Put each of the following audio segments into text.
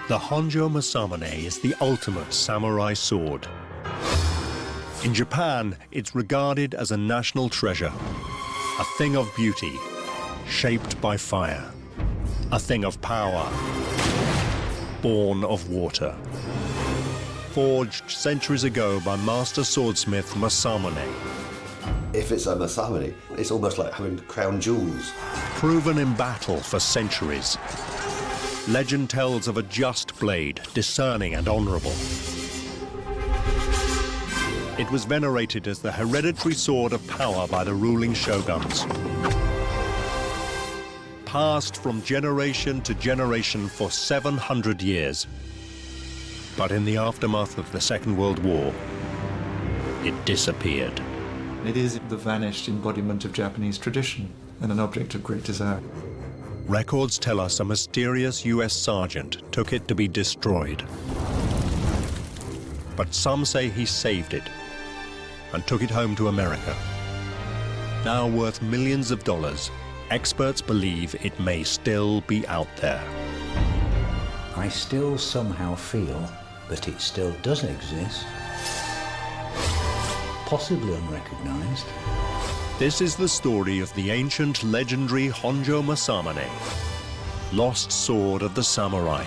The Honjo Masamune is the ultimate samurai sword. In Japan, it's regarded as a national treasure, a thing of beauty, shaped by fire, a thing of power, born of water. Forged centuries ago by master swordsmith Masamune. If it's a Masamune, it's almost like having crown jewels. Proven in battle for centuries. Legend tells of a just blade, discerning and honorable. It was venerated as the hereditary sword of power by the ruling shoguns. Passed from generation to generation for 700 years. But in the aftermath of the Second World War, it disappeared. It is the vanished embodiment of Japanese tradition and an object of great desire. Records tell us a mysterious US sergeant took it to be destroyed. But some say he saved it and took it home to America. Now worth millions of dollars, experts believe it may still be out there. I still somehow feel that it still does exist, possibly unrecognized. This is the story of the ancient legendary Honjo Masamune, lost sword of the samurai.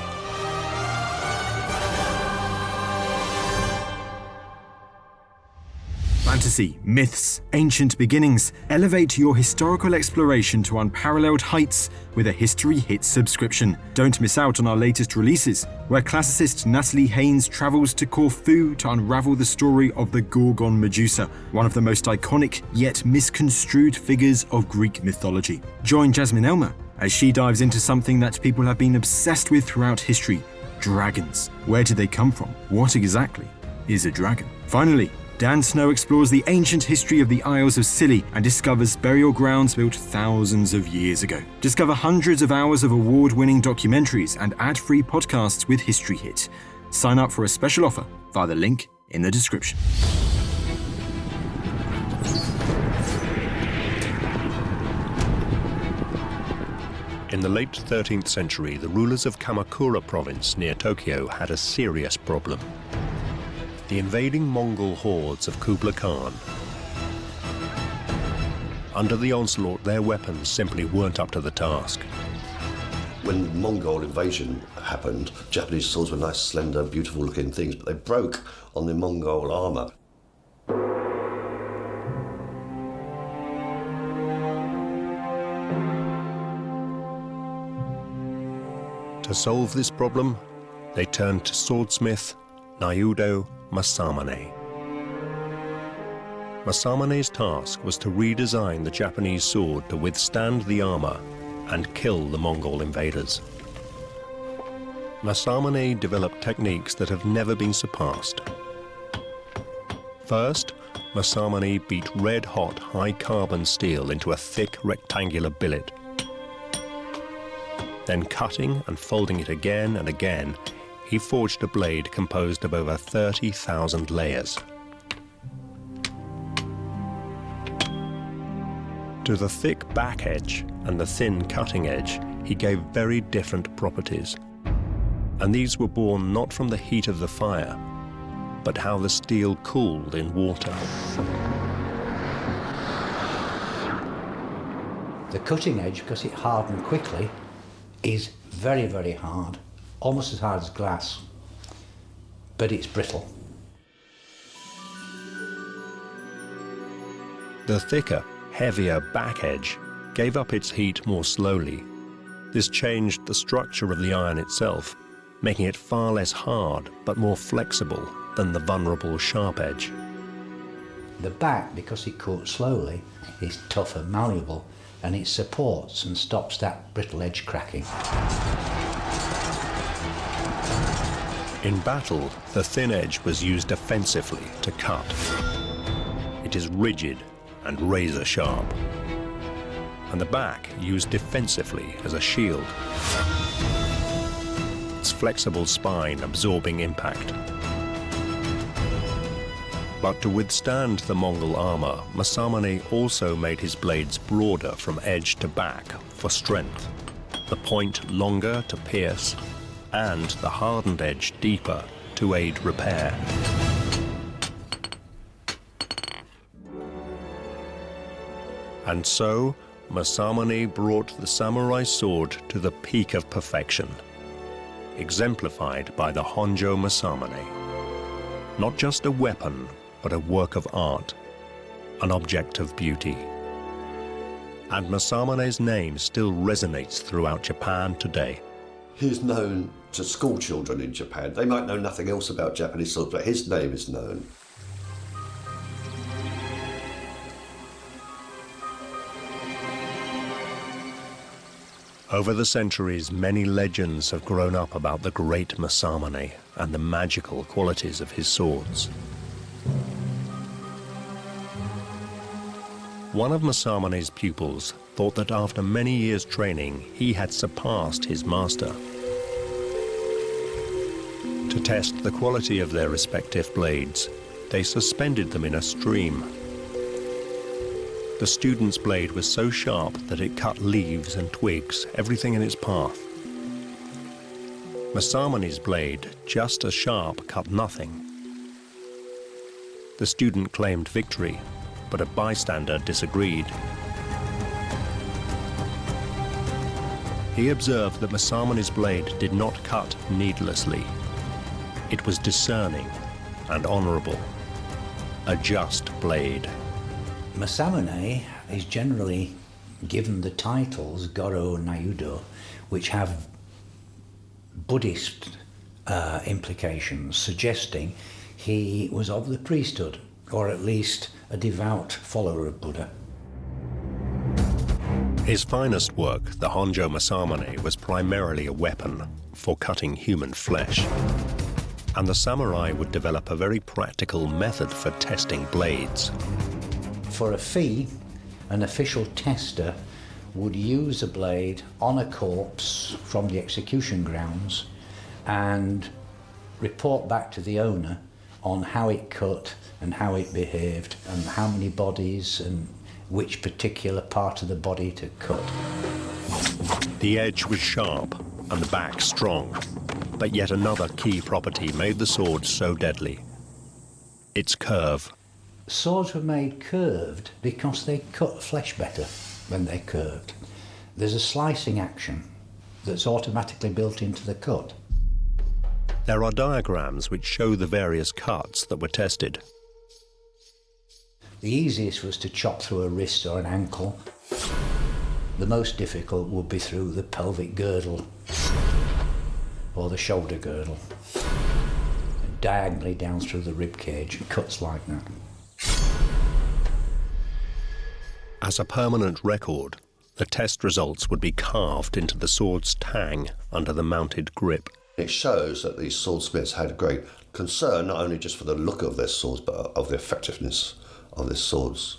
Fantasy, myths, ancient beginnings. Elevate your historical exploration to unparalleled heights with a History Hits subscription. Don't miss out on our latest releases, where classicist Natalie Haynes travels to Corfu to unravel the story of the Gorgon Medusa, one of the most iconic yet misconstrued figures of Greek mythology. Join Jasmine Elmer as she dives into something that people have been obsessed with throughout history: dragons. Where did they come from? What exactly is a dragon? Finally, Dan Snow explores the ancient history of the Isles of Scilly and discovers burial grounds built thousands of years ago. Discover hundreds of hours of award-winning documentaries and ad-free podcasts with History Hit. Sign up for a special offer via the link in the description. In the late 13th century, the rulers of Kamakura province near Tokyo had a serious problem. The invading Mongol hordes of Kublai Khan. Under the onslaught, their weapons simply weren't up to the task. When the Mongol invasion happened, Japanese swords were nice, slender, beautiful-looking things, but they broke on the Mongol armour. To solve this problem, they turned to swordsmith Honjo Masamune. Masamune's task was to redesign the Japanese sword to withstand the armor and kill the Mongol invaders. Masamune developed techniques that have never been surpassed. First, Masamune beat red-hot high-carbon steel into a thick rectangular billet. Then cutting and folding it again and again, he forged a blade composed of over 30,000 layers. To the thick back edge and the thin cutting edge, he gave very different properties. And these were born not from the heat of the fire, but how the steel cooled in water. The cutting edge, because it hardened quickly, is very, very hard. Almost as hard as glass, but it's brittle. The thicker, heavier back edge gave up its heat more slowly. This changed the structure of the iron itself, making it far less hard but more flexible than the vulnerable sharp edge. The back, because it cuts slowly, is tough and malleable, and it supports and stops that brittle edge cracking. In battle, the thin edge was used defensively to cut. It is rigid and razor sharp. And the back used defensively as a shield. Its flexible spine absorbing impact. But to withstand the Mongol armor, Masamune also made his blades broader from edge to back for strength, the point longer to pierce, and the hardened edge deeper to aid repair. And so, Masamune brought the samurai sword to the peak of perfection, exemplified by the Honjo Masamune. Not just a weapon, but a work of art, an object of beauty. And Masamune's name still resonates throughout Japan today. He's known to school children in Japan. They might know nothing else about Japanese swords, but his name is known. Over the centuries, many legends have grown up about the great Masamune and the magical qualities of his swords. One of Masamune's pupils thought that after many years' training, he had surpassed his master. To test the quality of their respective blades, they suspended them in a stream. The student's blade was so sharp that it cut leaves and twigs, everything in its path. Masamune's blade, just as sharp, cut nothing. The student claimed victory, but a bystander disagreed. He observed that Masamune's blade did not cut needlessly. It was discerning and honorable, a just blade. Masamune is generally given the titles Goro Nayudo, which have Buddhist implications, suggesting he was of the priesthood, or at least a devout follower of Buddha. His finest work, the Honjo Masamune, was primarily a weapon for cutting human flesh. And the samurai would develop a very practical method for testing blades. For a fee, an official tester would use a blade on a corpse from the execution grounds and report back to the owner on how it cut and how it behaved and how many bodies and which particular part of the body to cut. The edge was sharp and the back strong, but yet another key property made the sword so deadly: its curve. Swords were made curved because they cut flesh better when they're curved. There's a slicing action that's automatically built into the cut. There are diagrams which show the various cuts that were tested. The easiest was to chop through a wrist or an ankle. The most difficult would be through the pelvic girdle or the shoulder girdle, and diagonally down through the rib cage, cuts like that. As a permanent record, the test results would be carved into the sword's tang under the mounted grip. It shows that these swordsmiths had great concern, not only just for the look of their swords, but of the effectiveness of their swords.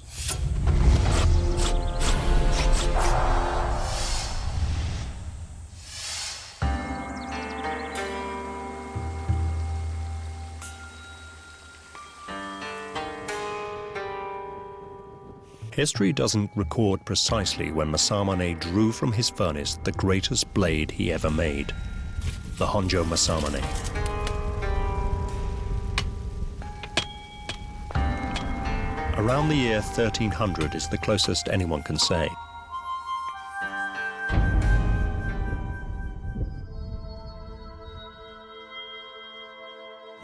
History doesn't record precisely when Masamune drew from his furnace the greatest blade he ever made, the Honjo Masamune. Around the year 1300 is the closest anyone can say.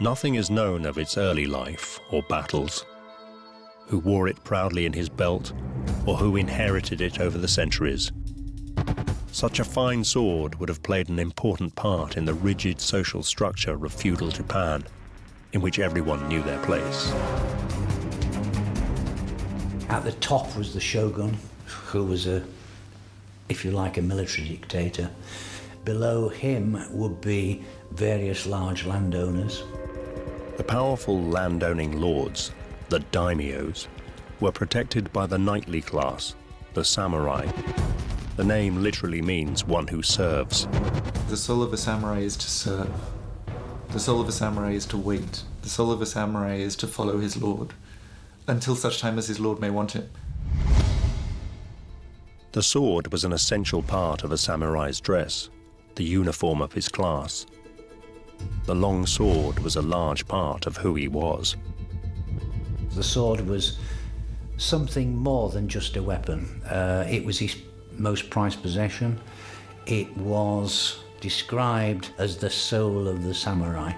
Nothing is known of its early life or battles, who wore it proudly in his belt, or who inherited it over the centuries. Such a fine sword would have played an important part in the rigid social structure of feudal Japan, in which everyone knew their place. At the top was the shogun, who was if you like, a military dictator. Below him would be various large landowners. The powerful landowning lords, the daimyos, were protected by the knightly class, the samurai. The name literally means one who serves. The soul of a samurai is to serve. The soul of a samurai is to wait. The soul of a samurai is to follow his lord, until such time as his lord may want him. The sword was an essential part of a samurai's dress, the uniform of his class. The long sword was a large part of who he was. The sword was something more than just a weapon. It was his most prized possession. It was described as the soul of the samurai.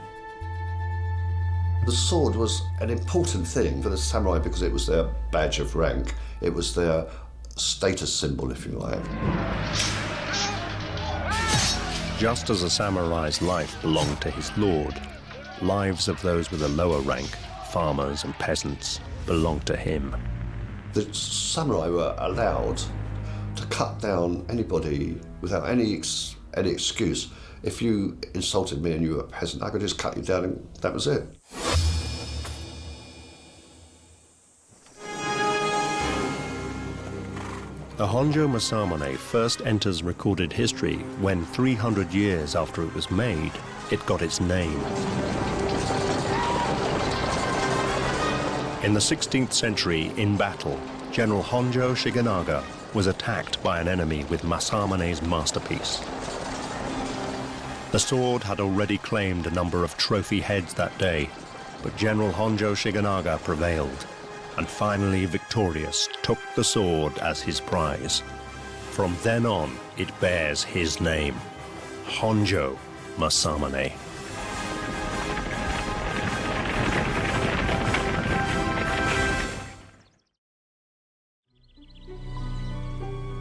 The sword was an important thing for the samurai because it was their badge of rank. It was their status symbol, if you like. Just as a samurai's life belonged to his lord, lives of those with a lower rank, farmers and peasants, belonged to him. The samurai were allowed to cut down anybody without any excuse. If you insulted me and you were a peasant, I could just cut you down and that was it. The Honjo Masamune first enters recorded history when, 300 years after it was made, it got its name. In the 16th century, in battle, General Honjo Shigenaga was attacked by an enemy with Masamune's masterpiece. The sword had already claimed a number of trophy heads that day, but General Honjo Shigenaga prevailed, and finally victorious took the sword as his prize. From then on, it bears his name, Honjo Masamune.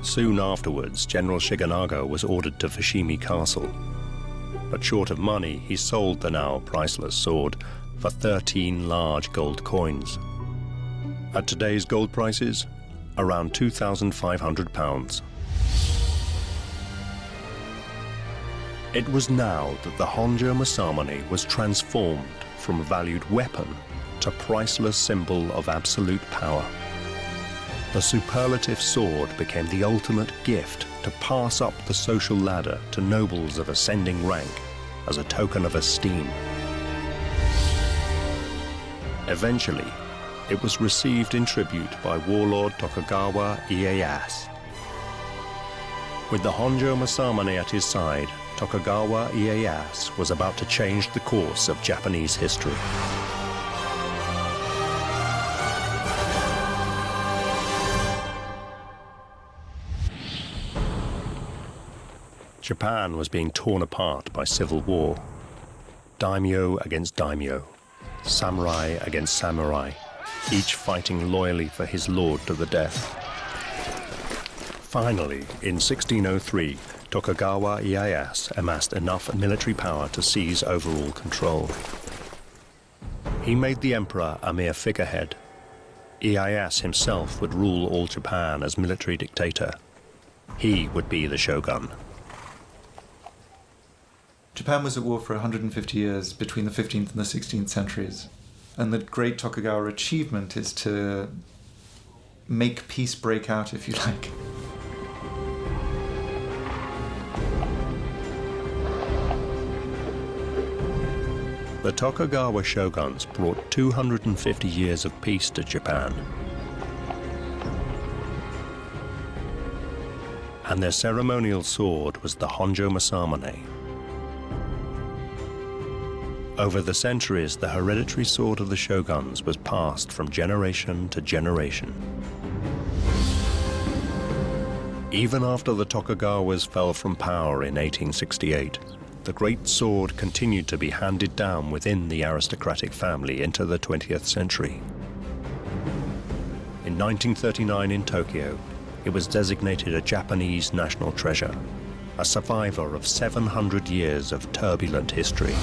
Soon afterwards, General Shigenaga was ordered to Fushimi Castle. But short of money, he sold the now priceless sword for 13 large gold coins. At today's gold prices, around £2,500. It was now that the Honjo Masamune was transformed from a valued weapon to priceless symbol of absolute power. The superlative sword became the ultimate gift to pass up the social ladder to nobles of ascending rank as a token of esteem. Eventually, it was received in tribute by warlord Tokugawa Ieyasu. With the Honjo Masamune at his side, Tokugawa Ieyasu was about to change the course of Japanese history. Japan was being torn apart by civil war. Daimyo against daimyo, samurai against samurai, each fighting loyally for his lord to the death. Finally, in 1603, Tokugawa Ieyasu amassed enough military power to seize overall control. He made the emperor a mere figurehead. Ieyasu himself would rule all Japan as military dictator. He would be the shogun. Japan was at war for 150 years between the 15th and the 16th centuries. And the great Tokugawa achievement is to make peace break out, if you like. The Tokugawa shoguns brought 250 years of peace to Japan. And their ceremonial sword was the Honjo Masamune. Over the centuries, the hereditary sword of the shoguns was passed from generation to generation. Even after the Tokugawas fell from power in 1868, the great sword continued to be handed down within the aristocratic family into the 20th century. In 1939 in Tokyo, it was designated a Japanese national treasure, a survivor of 700 years of turbulent history.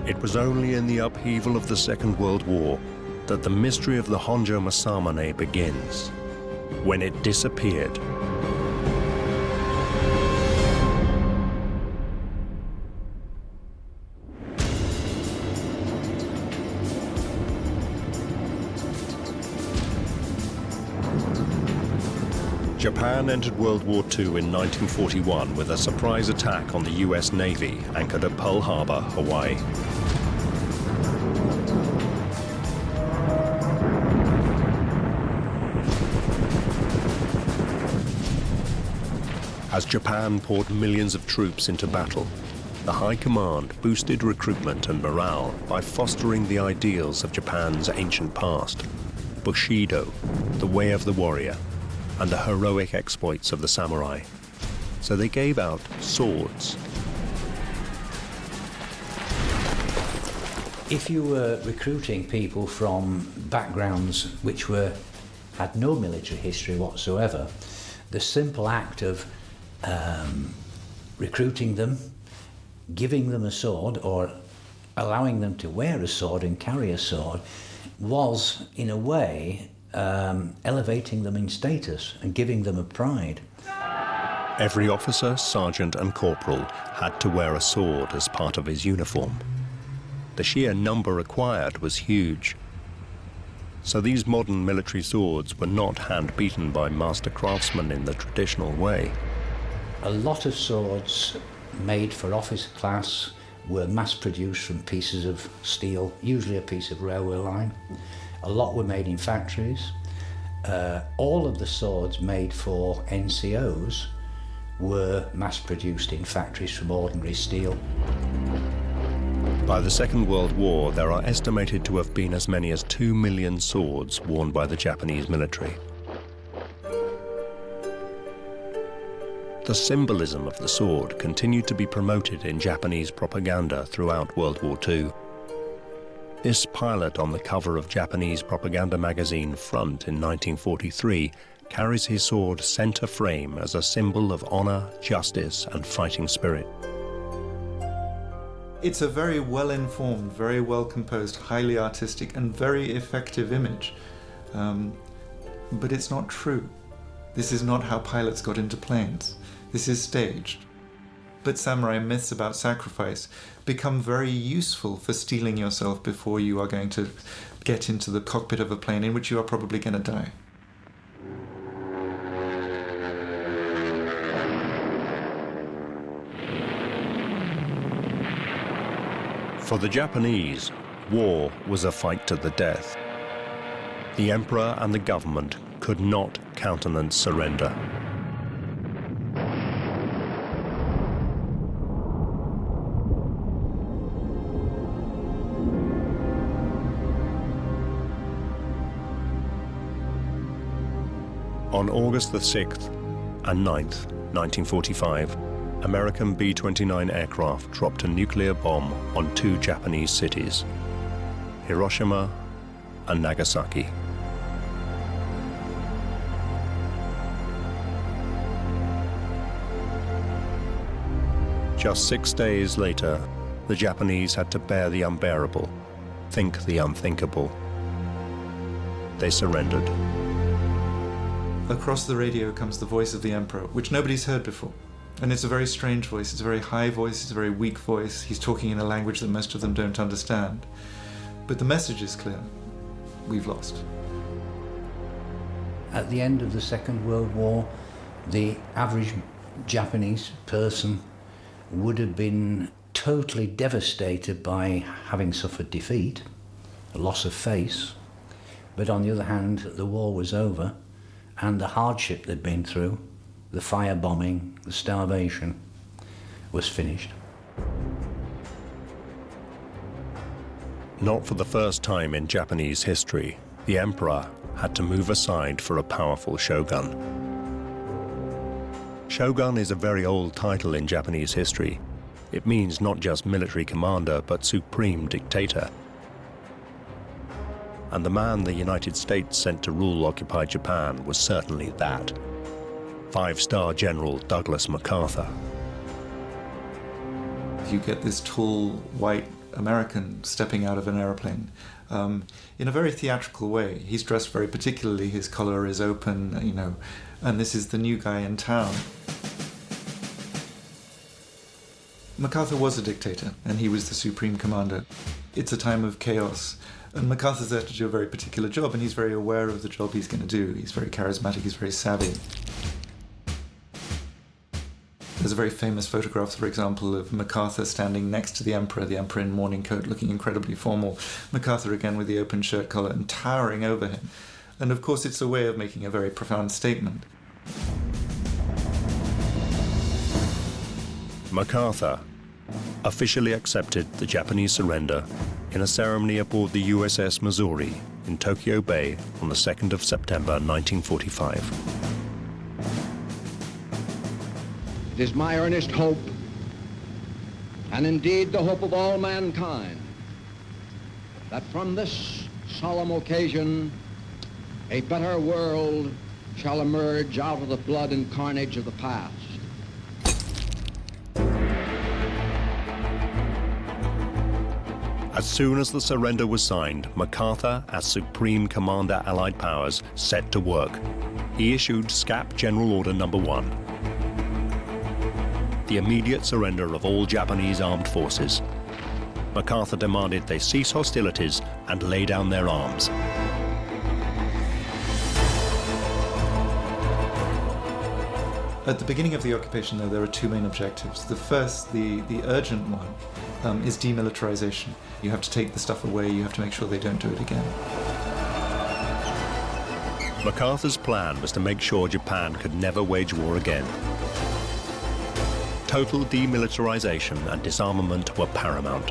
It was only in the upheaval of the Second World War that the mystery of the Honjo Masamune begins, when it disappeared. Japan entered World War II in 1941 with a surprise attack on the US Navy anchored at Pearl Harbor, Hawaii. As Japan poured millions of troops into battle, the High Command boosted recruitment and morale by fostering the ideals of Japan's ancient past, Bushido, the way of the warrior, and the heroic exploits of the samurai. So they gave out swords. If you were recruiting people from backgrounds which had no military history whatsoever, the simple act of recruiting them, giving them a sword, or allowing them to wear a sword and carry a sword was, in a way, elevating them in status and giving them a pride. Every officer, sergeant and corporal had to wear a sword as part of his uniform. The sheer number required was huge. So these modern military swords were not hand-beaten by master craftsmen in the traditional way. A lot of swords made for officer class were mass-produced from pieces of steel, usually a piece of railway line. A lot were made in factories. All of the swords made for NCOs were mass-produced in factories from ordinary steel. By the Second World War, there are estimated to have been as many as 2 million swords worn by the Japanese military. The symbolism of the sword continued to be promoted in Japanese propaganda throughout World War II. This pilot on the cover of Japanese propaganda magazine Front in 1943 carries his sword center frame as a symbol of honor, justice, and fighting spirit. It's a very well-informed, very well-composed, highly artistic, and very effective image. But it's not true. This is not how pilots got into planes. This is staged. But samurai myths about sacrifice become very useful for steeling yourself before you are going to get into the cockpit of a plane in which you are probably going to die. For the Japanese, war was a fight to the death. The emperor and the government could not countenance surrender. On August the 6th and 9th, 1945, American B-29 aircraft dropped a nuclear bomb on 2 Japanese cities, Hiroshima and Nagasaki. Just 6 days later, the Japanese had to bear the unbearable, think the unthinkable. They surrendered. Across the radio comes the voice of the emperor, which nobody's heard before. And it's a very strange voice, it's a very high voice, it's a very weak voice. He's talking in a language that most of them don't understand. But the message is clear. We've lost. At the end of the Second World War, the average Japanese person would have been totally devastated by having suffered defeat, a loss of face. But on the other hand, the war was over, and the hardship they'd been through, the firebombing, the starvation, was finished. Not for the first time in Japanese history, the emperor had to move aside for a powerful shogun. Shogun is a very old title in Japanese history. It means not just military commander, but supreme dictator. And the man the United States sent to rule occupied Japan was certainly that. 5-star General Douglas MacArthur. You get this tall, white American stepping out of an aeroplane in a very theatrical way. He's dressed very particularly, his collar is open, you know, and this is the new guy in town. MacArthur was a dictator, and he was the supreme commander. It's a time of chaos, and MacArthur's there to do a very particular job, and he's very aware of the job he's going to do. He's very charismatic, he's very savvy. There's a very famous photograph, for example, of MacArthur standing next to the emperor in morning coat, looking incredibly formal. MacArthur again with the open shirt collar and towering over him. And of course it's a way of making a very profound statement. MacArthur, officially accepted the Japanese surrender in a ceremony aboard the USS Missouri in Tokyo Bay on the 2nd of September 1945. It is my earnest hope, and indeed the hope of all mankind, that from this solemn occasion a better world shall emerge out of the blood and carnage of the past. As soon as the surrender was signed, MacArthur, as Supreme Commander Allied Powers, set to work. He issued SCAP General Order No. 1, the immediate surrender of all Japanese armed forces. MacArthur demanded they cease hostilities and lay down their arms. At the beginning of the occupation, though, there are two main objectives. The first, the urgent one, is demilitarization. You have to take the stuff away, you have to make sure they don't do it again. MacArthur's plan was to make sure Japan could never wage war again. Total demilitarization and disarmament were paramount.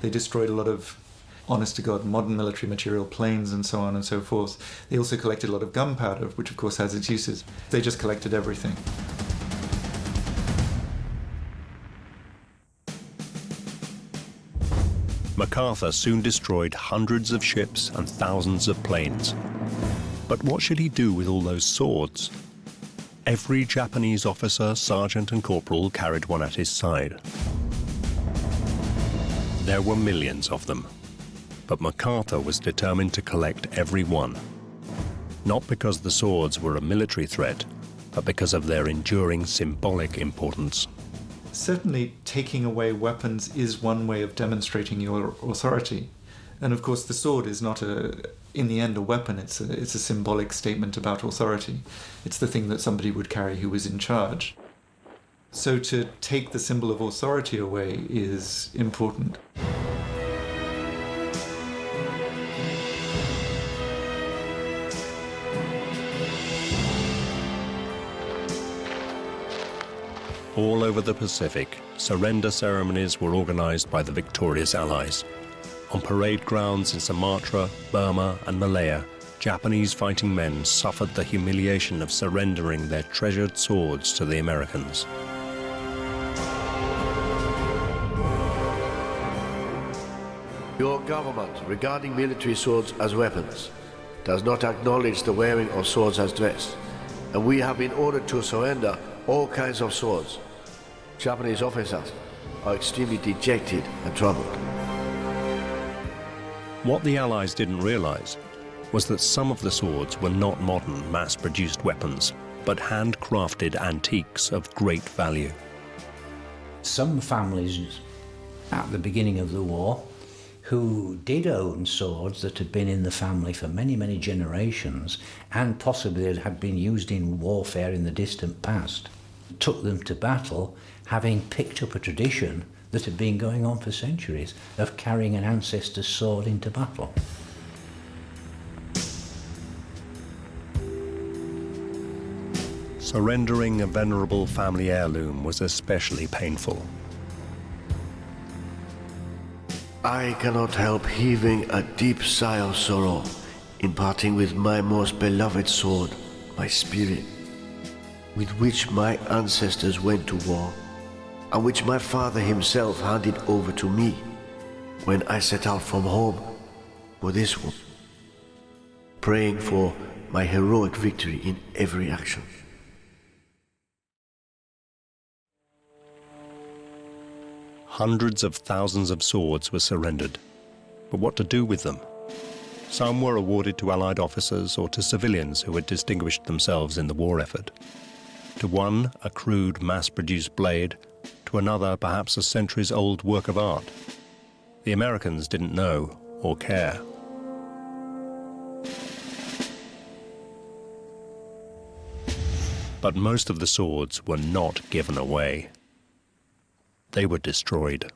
They destroyed a lot of, honest-to-God, modern military material, planes and so on and so forth. They also collected a lot of gunpowder, which of course has its uses. They just collected everything. MacArthur soon destroyed hundreds of ships and thousands of planes. But what should he do with all those swords? Every Japanese officer, sergeant and corporal carried one at his side. There were millions of them, but MacArthur was determined to collect every one. Not because the swords were a military threat, but because of their enduring symbolic importance. Certainly, taking away weapons is one way of demonstrating your authority. And of course, the sword is not, in the end, a weapon. It's a symbolic statement about authority. It's the thing that somebody would carry who was in charge. So to take the symbol of authority away is important. All over the Pacific, surrender ceremonies were organized by the victorious Allies. On parade grounds in Sumatra, Burma, and Malaya, Japanese fighting men suffered the humiliation of surrendering their treasured swords to the Americans. Your government, regarding military swords as weapons, does not acknowledge the wearing of swords as dress, and we have been ordered to surrender all kinds of swords. Japanese officers are extremely dejected and troubled. What the Allies didn't realize was that some of the swords were not modern, mass-produced weapons, but handcrafted antiques of great value. Some families at the beginning of the war who did own swords that had been in the family for many, many generations and possibly had been used in warfare in the distant past, took them to battle, having picked up a tradition that had been going on for centuries of carrying an ancestor's sword into battle. Surrendering a venerable family heirloom was especially painful. I cannot help heaving a deep sigh of sorrow in parting with my most beloved sword, my spirit, with which my ancestors went to war, and which my father himself handed over to me when I set out from home for this war, praying for my heroic victory in every action. Hundreds of thousands of swords were surrendered, but what to do with them? Some were awarded to Allied officers or to civilians who had distinguished themselves in the war effort. To one, a crude, mass-produced blade, to another, perhaps a centuries-old work of art. The Americans didn't know or care. But most of the swords were not given away. They were destroyed.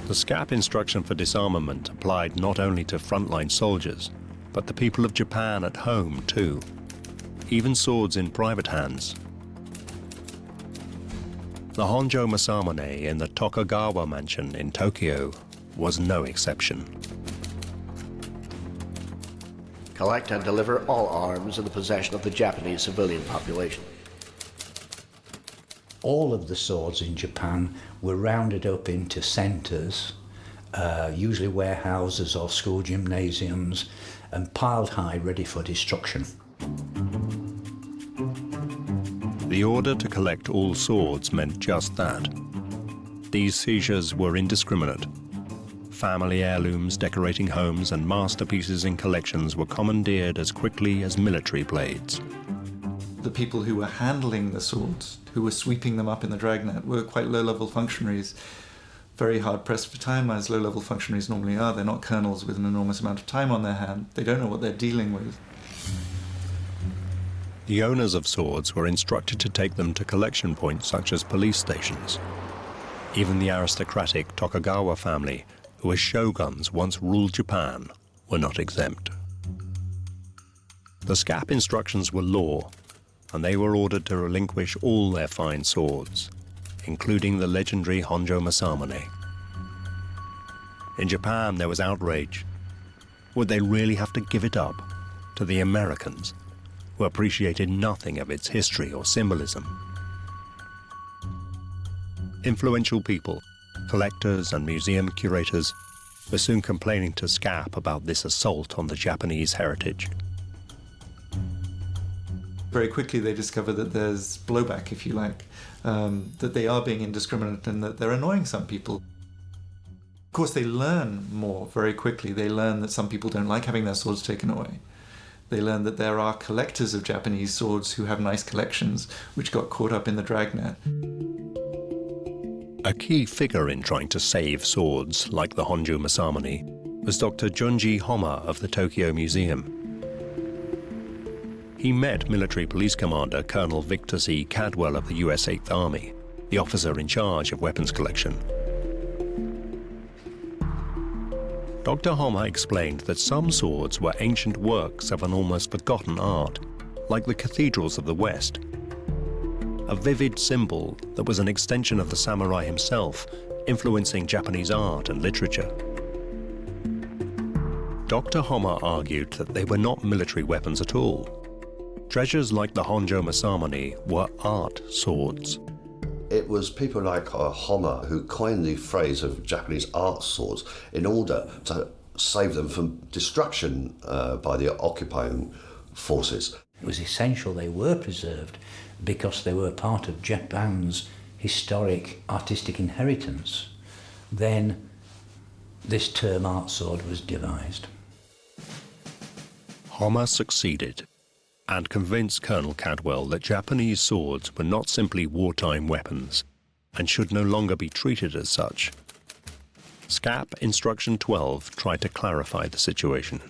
The SCAP instruction for disarmament applied not only to frontline soldiers, but the people of Japan at home too. Even swords in private hands. The Honjo Masamune in the Tokugawa mansion in Tokyo was no exception. Collect and deliver all arms in the possession of the Japanese civilian population. All of the swords in Japan were rounded up into centres, usually warehouses or school gymnasiums, and piled high ready for destruction. The order to collect all swords meant just that. These seizures were indiscriminate. Family heirlooms decorating homes and masterpieces in collections were commandeered as quickly as military blades. The people who were handling the swords, who were sweeping them up in the dragnet, were quite low-level functionaries, very hard-pressed for time, as low-level functionaries normally are. They're not colonels with an enormous amount of time on their hand. They don't know what they're dealing with. The owners of swords were instructed to take them to collection points such as police stations. Even the aristocratic Tokugawa family, who as shoguns once ruled Japan, were not exempt. The SCAP instructions were law, and they were ordered to relinquish all their fine swords, including the legendary Honjo Masamune. In Japan, there was outrage. Would they really have to give it up to the Americans, who appreciated nothing of its history or symbolism? Influential people, collectors and museum curators, were soon complaining to SCAP about this assault on the Japanese heritage. Very quickly they discover that there's blowback, if you like, that they are being indiscriminate and that they're annoying some people. Of course, they learn more very quickly. They learn that some people don't like having their swords taken away. They learn that there are collectors of Japanese swords who have nice collections, which got caught up in the dragnet. A key figure in trying to save swords, like the Honjo Masamune, was Dr. Junji Homma of the Tokyo Museum. He met military police commander Colonel Victor C. Cadwell of the US 8th Army, the officer in charge of weapons collection. Dr. Homma explained that some swords were ancient works of an almost forgotten art, like the cathedrals of the West. A vivid symbol that was an extension of the samurai himself, influencing Japanese art and literature. Dr. Homma argued that they were not military weapons at all. Treasures like the Honjo Masamune were art swords. It was people like Homma who coined the phrase of Japanese art swords in order to save them from destruction by the occupying forces. It was essential they were preserved because they were part of Japan's historic artistic inheritance. Then this term art sword was devised. Homma succeeded and convinced Colonel Cadwell that Japanese swords were not simply wartime weapons and should no longer be treated as such. SCAP Instruction 12 tried to clarify the situation.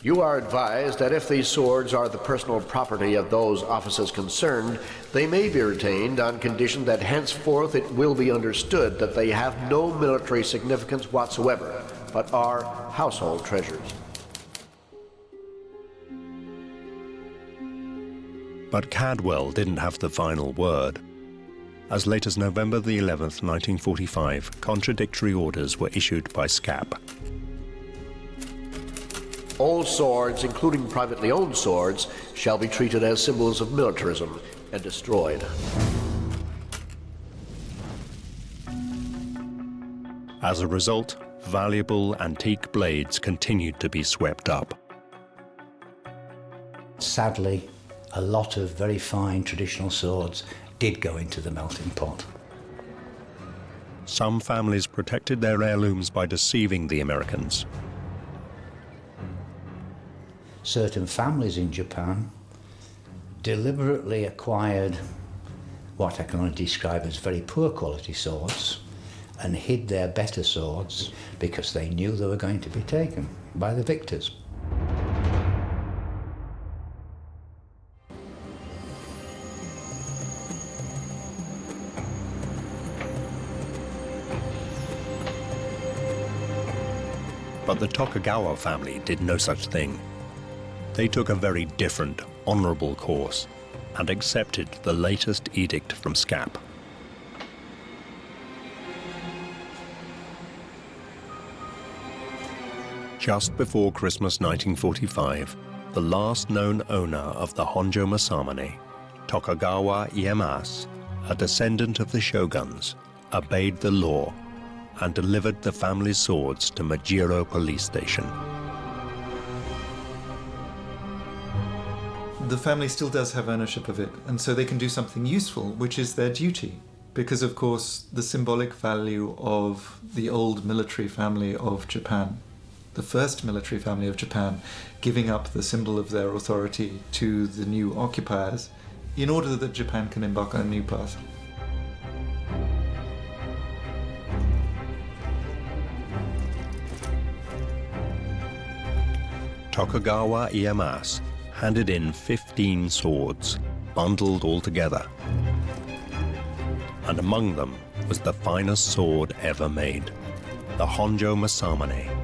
You are advised that if these swords are the personal property of those officers concerned, they may be retained on condition that henceforth it will be understood that they have no military significance whatsoever, but are household treasures. But Cadwell didn't have the final word. As late as November the 11th, 1945, contradictory orders were issued by SCAP. All swords, including privately owned swords, shall be treated as symbols of militarism and destroyed. As a result, valuable antique blades continued to be swept up. Sadly, a lot of very fine traditional swords did go into the melting pot. Some families protected their heirlooms by deceiving the Americans. Certain families in Japan deliberately acquired what I can only describe as very poor quality swords and hid their better swords because they knew they were going to be taken by the victors. But the Tokugawa family did no such thing. They took a very different, honourable course and accepted the latest edict from SCAP. Just before Christmas 1945, the last known owner of the Honjo Masamune, Tokugawa Ieyasu, a descendant of the shoguns, obeyed the law and delivered the family's swords to Majiro police station. The family still does have ownership of it, and so they can do something useful, which is their duty. Because, of course, the symbolic value of the old military family of Japan, the first military family of Japan, giving up the symbol of their authority to the new occupiers in order that Japan can embark on a new path. Tokugawa Ieyasu handed in 15 swords, bundled all together. And among them was the finest sword ever made, the Honjo Masamune.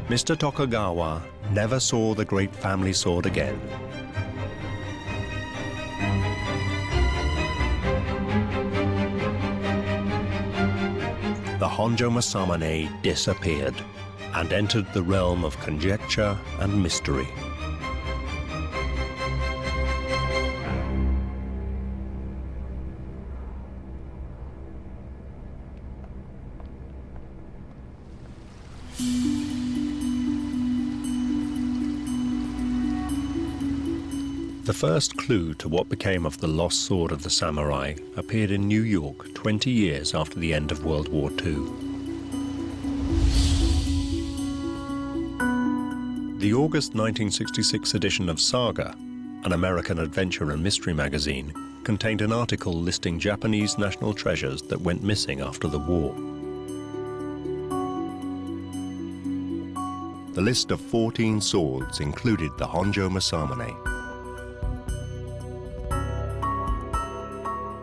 Mr. Tokugawa never saw the great family sword again. The Honjo Masamune disappeared and entered the realm of conjecture and mystery. The first clue to what became of the lost sword of the samurai appeared in New York 20 years after the end of World War II. The August 1966 edition of Saga, an American adventure and mystery magazine, contained an article listing Japanese national treasures that went missing after the war. The list of 14 swords included the Honjo Masamune.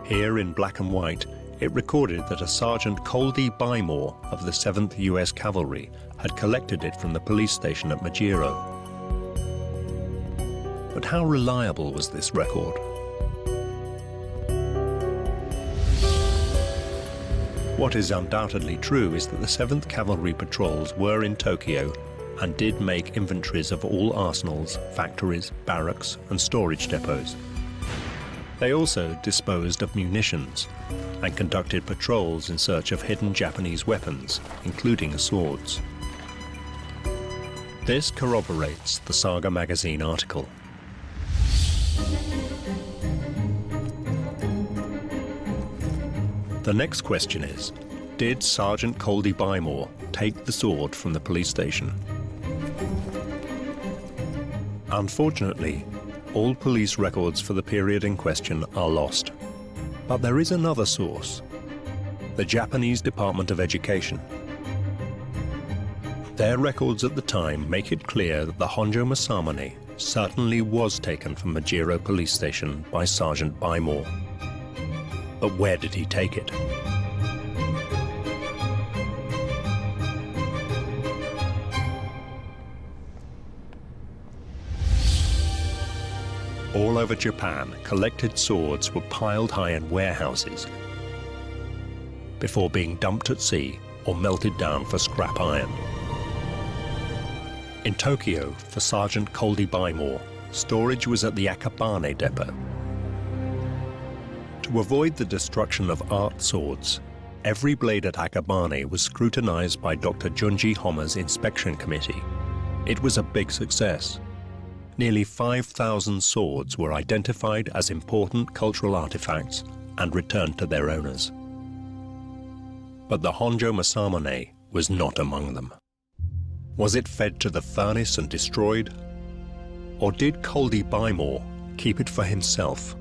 Here in black and white, it recorded that a Sergeant Coldy Bymore of the 7th US Cavalry had collected it from the police station at Majiro. But how reliable was this record? What is undoubtedly true is that the 7th Cavalry patrols were in Tokyo and did make inventories of all arsenals, factories, barracks and storage depots. They also disposed of munitions and conducted patrols in search of hidden Japanese weapons, including swords. This corroborates the Saga magazine article. The next question is, did Sergeant Coldy Bymore take the sword from the police station? Unfortunately, all police records for the period in question are lost. But there is another source, the Japanese Department of Education. Their records at the time make it clear that the Honjo Masamune certainly was taken from Majiro police station by Sergeant Bymore. But where did he take it? All over Japan, collected swords were piled high in warehouses before being dumped at sea or melted down for scrap iron. In Tokyo, for Sergeant Coldy Bymore, storage was at the Akabane depot. To avoid the destruction of art swords, every blade at Akabane was scrutinized by Dr. Junji Homa's inspection committee. It was a big success. Nearly 5,000 swords were identified as important cultural artifacts and returned to their owners. But the Honjo Masamune was not among them. Was it fed to the furnace and destroyed? Or did Coldy Bymore keep it for himself?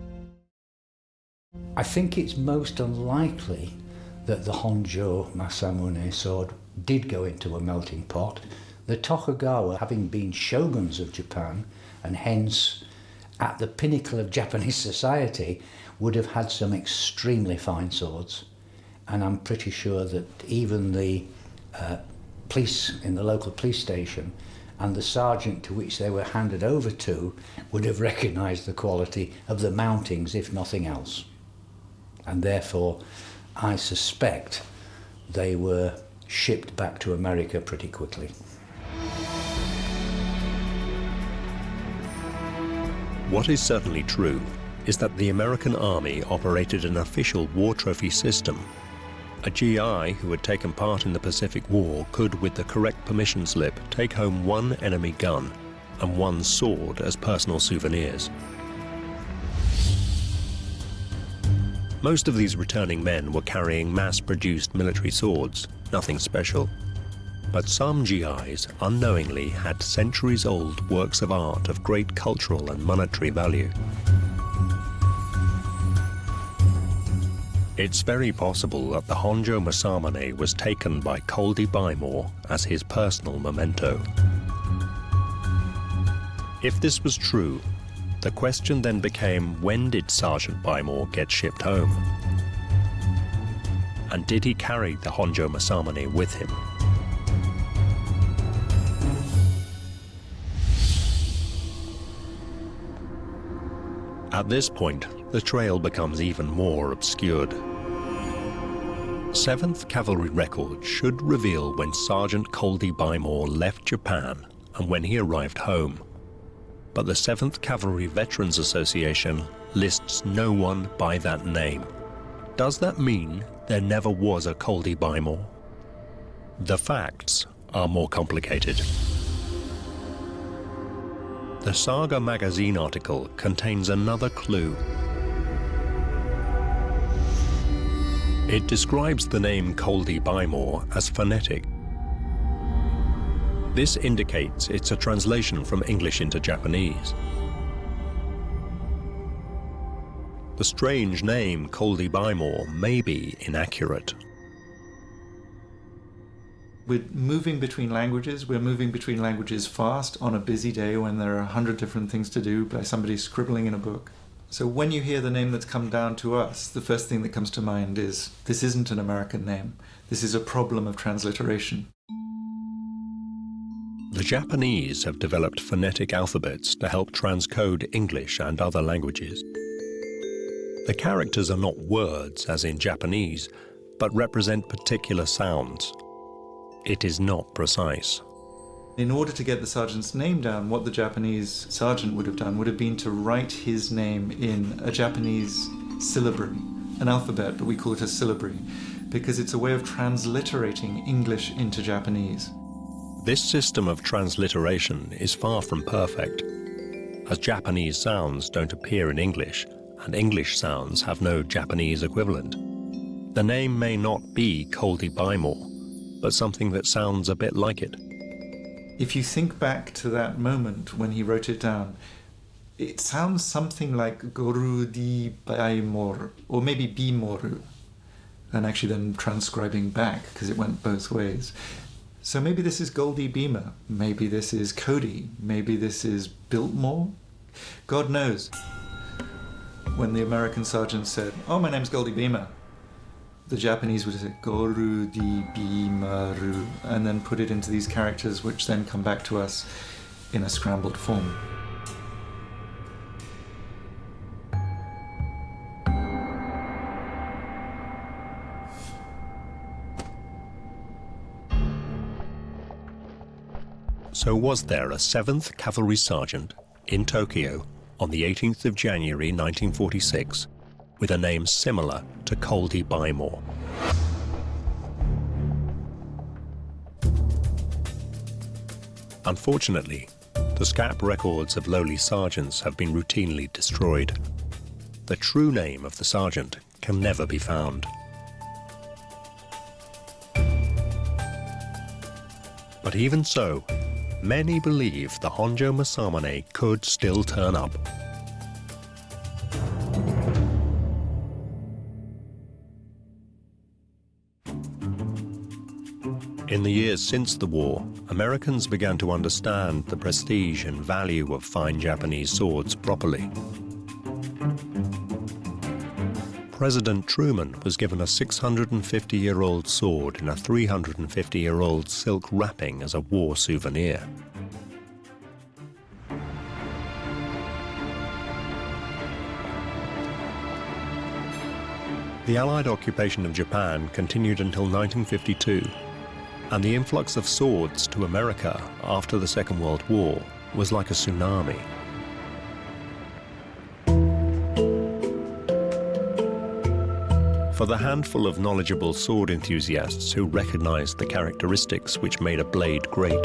I think it's most unlikely that the Honjo Masamune sword did go into a melting pot. The Tokugawa, having been shoguns of Japan, and hence at the pinnacle of Japanese society, would have had some extremely fine swords. And I'm pretty sure that even the police in the local police station and the sergeant to which they were handed over to would have recognised the quality of the mountings, if nothing else. And therefore, I suspect they were shipped back to America pretty quickly. What is certainly true is that the American Army operated an official war trophy system. A GI who had taken part in the Pacific War could, with the correct permission slip, take home one enemy gun and one sword as personal souvenirs. Most of these returning men were carrying mass-produced military swords, nothing special. But some GIs unknowingly had centuries-old works of art of great cultural and monetary value. It's very possible that the Honjo Masamune was taken by Coldy Bymore as his personal memento. If this was true, the question then became, when did Sergeant Bymore get shipped home? And did he carry the Honjo Masamune with him? At this point, the trail becomes even more obscured. 7th Cavalry records should reveal when Sergeant Coldy Bymore left Japan and when he arrived home. But the 7th Cavalry Veterans Association lists no one by that name. Does that mean there never was a Coldy Bymore? The facts are more complicated. The Saga magazine article contains another clue. It describes the name Coldy Bymore as phonetic. This indicates it's a translation from English into Japanese. The strange name Coldy Bymore may be inaccurate. We're moving between languages. We're moving between languages fast on a busy day when there are 100 different things to do by somebody scribbling in a book. So when you hear the name that's come down to us, the first thing that comes to mind is, this isn't an American name. This is a problem of transliteration. The Japanese have developed phonetic alphabets to help transcode English and other languages. The characters are not words, as in Japanese, but represent particular sounds. It is not precise. In order to get the sergeant's name down, what the Japanese sergeant would have done would have been to write his name in a Japanese syllabary, an alphabet, but we call it a syllabary, because it's a way of transliterating English into Japanese. This system of transliteration is far from perfect, as Japanese sounds don't appear in English, and English sounds have no Japanese equivalent. The name may not be Coldy Bymore, but something that sounds a bit like it. If you think back to that moment when he wrote it down, it sounds something like Gorudi Baimor, or maybe Bimoru, and actually then transcribing back, because it went both ways. So maybe this is Goldie Beamer, maybe this is Cody, maybe this is Biltmore. God knows. When the American sergeant said, "Oh, my name's Goldie Beamer," the Japanese would say Gorudi Bimaru, and then put it into these characters which then come back to us in a scrambled form. So was there a 7th Cavalry Sergeant in Tokyo on the 18th of January 1946 with a name similar to Coldy Bymore? Unfortunately, the scrap records of lowly sergeants have been routinely destroyed. The true name of the sergeant can never be found. But even so, many believe the Honjo Masamune could still turn up. In the years since the war, Americans began to understand the prestige and value of fine Japanese swords properly. President Truman was given a 650-year-old sword in a 350-year-old silk wrapping as a war souvenir. The Allied occupation of Japan continued until 1952, and the influx of swords to America after the Second World War was like a tsunami. For the handful of knowledgeable sword enthusiasts who recognized the characteristics which made a blade great,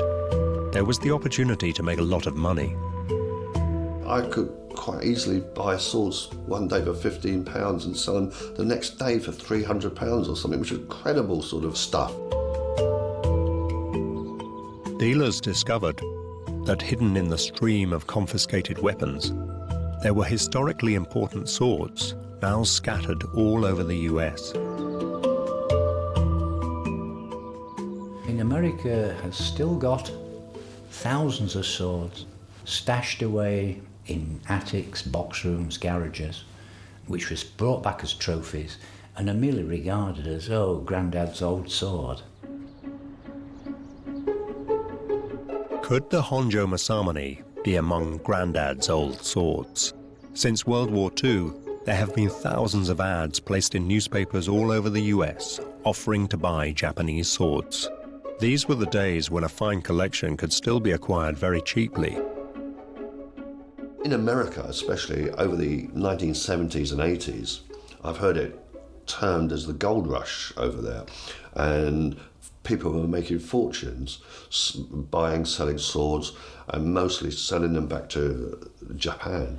there was the opportunity to make a lot of money. I could quite easily buy swords one day for £15 and sell them the next day for £300 or something, which was incredible sort of stuff. Dealers discovered that hidden in the stream of confiscated weapons, there were historically important swords now scattered all over the US. America has still got thousands of swords stashed away in attics, box rooms, garages, which was brought back as trophies and are merely regarded as, oh, Grandad's old sword. Could the Honjo Masamune be among Grandad's old swords? Since World War II, there have been thousands of ads placed in newspapers all over the US offering to buy Japanese swords. These were the days when a fine collection could still be acquired very cheaply. In America, especially over the 1970s and 80s, I've heard it termed as the gold rush over there, and people were making fortunes buying, selling swords, and mostly selling them back to Japan.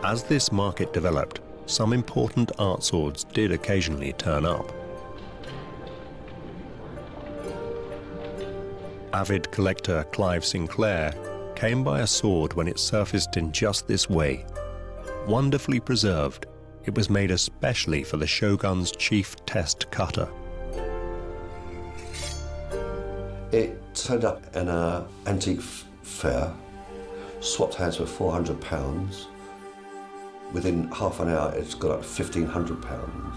As this market developed, some important art swords did occasionally turn up. Avid collector Clive Sinclair came by a sword when it surfaced in just this way. Wonderfully preserved, it was made especially for the shogun's chief test cutter. It turned up in an antique fair, swapped hands for £400. Within half an hour, it's got up to £1,500.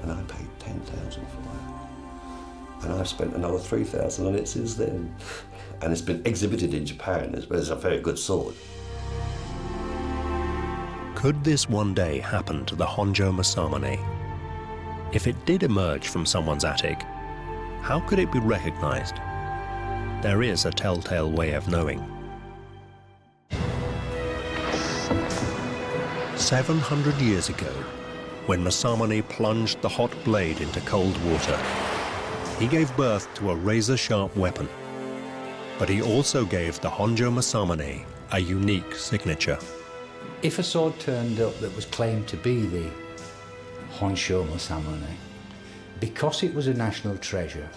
And I paid £10,000 for it. And I've spent another £3,000 on it since then. And it's been exhibited in Japan. It's a very good sword. Could this one day happen to the Honjo Masamune? If it did emerge from someone's attic, how could it be recognized? There is a telltale way of knowing. 700 years ago, when Masamune plunged the hot blade into cold water, he gave birth to a razor-sharp weapon. But he also gave the Honjo Masamune a unique signature. If a sword turned up that was claimed to be the Honjo Masamune, because it was a national treasure,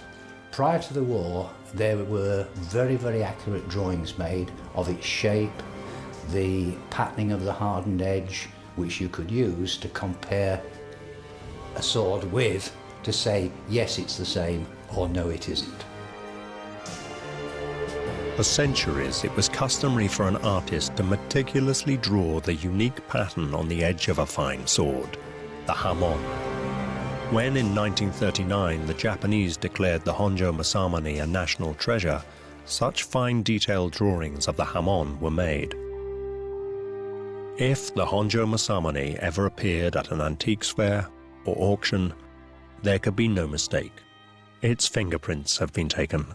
prior to the war there were very, very accurate drawings made of its shape, the patterning of the hardened edge, which you could use to compare a sword with, to say, yes, it's the same, or no, it isn't. For centuries, it was customary for an artist to meticulously draw the unique pattern on the edge of a fine sword, the hamon. When in 1939 the Japanese declared the Honjo Masamune a national treasure, such fine detailed drawings of the hamon were made. If the Honjo Masamune ever appeared at an antiques fair or auction, there could be no mistake. Its fingerprints have been taken.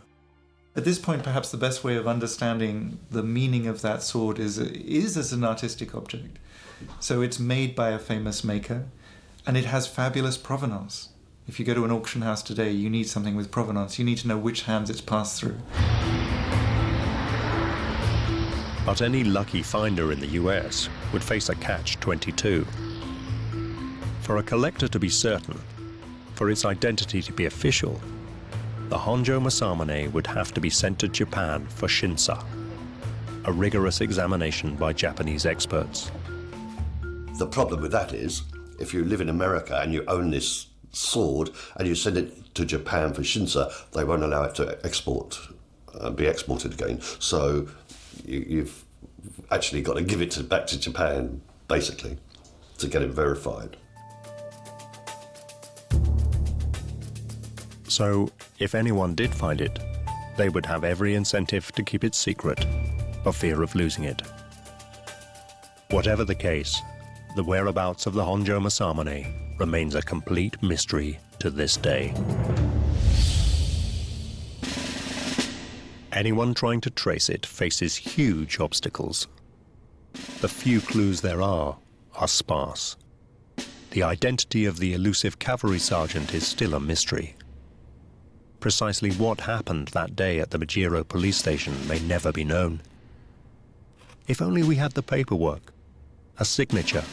At this point, perhaps the best way of understanding the meaning of that sword is as an artistic object. So it's made by a famous maker, and it has fabulous provenance. If you go to an auction house today, you need something with provenance. You need to know which hands it's passed through. But any lucky finder in the US would face a catch-22. For a collector to be certain, for its identity to be official, the Honjo Masamune would have to be sent to Japan for shinsa, a rigorous examination by Japanese experts. The problem with that is, if you live in America and you own this sword and you send it to Japan for Shinsa, they won't allow it to be exported again. So you've actually got to give it back to Japan, basically, to get it verified. So, if anyone did find it, they would have every incentive to keep it secret, for fear of losing it. Whatever the case, the whereabouts of the Honjo Masamune remains a complete mystery to this day. Anyone trying to trace it faces huge obstacles. The few clues there are sparse. The identity of the elusive cavalry sergeant is still a mystery. Precisely what happened that day at the Majiro police station may never be known. If only we had the paperwork, a signature,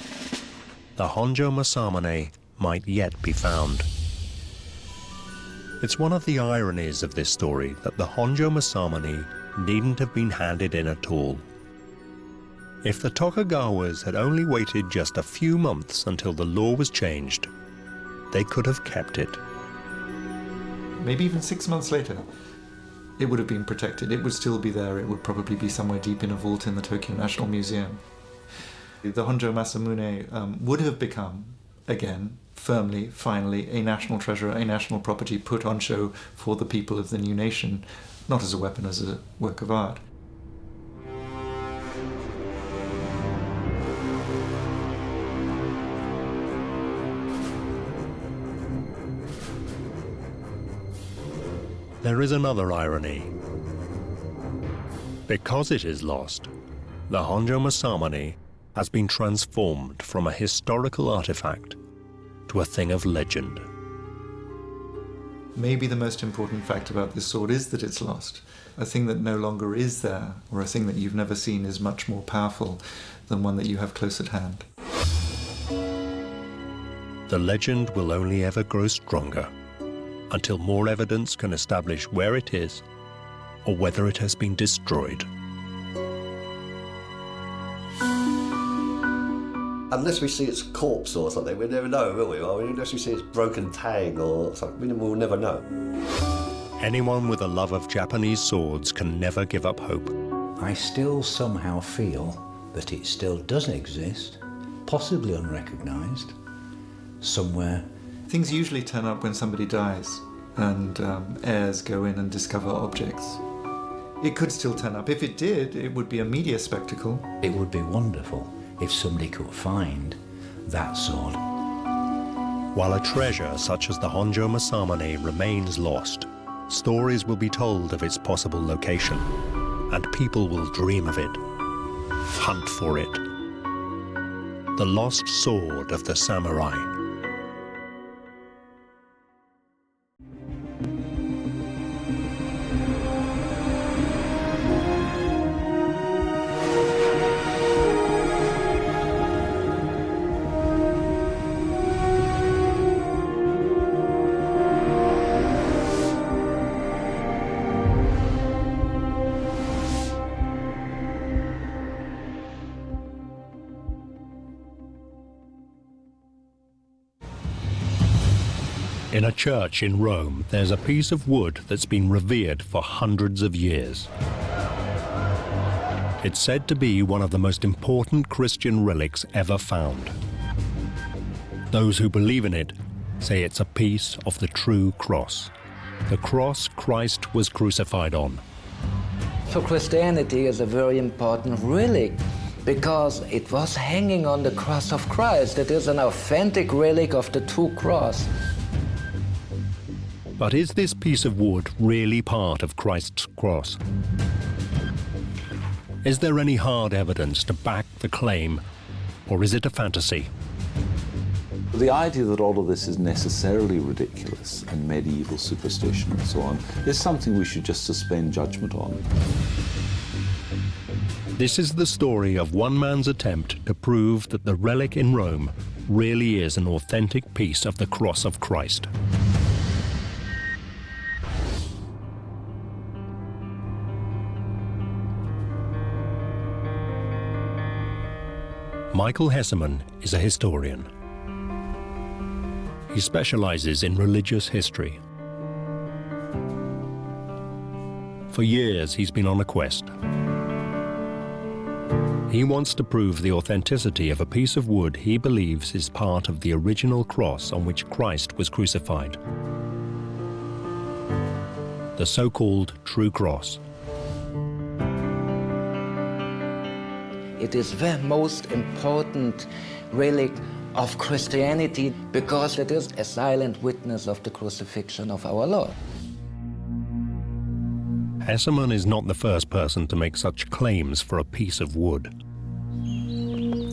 the Honjo Masamune might yet be found. It's one of the ironies of this story that the Honjo Masamune needn't have been handed in at all. If the Tokugawas had only waited just a few months until the law was changed, they could have kept it. Maybe even 6 months later, it would have been protected. It would still be there. It would probably be somewhere deep in a vault in the Tokyo National Museum. The Honjo Masamune would have become, again, firmly, finally, a national treasure, a national property put on show for the people of the new nation, not as a weapon, as a work of art. There is another irony. Because it is lost, the Honjo Masamune has been transformed from a historical artifact to a thing of legend. Maybe the most important fact about this sword is that it's lost. A thing that no longer is there, or a thing that you've never seen, is much more powerful than one that you have close at hand. The legend will only ever grow stronger until more evidence can establish where it is or whether it has been destroyed. Unless we see its corpse or something, we'll never know, will we? I mean, unless we see its broken tang or something, we'll never know. Anyone with a love of Japanese swords can never give up hope. I still somehow feel that it still does exist, possibly unrecognised, somewhere. Things usually turn up when somebody dies, and heirs go in and discover objects. It could still turn up. If it did, it would be a media spectacle. It would be wonderful if somebody could find that sword. While a treasure such as the Honjo Masamune remains lost, stories will be told of its possible location, and people will dream of it, hunt for it. The lost sword of the samurai. In a church in Rome, there's a piece of wood that's been revered for hundreds of years. It's said to be one of the most important Christian relics ever found. Those who believe in it say it's a piece of the true cross, the cross Christ was crucified on. For Christianity, is a very important relic because it was hanging on the cross of Christ. It is an authentic relic of the true cross. But is this piece of wood really part of Christ's cross? Is there any hard evidence to back the claim, or is it a fantasy? The idea that all of this is necessarily ridiculous and medieval superstition and so on is something we should just suspend judgment on. This is the story of one man's attempt to prove that the relic in Rome really is an authentic piece of the cross of Christ. Michael Hesemann is a historian. He specializes in religious history. For years, he's been on a quest. He wants to prove the authenticity of a piece of wood he believes is part of the original cross on which Christ was crucified. The so-called True Cross. It is the most important relic of Christianity because it is a silent witness of the crucifixion of our Lord. Hesemann is not the first person to make such claims for a piece of wood.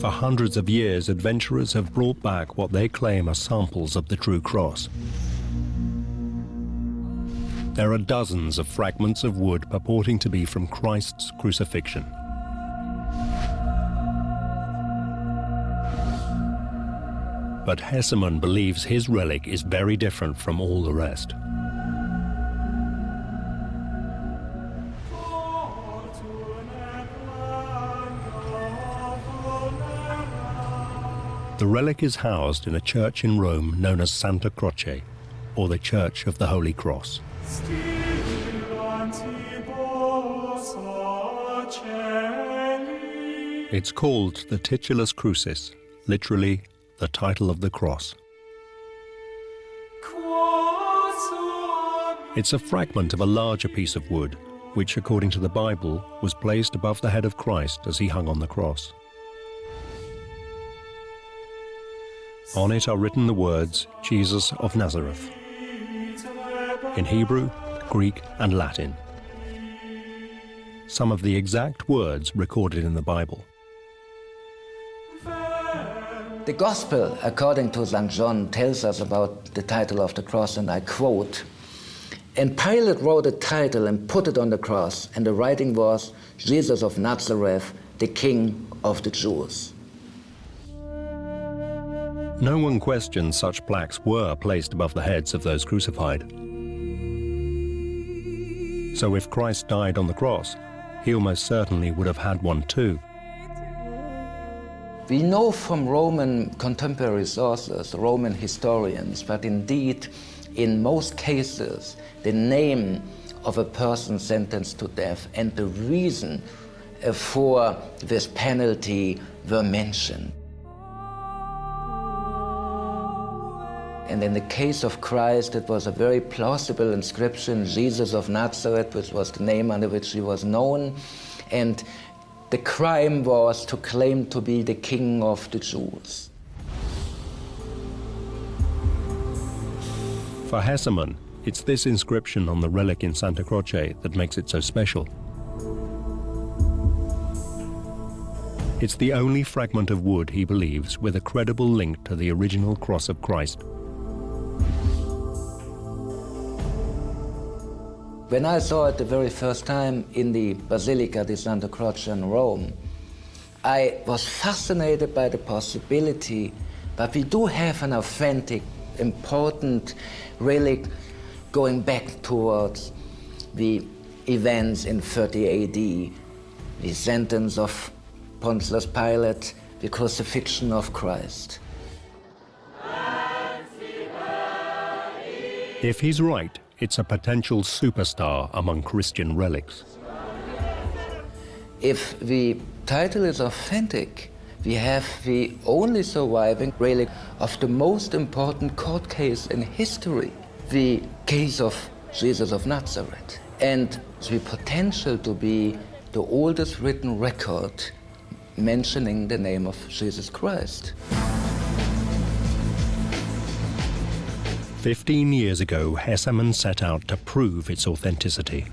For hundreds of years, adventurers have brought back what they claim are samples of the True Cross. There are dozens of fragments of wood purporting to be from Christ's crucifixion. But Hesemann believes his relic is very different from all the rest. The relic is housed in a church in Rome known as Santa Croce, or the Church of the Holy Cross. It's called the Titulus Crucis, literally the title of the cross. It's a fragment of a larger piece of wood, which, according to the Bible, was placed above the head of Christ as he hung on the cross. On it are written the words, Jesus of Nazareth, in Hebrew, Greek, and Latin. Some of the exact words recorded in the Bible. The Gospel, according to St. John, tells us about the title of the cross, and I quote, "And Pilate wrote a title and put it on the cross, and the writing was, Jesus of Nazareth, the King of the Jews." No one questions such plaques were placed above the heads of those crucified. So if Christ died on the cross, he almost certainly would have had one too. We know from Roman contemporary sources, Roman historians, but indeed, in most cases, the name of a person sentenced to death and the reason for this penalty were mentioned. And in the case of Christ, it was a very plausible inscription, Jesus of Nazareth, which was the name under which he was known. And the crime was to claim to be the King of the Jews. For Hesemann, it's this inscription on the relic in Santa Croce that makes it so special. It's the only fragment of wood, he believes, with a credible link to the original cross of Christ. When I saw it the very first time in the Basilica di Santa Croce in Rome, I was fascinated by the possibility that we do have an authentic, important relic going back towards the events in 30 AD, the sentence of Pontius Pilate, the crucifixion of Christ. If he's right, it's a potential superstar among Christian relics. If the title is authentic, we have the only surviving relic of the most important court case in history, the case of Jesus of Nazareth, and the potential to be the oldest written record mentioning the name of Jesus Christ. 15 years ago, Hesemann set out to prove its authenticity.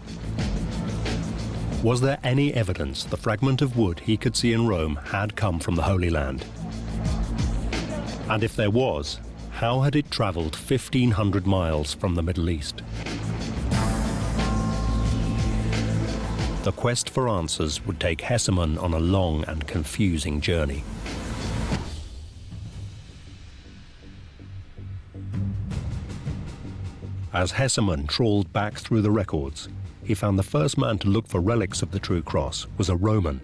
Was there any evidence the fragment of wood he could see in Rome had come from the Holy Land? And if there was, how had it traveled 1,500 miles from the Middle East? The quest for answers would take Hesemann on a long and confusing journey. As Hesemann trawled back through the records, he found the first man to look for relics of the True Cross was a Roman.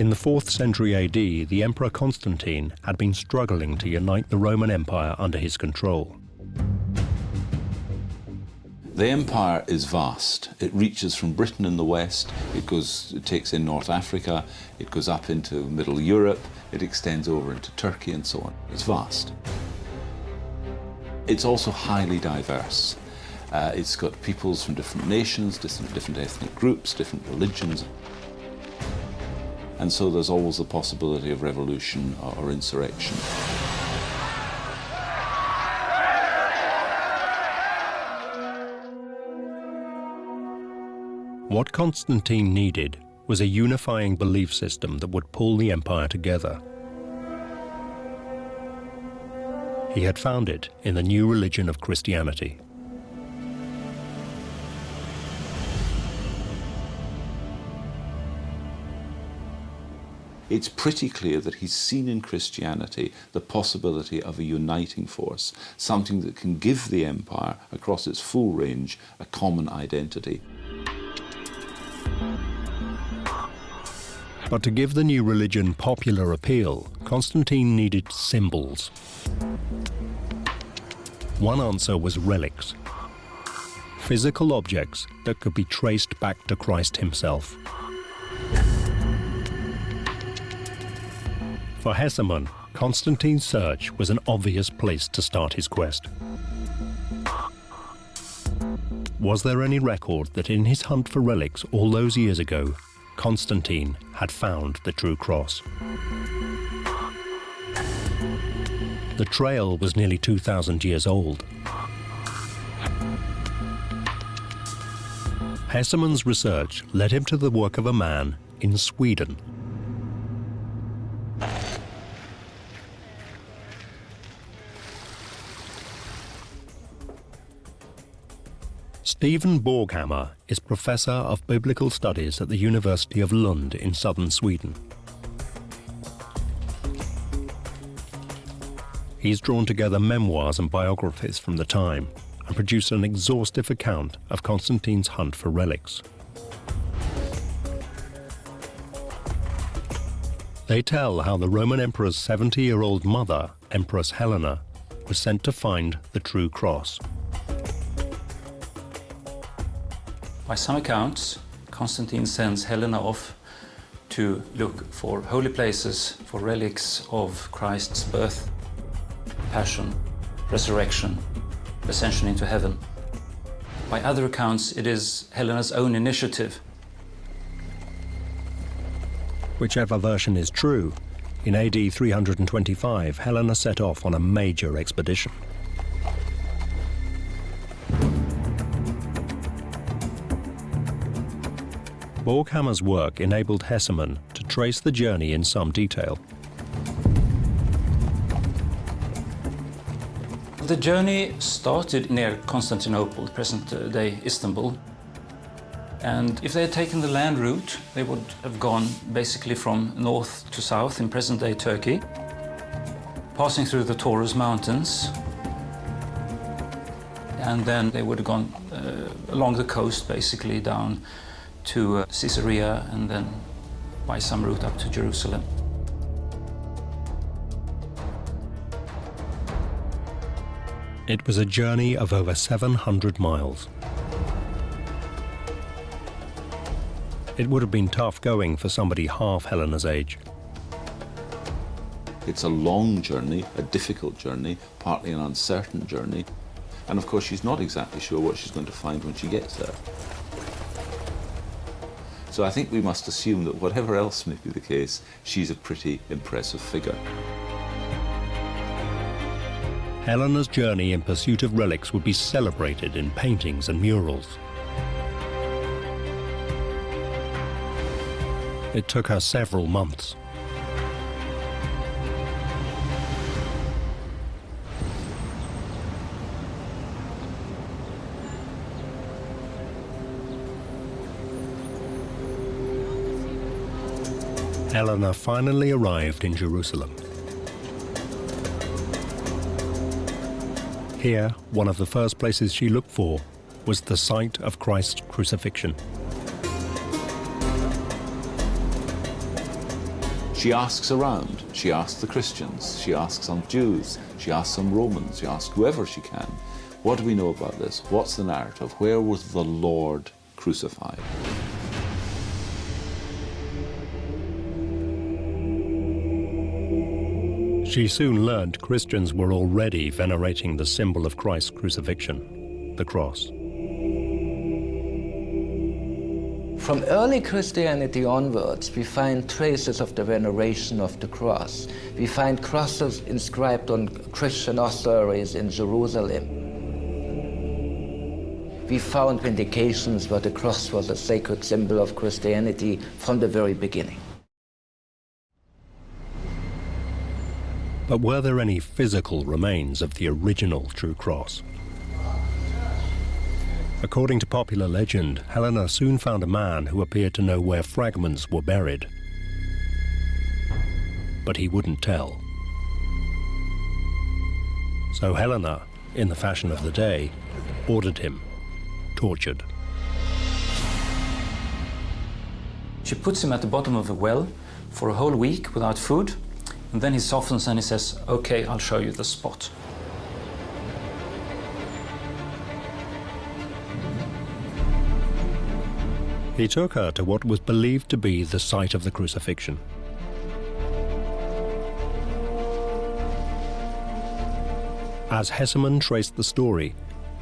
In the 4th century AD, the Emperor Constantine had been struggling to unite the Roman Empire under his control. The empire is vast. It reaches from Britain in the west, it takes in North Africa, it goes up into Middle Europe, it extends over into Turkey and so on. It's vast. It's also highly diverse. It's got peoples from different nations, different ethnic groups, different religions. And so there's always the possibility of revolution or insurrection. What Constantine needed was a unifying belief system that would pull the empire together. He had found it in the new religion of Christianity. It's pretty clear that he's seen in Christianity the possibility of a uniting force, something that can give the empire, across its full range, a common identity. But to give the new religion popular appeal, Constantine needed symbols. One answer was relics, physical objects that could be traced back to Christ himself. For Hesemann, Constantine's search was an obvious place to start his quest. Was there any record that in his hunt for relics all those years ago, Constantine had found the true cross? The trail was nearly 2,000 years old. Hesemann's research led him to the work of a man in Sweden. Stephen Borghammar is Professor of Biblical Studies at the University of Lund in southern Sweden. He's drawn together memoirs and biographies from the time and produced an exhaustive account of Constantine's hunt for relics. They tell how the Roman Emperor's 70-year-old mother, Empress Helena, was sent to find the true cross. By some accounts, Constantine sends Helena off to look for holy places, for relics of Christ's birth, passion, resurrection, ascension into heaven. By other accounts, it is Helena's own initiative. Whichever version is true, in AD 325, Helena set off on a major expedition. Borghammar's work enabled Hesemann to trace the journey in some detail. The journey started near Constantinople, present-day Istanbul. And if they had taken the land route, they would have gone basically from north to south in present-day Turkey, passing through the Taurus Mountains. And then they would have gone along the coast, basically down to Caesarea, and then by some route up to Jerusalem. It was a journey of over 700 miles. It would have been tough going for somebody half Helena's age. It's a long journey, a difficult journey, partly an uncertain journey. And of course, she's not exactly sure what she's going to find when she gets there. So I think we must assume that whatever else may be the case, she's a pretty impressive figure. Helena's journey in pursuit of relics would be celebrated in paintings and murals. It took her several months. Helena finally arrived in Jerusalem. Here, one of the first places she looked for was the site of Christ's crucifixion. She asks around. She asks the Christians. She asks some Jews. She asks some Romans. She asks whoever she can. What do we know about this? What's the narrative? Where was the Lord crucified? She soon learned Christians were already venerating the symbol of Christ's crucifixion, the cross. From early Christianity onwards, we find traces of the veneration of the cross. We find crosses inscribed on Christian ossuaries in Jerusalem. We found indications that the cross was a sacred symbol of Christianity from the very beginning. But were there any physical remains of the original true cross? According to popular legend, Helena soon found a man who appeared to know where fragments were buried. But he wouldn't tell. So Helena, in the fashion of the day, ordered him tortured. She puts him at the bottom of a well for a whole week without food, and then he softens and he says, "Okay, I'll show you the spot." He took her to what was believed to be the site of the crucifixion. As Hesemann traced the story,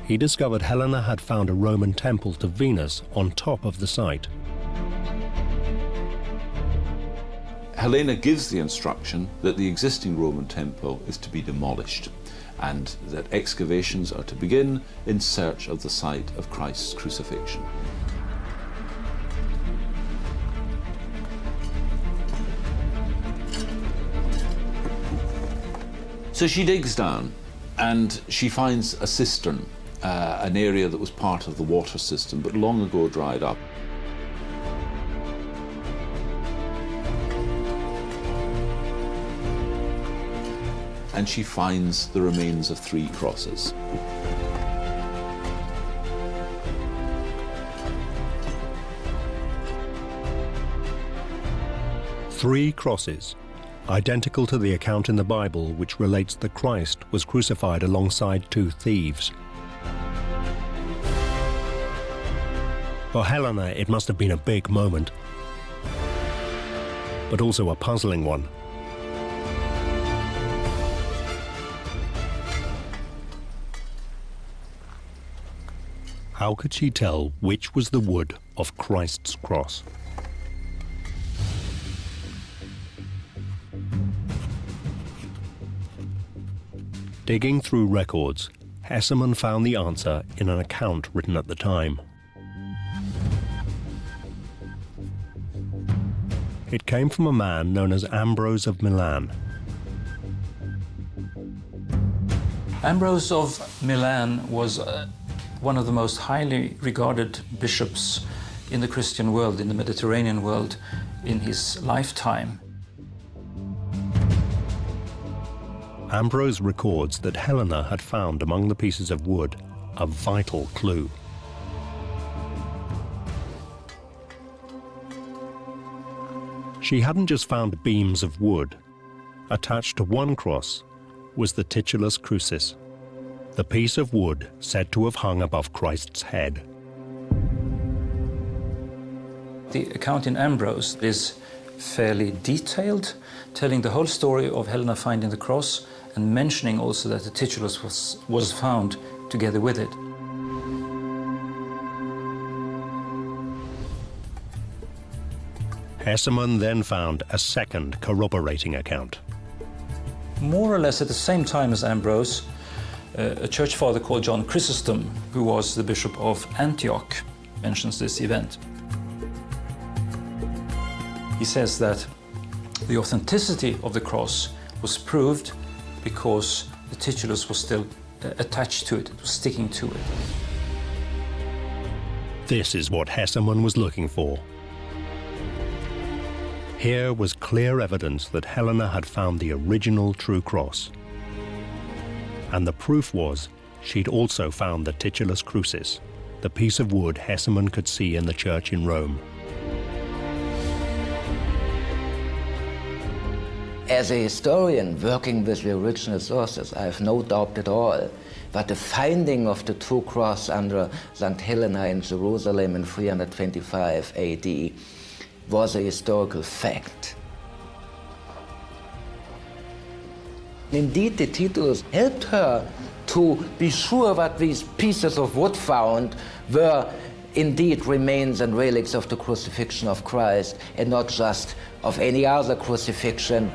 he discovered Helena had found a Roman temple to Venus on top of the site. Helena gives the instruction that the existing Roman temple is to be demolished and that excavations are to begin in search of the site of Christ's crucifixion. So she digs down and she finds a cistern, an area that was part of the water system but long ago dried up. And she finds the remains of 3 crosses. Three crosses, identical to the account in the Bible which relates that Christ was crucified alongside 2 thieves. For Helena, it must have been a big moment, but also a puzzling one. How could she tell which was the wood of Christ's cross? Digging through records, Hesemann found the answer in an account written at the time. It came from a man known as Ambrose of Milan. Ambrose of Milan was one of the most highly regarded bishops in the Christian world, in the Mediterranean world, in his lifetime. Ambrose records that Helena had found among the pieces of wood a vital clue. She hadn't just found beams of wood. Attached to one cross was the Titulus Crucis, the piece of wood said to have hung above Christ's head. The account in Ambrose is fairly detailed, telling the whole story of Helena finding the cross and mentioning also that the Titulus was found together with it. Hesemann then found a second corroborating account. More or less at the same time as Ambrose, a church father called John Chrysostom, who was the bishop of Antioch, mentions this event. He says that the authenticity of the cross was proved because the Titulus was still attached to it, it was sticking to it. This is what Hesemann was looking for. Here was clear evidence that Helena had found the original true cross. And the proof was she'd also found the Titulus Crucis, the piece of wood Hesemann could see in the church in Rome. As a historian working with the original sources, I have no doubt at all that the finding of the true cross under St. Helena in Jerusalem in 325 AD was a historical fact. Indeed, the Titulus helped her to be sure that these pieces of wood found were indeed remains and relics of the crucifixion of Christ and not just of any other crucifixion.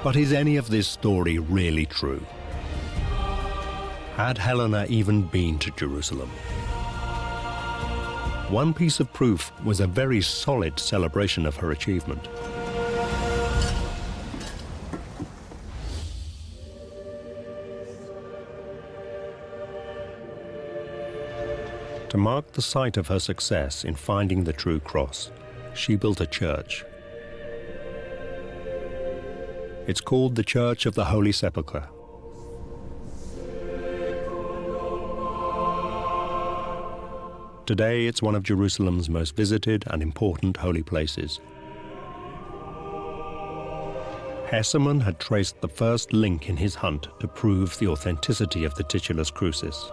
But is any of this story really true? Had Helena even been to Jerusalem? One piece of proof was a very solid celebration of her achievement. To mark the site of her success in finding the true cross, she built a church. It's called the Church of the Holy Sepulchre. Today, it's one of Jerusalem's most visited and important holy places. Hesemann had traced the first link in his hunt to prove the authenticity of the Titulus Crucis.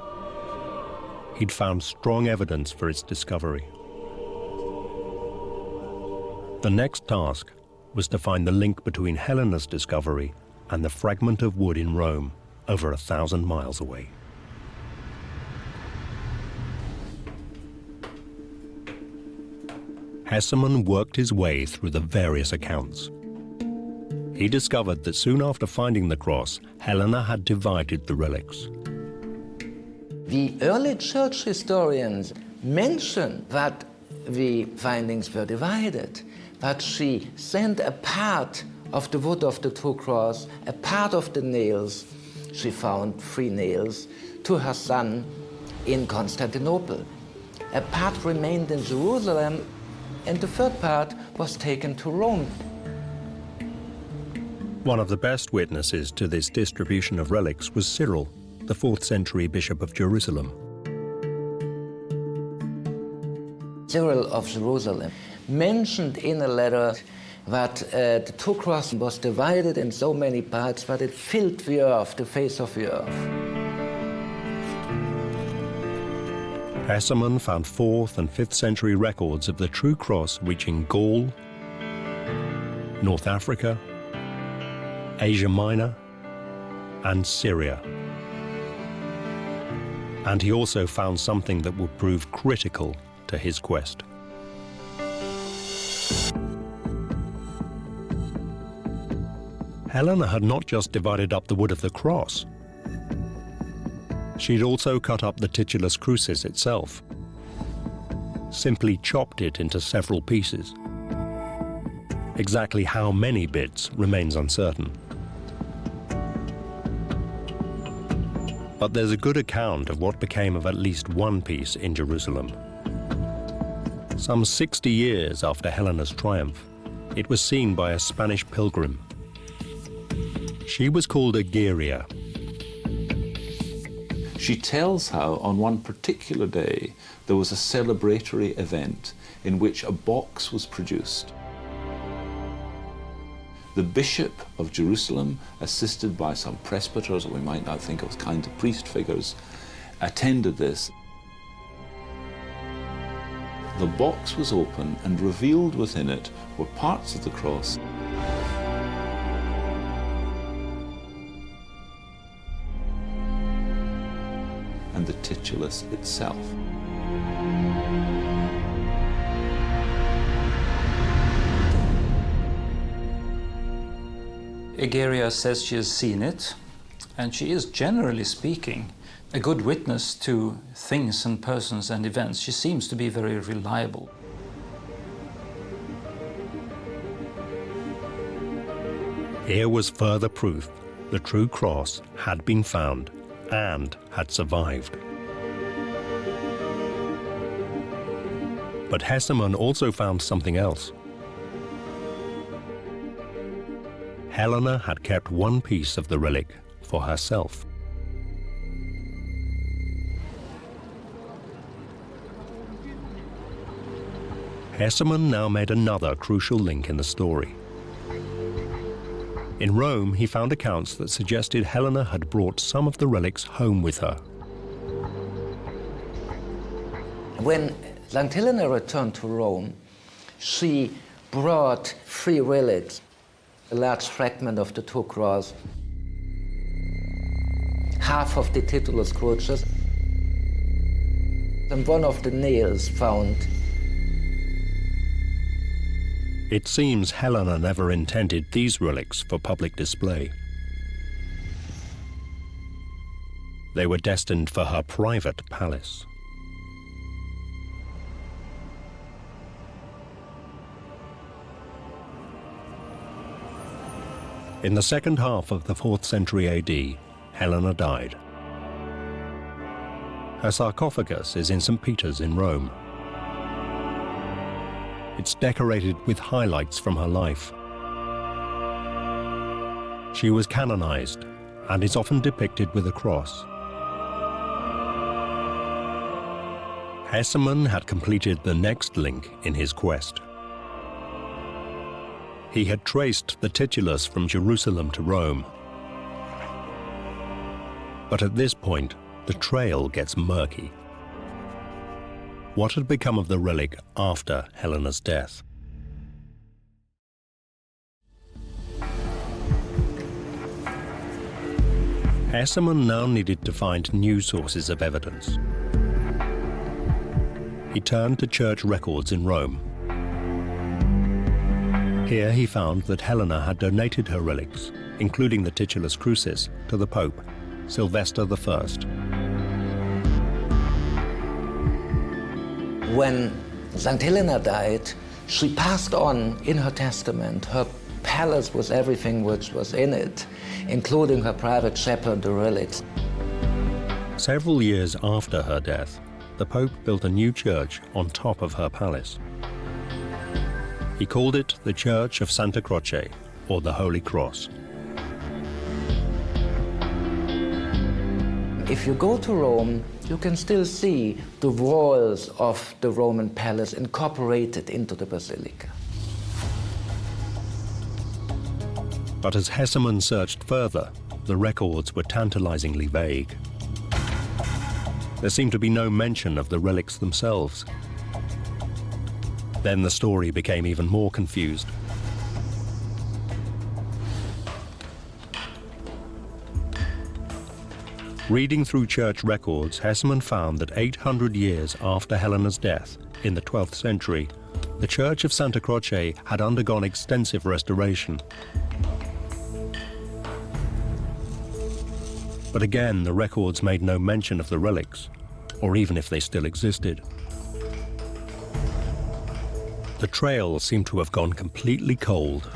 He'd found strong evidence for its discovery. The next task was to find the link between Helena's discovery and the fragment of wood in Rome over 1,000 miles away. Hesemann worked his way through the various accounts. He discovered that soon after finding the cross, Helena had divided the relics. The early church historians mention that the findings were divided, but she sent a part of the wood of the true cross, a part of the nails, she found 3 nails, to her son in Constantinople. A part remained in Jerusalem, and the third part was taken to Rome. One of the best witnesses to this distribution of relics was Cyril, the 4th century bishop of Jerusalem. Cyril of Jerusalem mentioned in a letter that the true cross was divided in so many parts that it filled the earth, the face of the earth. Hesemann found 4th and 5th century records of the true cross reaching Gaul, North Africa, Asia Minor, and Syria. And he also found something that would prove critical to his quest. Helena had not just divided up the wood of the cross. She'd also cut up the Titulus Crucis itself, simply chopped it into several pieces. Exactly how many bits remains uncertain. But there's a good account of what became of at least one piece in Jerusalem. Some 60 years after Helena's triumph, it was seen by a Spanish pilgrim. She was called Egeria. She tells how on one particular day there was a celebratory event in which a box was produced. The Bishop of Jerusalem, assisted by some presbyters, or we might now think of as kind of priest figures, attended this. The box was open, and revealed within it were parts of the cross and the Titulus itself. Egeria says she has seen it, and she is, generally speaking, a good witness to things and persons and events. She seems to be very reliable. Here was further proof the true cross had been found and had survived. But Hesemann also found something else. Helena had kept one piece of the relic for herself. Hesemann now made another crucial link in the story. In Rome, he found accounts that suggested Helena had brought some of the relics home with her. When St. Helena returned to Rome, she brought 3 relics, a large fragment of the 2 crosses, half of the Titulus Crucis, and one of the nails found. It seems Helena never intended these relics for public display. They were destined for her private palace. In the second half of the 4th century AD, Helena died. Her sarcophagus is in St. Peter's in Rome. It's decorated with highlights from her life. She was canonized and is often depicted with a cross. Hesemann had completed the next link in his quest. He had traced the titulus from Jerusalem to Rome. But at this point, the trail gets murky. What had become of the relic after Helena's death? Hesemann now needed to find new sources of evidence. He turned to church records in Rome. Here he found that Helena had donated her relics, including the Titulus Crucis, to the Pope, Sylvester I. When St. Helena died, she passed on in her testament her palace with everything which was in it, including her private chapel and the relics. Several years after her death, the Pope built a new church on top of her palace. He called it the Church of Santa Croce, or the Holy Cross. If you go to Rome, you can still see the walls of the Roman palace incorporated into the basilica. But as Hesemann searched further, the records were tantalizingly vague. There seemed to be no mention of the relics themselves. Then the story became even more confused. Reading through church records, Hesemann found that 800 years after Helena's death, in the 12th century, the Church of Santa Croce had undergone extensive restoration. But again, the records made no mention of the relics, or even if they still existed. The trail seemed to have gone completely cold.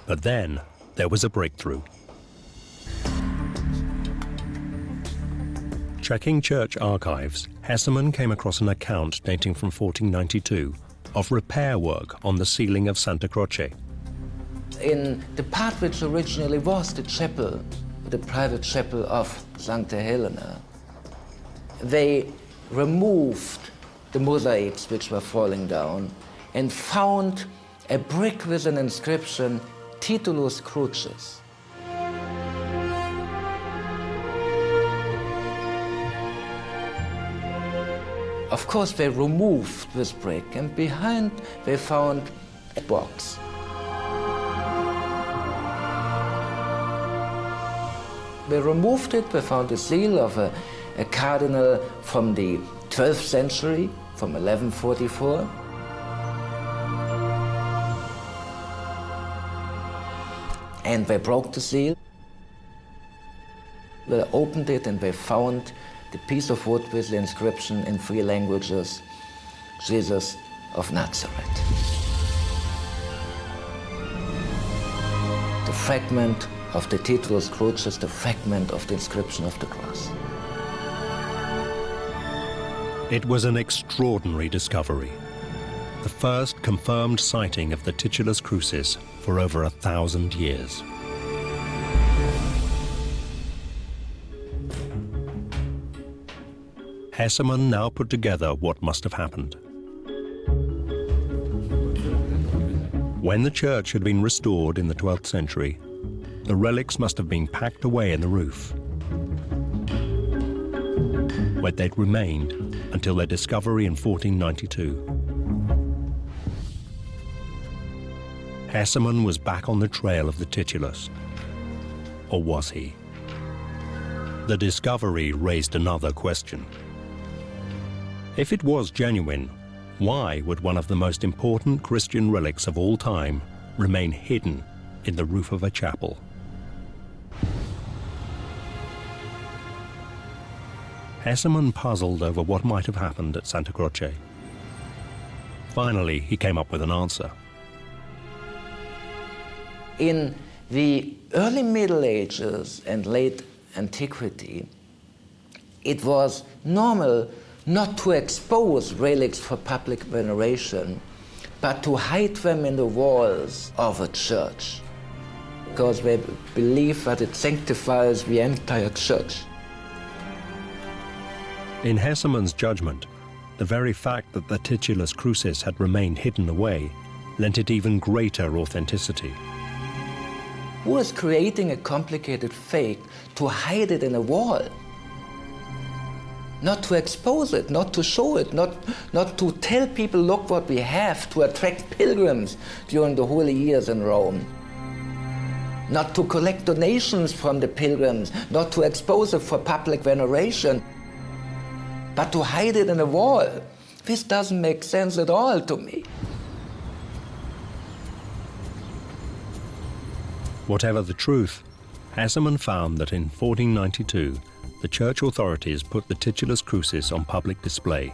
But then, there was a breakthrough. Checking church archives, Hesemann came across an account dating from 1492 of repair work on the ceiling of Santa Croce. In the part which originally was the chapel, the private chapel of Sancta Helena, they removed the mosaics which were falling down and found a brick with an inscription, Titulus Crucis. Of course, they removed this brick, and behind they found a box. They removed it, they found a seal of a cardinal from the 12th century, from 1144. And they broke the seal. They opened it and they found the piece of wood with the inscription in 3 languages, Jesus of Nazareth. The fragment of the Titulus Crucis, the fragment of the inscription of the cross. It was an extraordinary discovery. The first confirmed sighting of the Titulus Crucis for over 1,000 years. Hesemann now put together what must have happened. When the church had been restored in the 12th century, the relics must have been packed away in the roof, where they'd remained until their discovery in 1492. Hesemann was back on the trail of the Titulus. Or was he? The discovery raised another question. If it was genuine, why would one of the most important Christian relics of all time remain hidden in the roof of a chapel? Hesemann puzzled over what might have happened at Santa Croce. Finally, he came up with an answer. In the early Middle Ages and late antiquity, it was normal not to expose relics for public veneration, but to hide them in the walls of a church, because they believe that it sanctifies the entire church. In Hesemann's judgment, the very fact that the Titulus Crucis had remained hidden away lent it even greater authenticity. Who is creating a complicated fake to hide it in a wall? Not to expose it, not to show it, not to tell people, look what we have, to attract pilgrims during the holy years in Rome. Not to collect donations from the pilgrims, not to expose it for public veneration, but to hide it in a wall. This doesn't make sense at all to me. Whatever the truth, Hesemann found that in 1492, the church authorities put the Titulus Crucis on public display,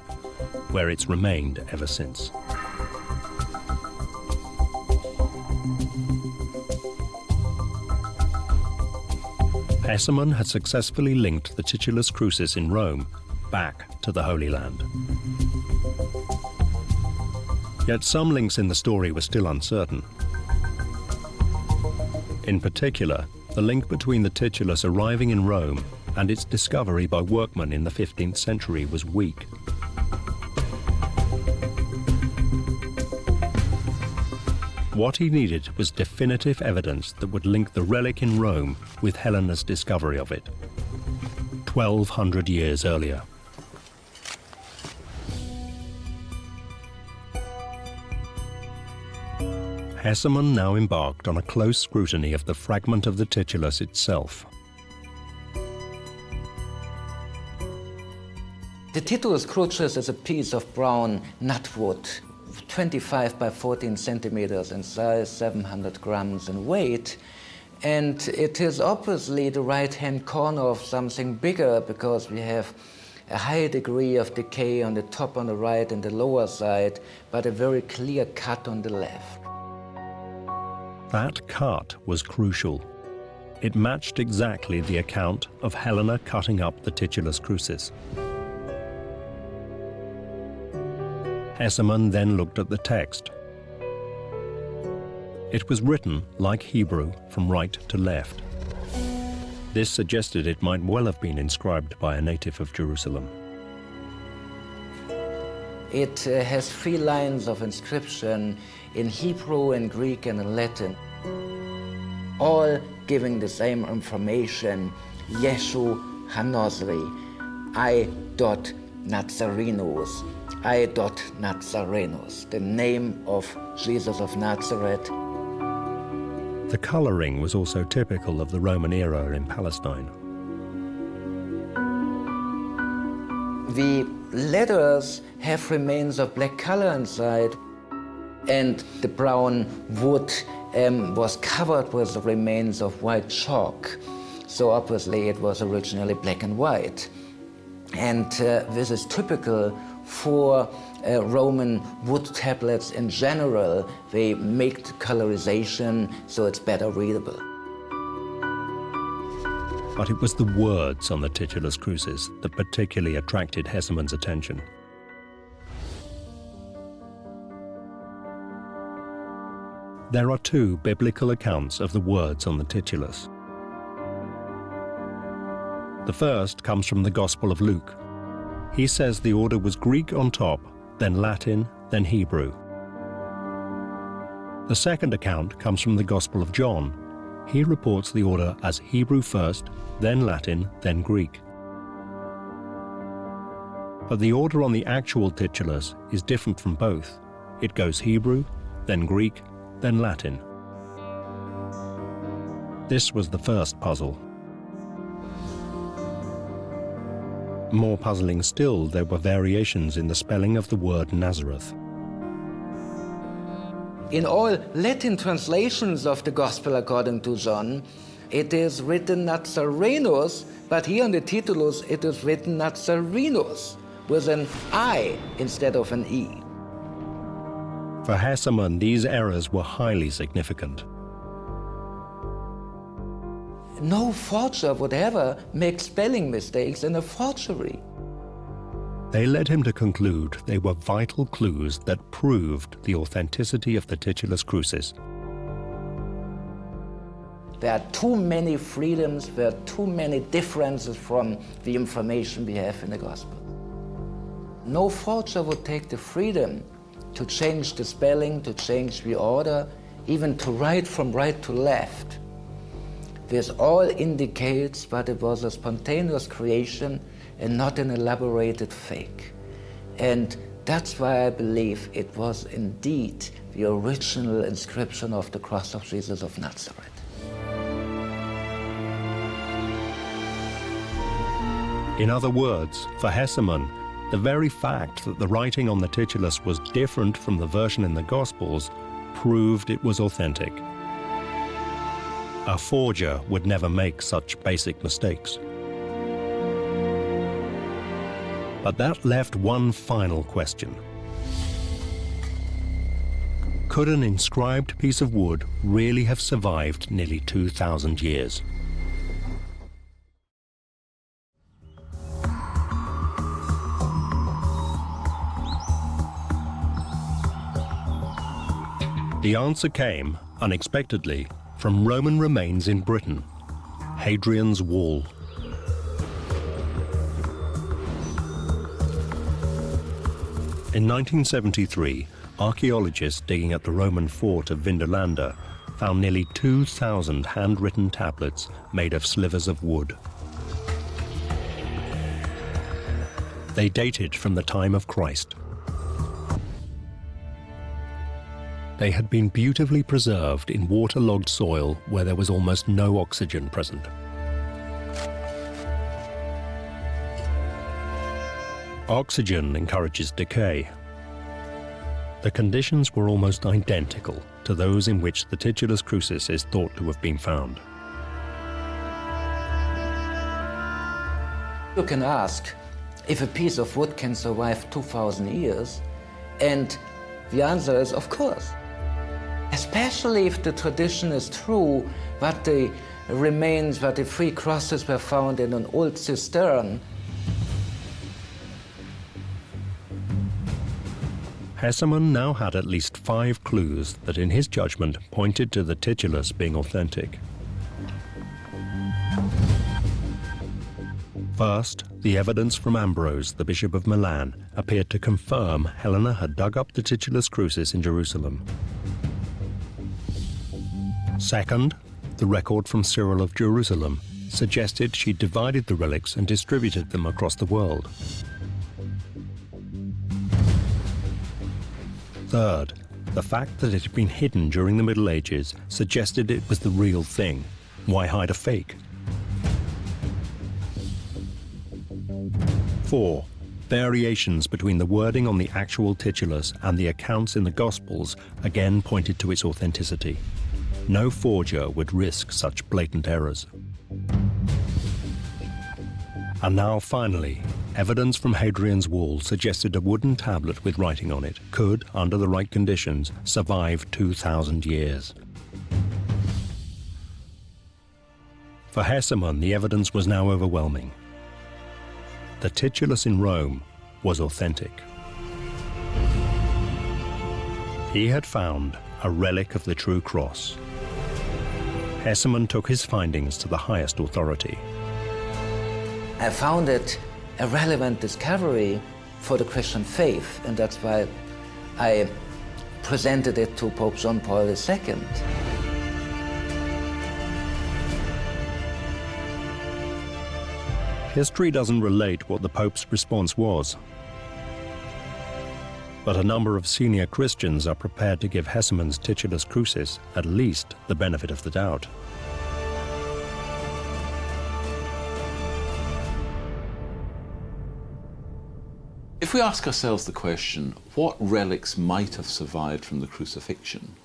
where it's remained ever since. Hesemann had successfully linked the Titulus Crucis in Rome back to the Holy Land. Yet some links in the story were still uncertain. In particular, the link between the Titulus arriving in Rome and its discovery by workmen in the 15th century was weak. What he needed was definitive evidence that would link the relic in Rome with Helena's discovery of it, 1,200 years earlier. Hesemann now embarked on a close scrutiny of the fragment of the Titulus itself. The Titulus Crucis is a piece of brown nutwood, 25 by 14 centimeters in size, 700 grams in weight. And it is obviously the right-hand corner of something bigger because we have a high degree of decay on the top on the right and the lower side, but a very clear cut on the left. That cut was crucial. It matched exactly the account of Helena cutting up the Titulus Crucis. Hesemann then looked at the text. It was written, like Hebrew, from right to left. This suggested it might well have been inscribed by a native of Jerusalem. It has 3 lines of inscription in Hebrew, in Greek, and in Latin, all giving the same information: Yeshu Hanozri, I.Nazarenus, I.Nazarenus, the name of Jesus of Nazareth. The colouring was also typical of the Roman era in Palestine. The letters have remains of black color inside, and the brown wood was covered with the remains of white chalk. So obviously it was originally black and white. And this is typical for Roman wood tablets in general. They make the colorization so it's better readable. But it was the words on the Titulus Crucis that particularly attracted Hesemann's attention. There are 2 biblical accounts of the words on the Titulus. The first comes from the Gospel of Luke. He says the order was Greek on top, then Latin, then Hebrew. The second account comes from the Gospel of John. He reports the order as Hebrew first, then Latin, then Greek. But the order on the actual titulus is different from both. It goes Hebrew, then Greek, then Latin. This was the first puzzle. More puzzling still, there were variations in the spelling of the word Nazareth. In all Latin translations of the Gospel according to John, it is written Nazarenus, but here on the Titulus it is written Nazarenus, with an I instead of an E. For Hesemann, these errors were highly significant. No forger would ever make spelling mistakes in a forgery. They led him to conclude they were vital clues that proved the authenticity of the Titulus Crucis. There are too many freedoms, there are too many differences from the information we have in the Gospel. No forger would take the freedom to change the spelling, to change the order, even to write from right to left. This all indicates that it was a spontaneous creation and not an elaborated fake. And that's why I believe it was indeed the original inscription of the cross of Jesus of Nazareth. In other words, for Hesemann, the very fact that the writing on the titulus was different from the version in the Gospels proved it was authentic. A forger would never make such basic mistakes. But that left one final question. Could an inscribed piece of wood really have survived nearly 2,000 years? The answer came, unexpectedly, from Roman remains in Britain, Hadrian's Wall. In 1973, archaeologists digging at the Roman fort of Vindolanda found nearly 2,000 handwritten tablets made of slivers of wood. They dated from the time of Christ. They had been beautifully preserved in waterlogged soil where there was almost no oxygen present. Oxygen encourages decay. The conditions were almost identical to those in which the Titulus Crucis is thought to have been found. You can ask if a piece of wood can survive 2,000 years, and the answer is of course. Especially if the tradition is true, that the remains, that the 3 crosses were found in an old cistern. Hesemann now had at least 5 clues that in his judgment pointed to the titulus being authentic. First, the evidence from Ambrose, the Bishop of Milan, appeared to confirm Helena had dug up the Titulus Crucis in Jerusalem. Second, the record from Cyril of Jerusalem suggested she divided the relics and distributed them across the world. Third, the fact that it had been hidden during the Middle Ages suggested it was the real thing. Why hide a fake? 4. Variations between the wording on the actual titulus and the accounts in the Gospels again pointed to its authenticity. No forger would risk such blatant errors. And now, finally, evidence from Hadrian's Wall suggested a wooden tablet with writing on it could, under the right conditions, survive 2,000 years. For Hesemann, the evidence was now overwhelming. The titulus in Rome was authentic. He had found a relic of the true cross. Hesemann took his findings to the highest authority. I found it a relevant discovery for the Christian faith, and that's why I presented it to Pope John Paul II. History doesn't relate what the Pope's response was, but a number of senior Christians are prepared to give Hesemann's Titulus Crucis at least the benefit of the doubt. If we ask ourselves the question, what relics might have survived from the crucifixion,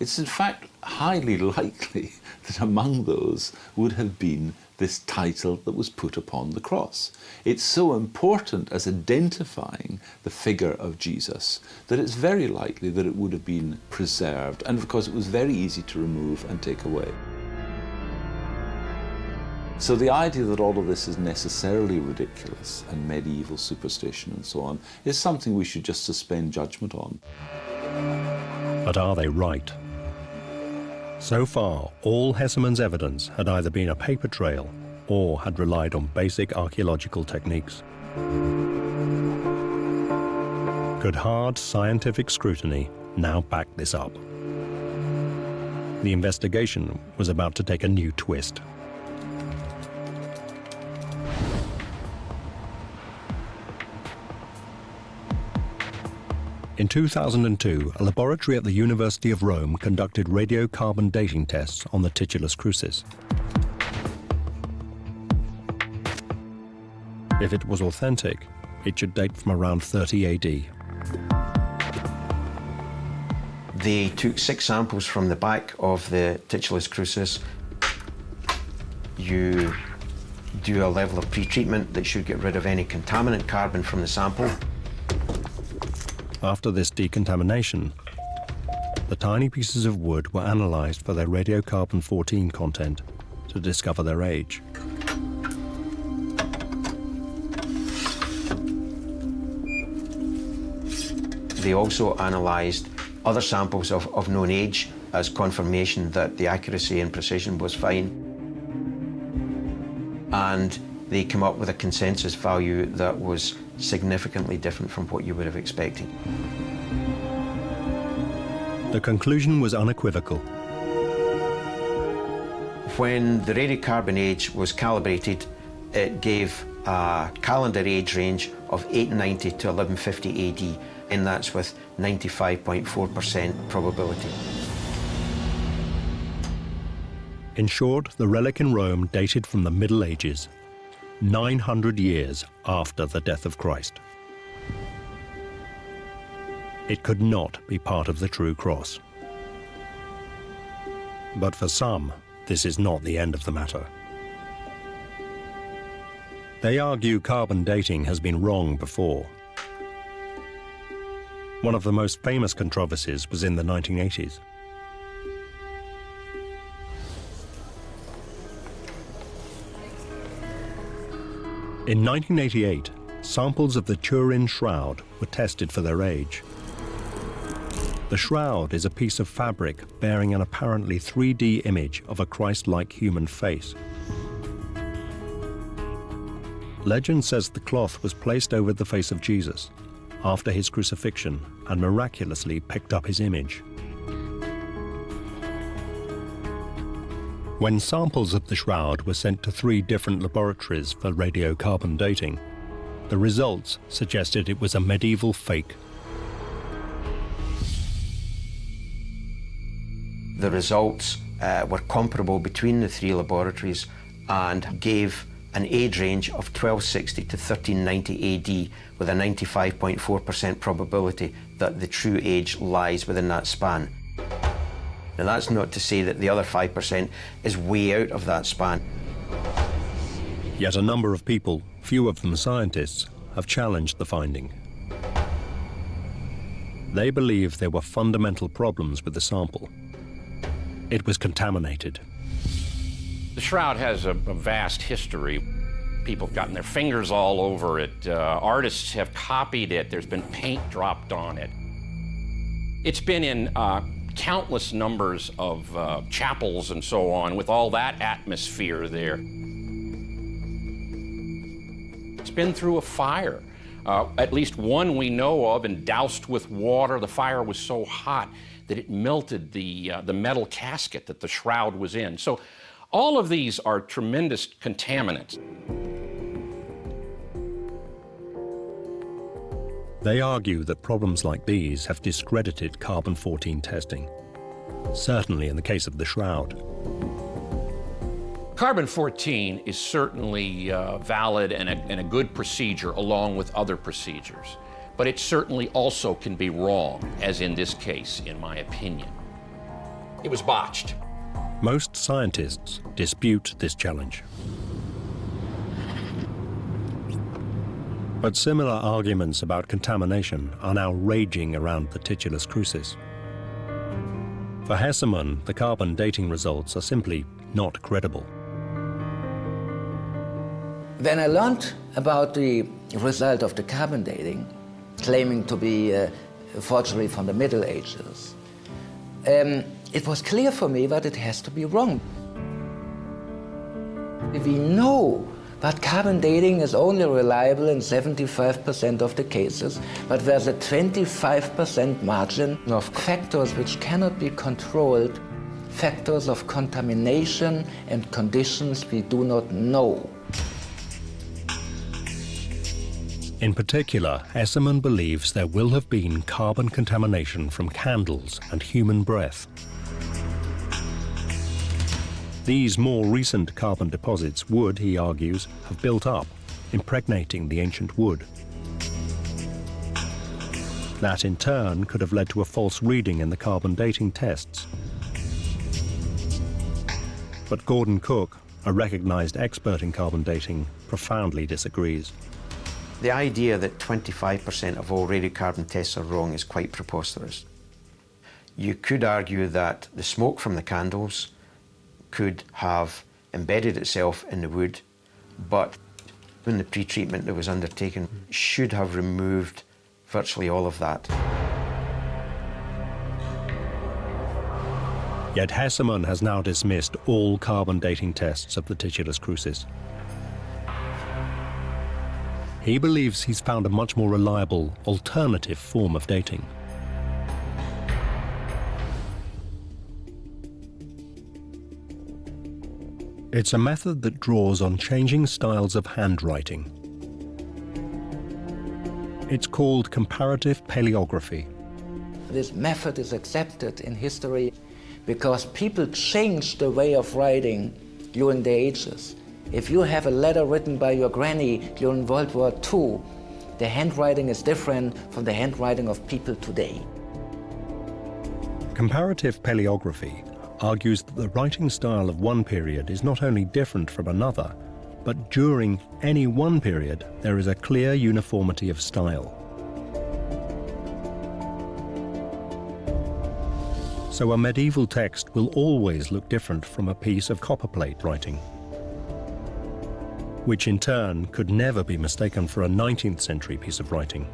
it's in fact highly likely that among those would have been this title that was put upon the cross. It's so important as identifying the figure of Jesus that it's very likely that it would have been preserved, and of course it was very easy to remove and take away. So the idea that all of this is necessarily ridiculous and medieval superstition and so on is something we should just suspend judgment on. But are they right? So far, all Hesemann's evidence had either been a paper trail or had relied on basic archaeological techniques. Could hard scientific scrutiny now back this up? The investigation was about to take a new twist. In 2002, a laboratory at the University of Rome conducted radiocarbon dating tests on the Titulus Crucis. If it was authentic, it should date from around 30 AD. They took 6 samples from the back of the Titulus Crucis. You do a level of pre-treatment that should get rid of any contaminant carbon from the sample. After this decontamination, the tiny pieces of wood were analysed for their radiocarbon-14 content to discover their age. They also analysed other samples of known age as confirmation that the accuracy and precision was fine. And they came up with a consensus value that was significantly different from what you would have expected. The conclusion was unequivocal. When the radiocarbon age was calibrated, it gave a calendar age range of 890 to 1150 AD, and that's with 95.4% probability. In short, the relic in Rome dated from the Middle Ages, 900 years after the death of Christ. It could not be part of the true cross. But for some, this is not the end of the matter. They argue carbon dating has been wrong before. One of the most famous controversies was in the 1980s. In 1988, samples of the Turin shroud were tested for their age. The shroud is a piece of fabric bearing an apparently 3D image of a Christ-like human face. Legend says the cloth was placed over the face of Jesus after his crucifixion and miraculously picked up his image. When samples of the shroud were sent to 3 different laboratories for radiocarbon dating, the results suggested it was a medieval fake. The results were comparable between the 3 laboratories and gave an age range of 1260 to 1390 AD with a 95.4% probability that the true age lies within that span. Now that's not to say that the other 5% is way out of that span. Yet a number of people, few of them scientists, have challenged the finding. They believe there were fundamental problems with the sample. It was contaminated. The shroud has a vast history. People have gotten their fingers all over it. Artists have copied it. There's been paint dropped on it. It's been in countless numbers of chapels and so on, with all that atmosphere there. It's been through a fire. At least one we know of, and doused with water. The fire was so hot that it melted the metal casket that the shroud was in. So all of these are tremendous contaminants. They argue that problems like these have discredited carbon-14 testing, certainly in the case of the shroud. Carbon-14 is certainly valid and a good procedure along with other procedures, but it certainly also can be wrong, as in this case, in my opinion. It was botched. Most scientists dispute this challenge. But similar arguments about contamination are now raging around the Titulus Crucis. For Hesemann, the carbon dating results are simply not credible. When I learned about the result of the carbon dating, claiming to be a forgery from the Middle Ages, it was clear for me that it has to be wrong. We know that carbon dating is only reliable in 75% of the cases, but there's a 25% margin of factors which cannot be controlled, factors of contamination and conditions we do not know. In particular, Hesemann believes there will have been carbon contamination from candles and human breath. These more recent carbon deposits would, he argues, have built up, impregnating the ancient wood. That in turn could have led to a false reading in the carbon dating tests. But Gordon Cook, a recognized expert in carbon dating, profoundly disagrees. The idea that 25% of all radiocarbon tests are wrong is quite preposterous. You could argue that the smoke from the candles could have embedded itself in the wood, but when the pre-treatment that was undertaken should have removed virtually all of that. Yet Hesemann has now dismissed all carbon dating tests of the Titulus Crucis. He believes he's found a much more reliable alternative form of dating. It's a method that draws on changing styles of handwriting. It's called comparative paleography. This method is accepted in history because people changed the way of writing during the ages. If you have a letter written by your granny during World War II, the handwriting is different from the handwriting of people today. Comparative paleography argues that the writing style of one period is not only different from another, but during any one period there is a clear uniformity of style. So a medieval text will always look different from a piece of copperplate writing, which in turn could never be mistaken for a 19th century piece of writing.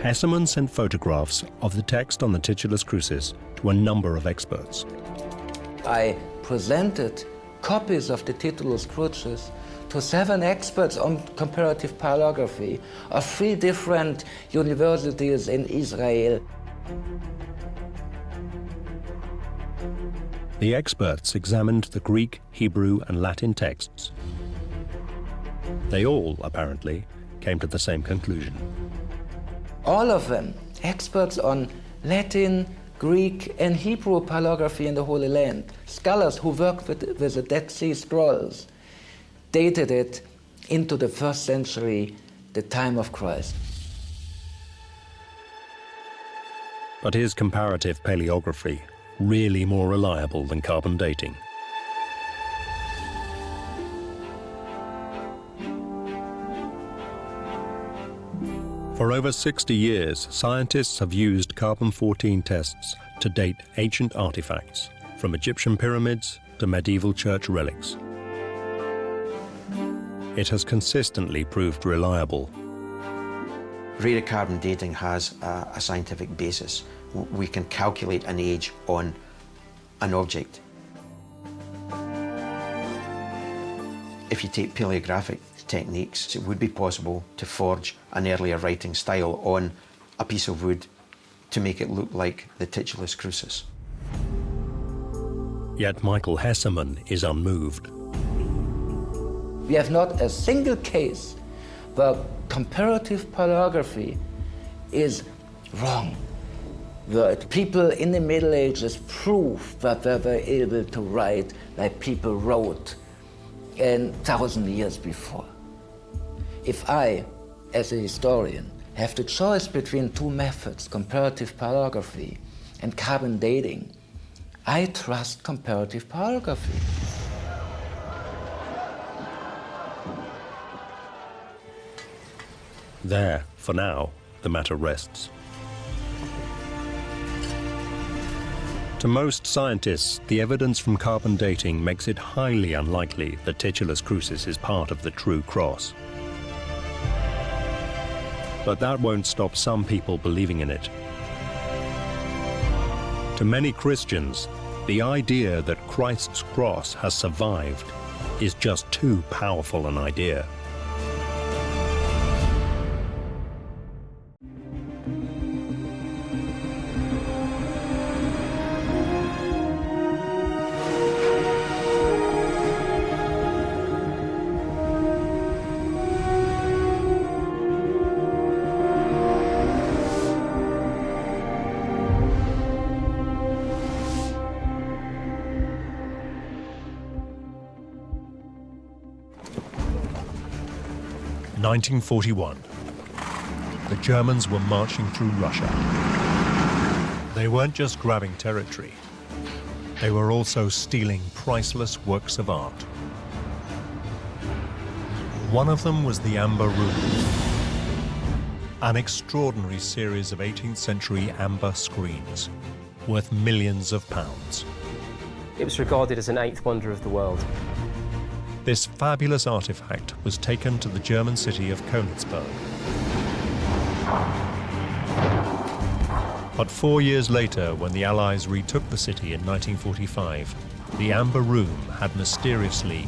Hesemann sent photographs of the text on the Titulus Crucis to a number of experts. I presented copies of the Titulus Crucis to 7 experts on comparative paleography of 3 different universities in Israel. The experts examined the Greek, Hebrew, and Latin texts. They all, apparently, came to the same conclusion. All of them, experts on Latin, Greek, and Hebrew paleography in the Holy Land, scholars who worked with the Dead Sea Scrolls, dated it into the 1st century, the time of Christ. But is comparative paleography really more reliable than carbon dating? For over 60 years, scientists have used carbon-14 tests to date ancient artifacts, from Egyptian pyramids to medieval church relics. It has consistently proved reliable. Radiocarbon dating has a scientific basis. We can calculate an age on an object. If you take paleographic techniques, it would be possible to forge an earlier writing style on a piece of wood to make it look like the Titulus Crucis. Yet Michael Hesemann is unmoved. We have not a single case where comparative paleography is wrong, where people in the Middle Ages prove that they were able to write like people wrote 1,000 years before. If I, as a historian, have the choice between two methods, comparative paleography and carbon dating, I trust comparative paleography. There, for now, the matter rests. To most scientists, the evidence from carbon dating makes it highly unlikely that Titulus Crucis is part of the true cross. But that won't stop some people believing in it. To many Christians, the idea that Christ's cross has survived is just too powerful an idea. In 1941, the Germans were marching through Russia. They weren't just grabbing territory, they were also stealing priceless works of art. One of them was the Amber Room, an extraordinary series of 18th century amber screens worth millions of pounds. It was regarded as an eighth wonder of the world. This fabulous artifact was taken to the German city of Konigsberg. But 4 years later, when the Allies retook the city in 1945, the Amber Room had mysteriously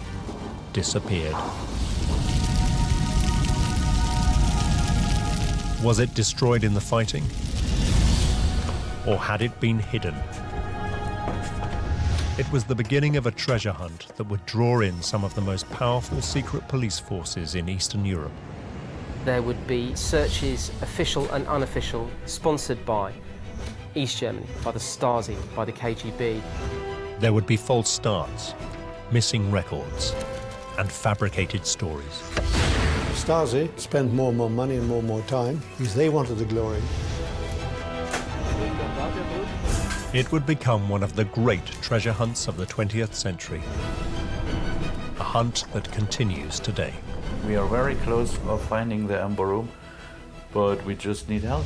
disappeared. Was it destroyed in the fighting? Or had it been hidden? It was the beginning of a treasure hunt that would draw in some of the most powerful secret police forces in Eastern Europe. There would be searches, official and unofficial, sponsored by East Germany, by the Stasi, by the KGB. There would be false starts, missing records, and fabricated stories. Stasi spent more and more money and more and more time because they wanted the glory. It would become one of the great treasure hunts of the 20th century. A hunt that continues today. We are very close of finding the Amber Room, but we just need help.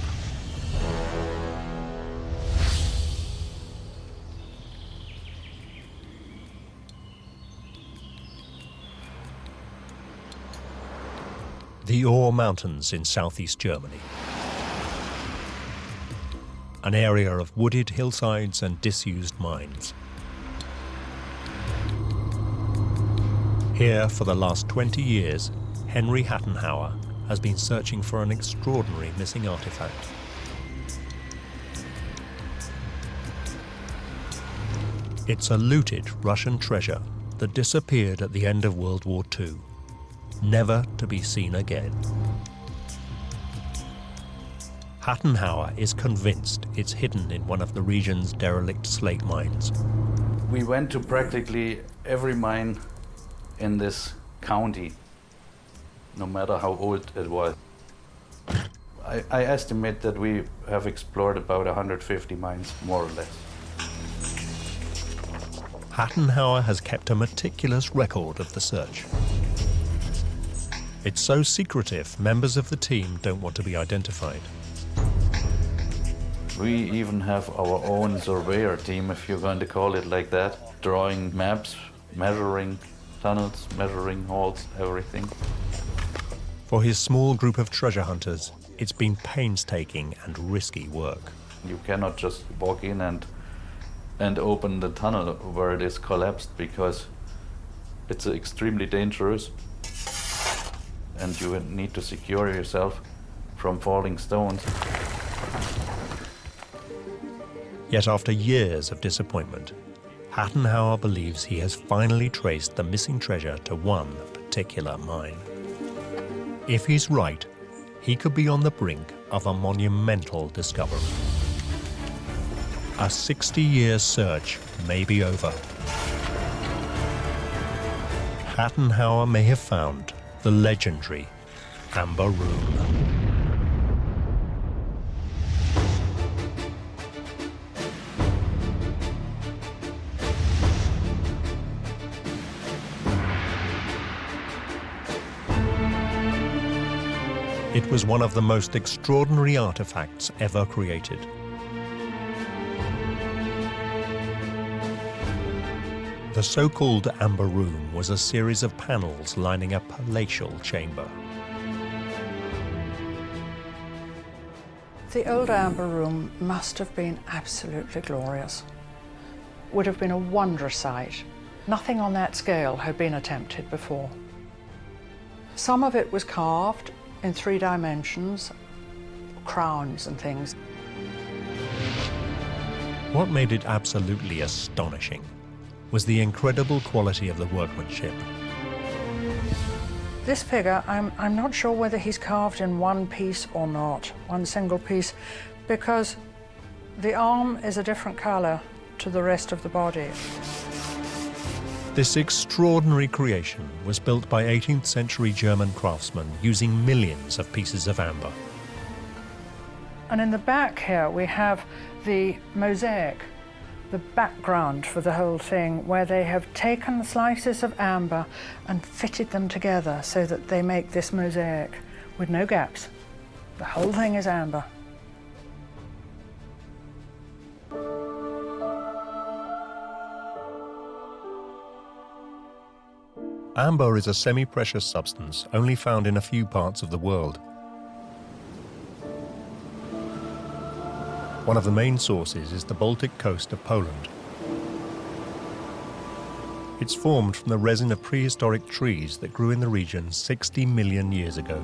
The Ophir Mountains in southeast Germany. An area of wooded hillsides and disused mines. Here, for the last 20 years, Henry Hattenhauer has been searching for an extraordinary missing artifact. It's a looted Russian treasure that disappeared at the end of World War II, never to be seen again. Hattenhauer is convinced it's hidden in one of the region's derelict slate mines. We went to practically every mine in this county, no matter how old it was. I estimate that we have explored about 150 mines, more or less. Hattenhauer has kept a meticulous record of the search. It's so secretive, members of the team don't want to be identified. We even have our own surveyor team, if you're going to call it like that, drawing maps, measuring tunnels, measuring holes, everything. For his small group of treasure hunters, it's been painstaking and risky work. You cannot just walk in and open the tunnel where it is collapsed, because It's extremely dangerous, and you need to secure yourself from falling stones. Yet after years of disappointment, Hattenhauer believes he has finally traced the missing treasure to one particular mine. If he's right, he could be on the brink of a monumental discovery. A 60-year search may be over. Hattenhauer may have found the legendary Amber Room. It was one of the most extraordinary artifacts ever created. The so-called Amber Room was a series of panels lining a palatial chamber. The old Amber Room must have been absolutely glorious. Would have been a wondrous sight. Nothing on that scale had been attempted before. Some of it was carved in 3 dimensions, crowns and things. What made it absolutely astonishing was the incredible quality of the workmanship. This figure, I'm not sure whether he's carved in one piece or not, one single piece, because the arm is a different color to the rest of the body. This extraordinary creation was built by 18th century German craftsmen using millions of pieces of amber. And in the back here we have the mosaic, the background for the whole thing, where they have taken slices of amber and fitted them together so that they make this mosaic with no gaps. The whole thing is amber. Amber is a semi-precious substance only found in a few parts of the world. One of the main sources is the Baltic coast of Poland. It's formed from the resin of prehistoric trees that grew in the region 60 million years ago.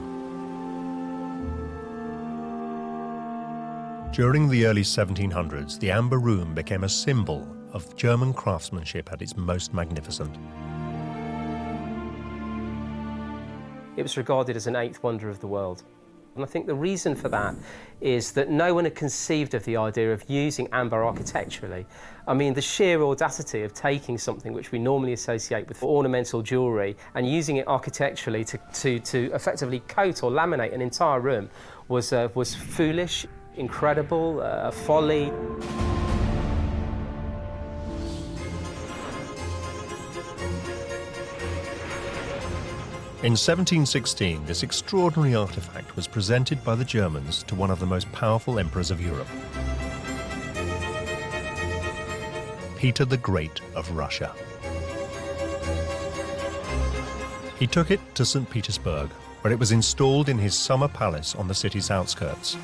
During the early 1700s, the Amber Room became a symbol of German craftsmanship at its most magnificent. It was regarded as an 8th wonder of the world. And I think the reason for that is that no one had conceived of the idea of using amber architecturally. I mean, the sheer audacity of taking something which we normally associate with ornamental jewellery and using it architecturally to effectively coat or laminate an entire room was foolish, incredible, folly. In 1716, this extraordinary artifact was presented by the Germans to one of the most powerful emperors of Europe, Peter the Great of Russia. He took it to St. Petersburg, where it was installed in his summer palace on the city's outskirts.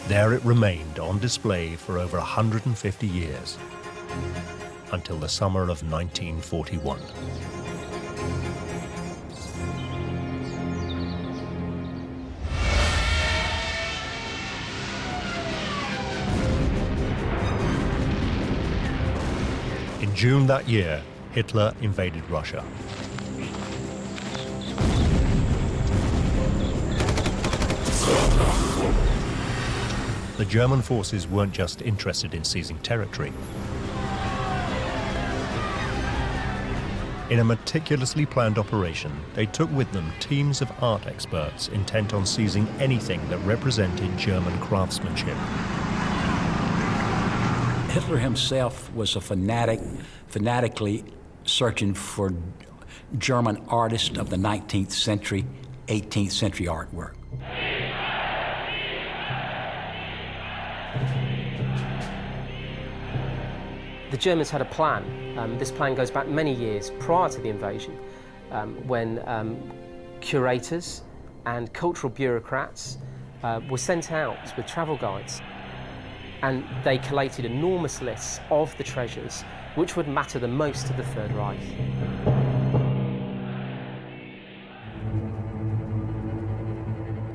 There it remained on display for over 150 years, until the summer of 1941. In June that year, Hitler invaded Russia. The German forces weren't just interested in seizing territory. In a meticulously planned operation, they took with them teams of art experts intent on seizing anything that represented German craftsmanship. Hitler himself was a fanatically searching for German artists of the 19th century, 18th century artwork. The Germans had a plan. This plan goes back many years prior to the invasion, when curators and cultural bureaucrats were sent out with travel guides. And they collated enormous lists of the treasures which would matter the most to the Third Reich.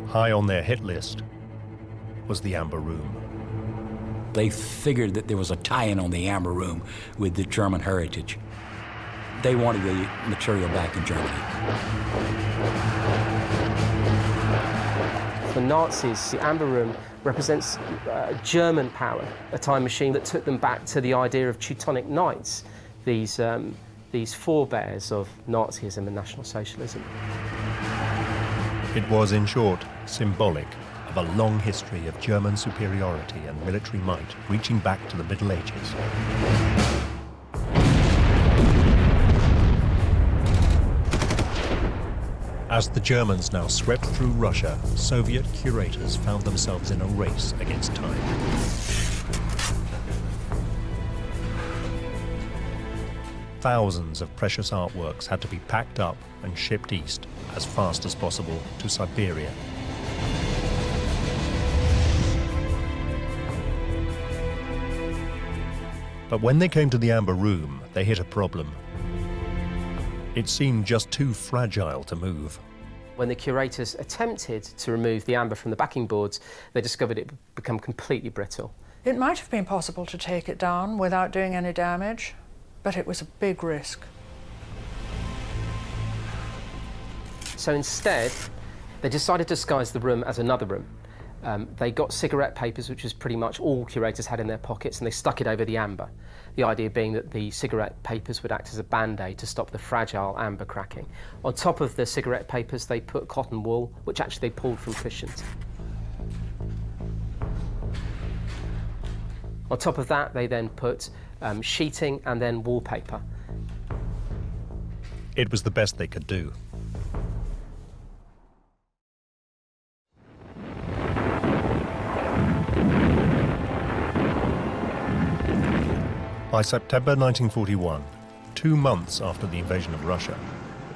High on their hit list was the Amber Room. They figured that there was a tie-in on the Amber Room with the German heritage. They wanted the material back in Germany. For Nazis, the Amber Room represents German power, a time machine that took them back to the idea of Teutonic Knights, these forebears of Nazism and National Socialism. It was, in short, symbolic of a long history of German superiority and military might reaching back to the Middle Ages. As the Germans now swept through Russia, Soviet curators found themselves in a race against time. Thousands of precious artworks had to be packed up and shipped east as fast as possible to Siberia. But when they came to the Amber Room, they hit a problem. It seemed just too fragile to move. When the curators attempted to remove the amber from the backing boards, they discovered it had become completely brittle. It might have been possible to take it down without doing any damage, but it was a big risk. So instead, they decided to disguise the room as another room. They got cigarette papers, which is pretty much all curators had in their pockets, and they stuck it over the amber. The idea being that the cigarette papers would act as a band-aid to stop the fragile amber cracking. On top of the cigarette papers, they put cotton wool, which actually they pulled from cushions. On top of that, they then put sheeting and then wallpaper. It was the best they could do. By September 1941, 2 months after the invasion of Russia,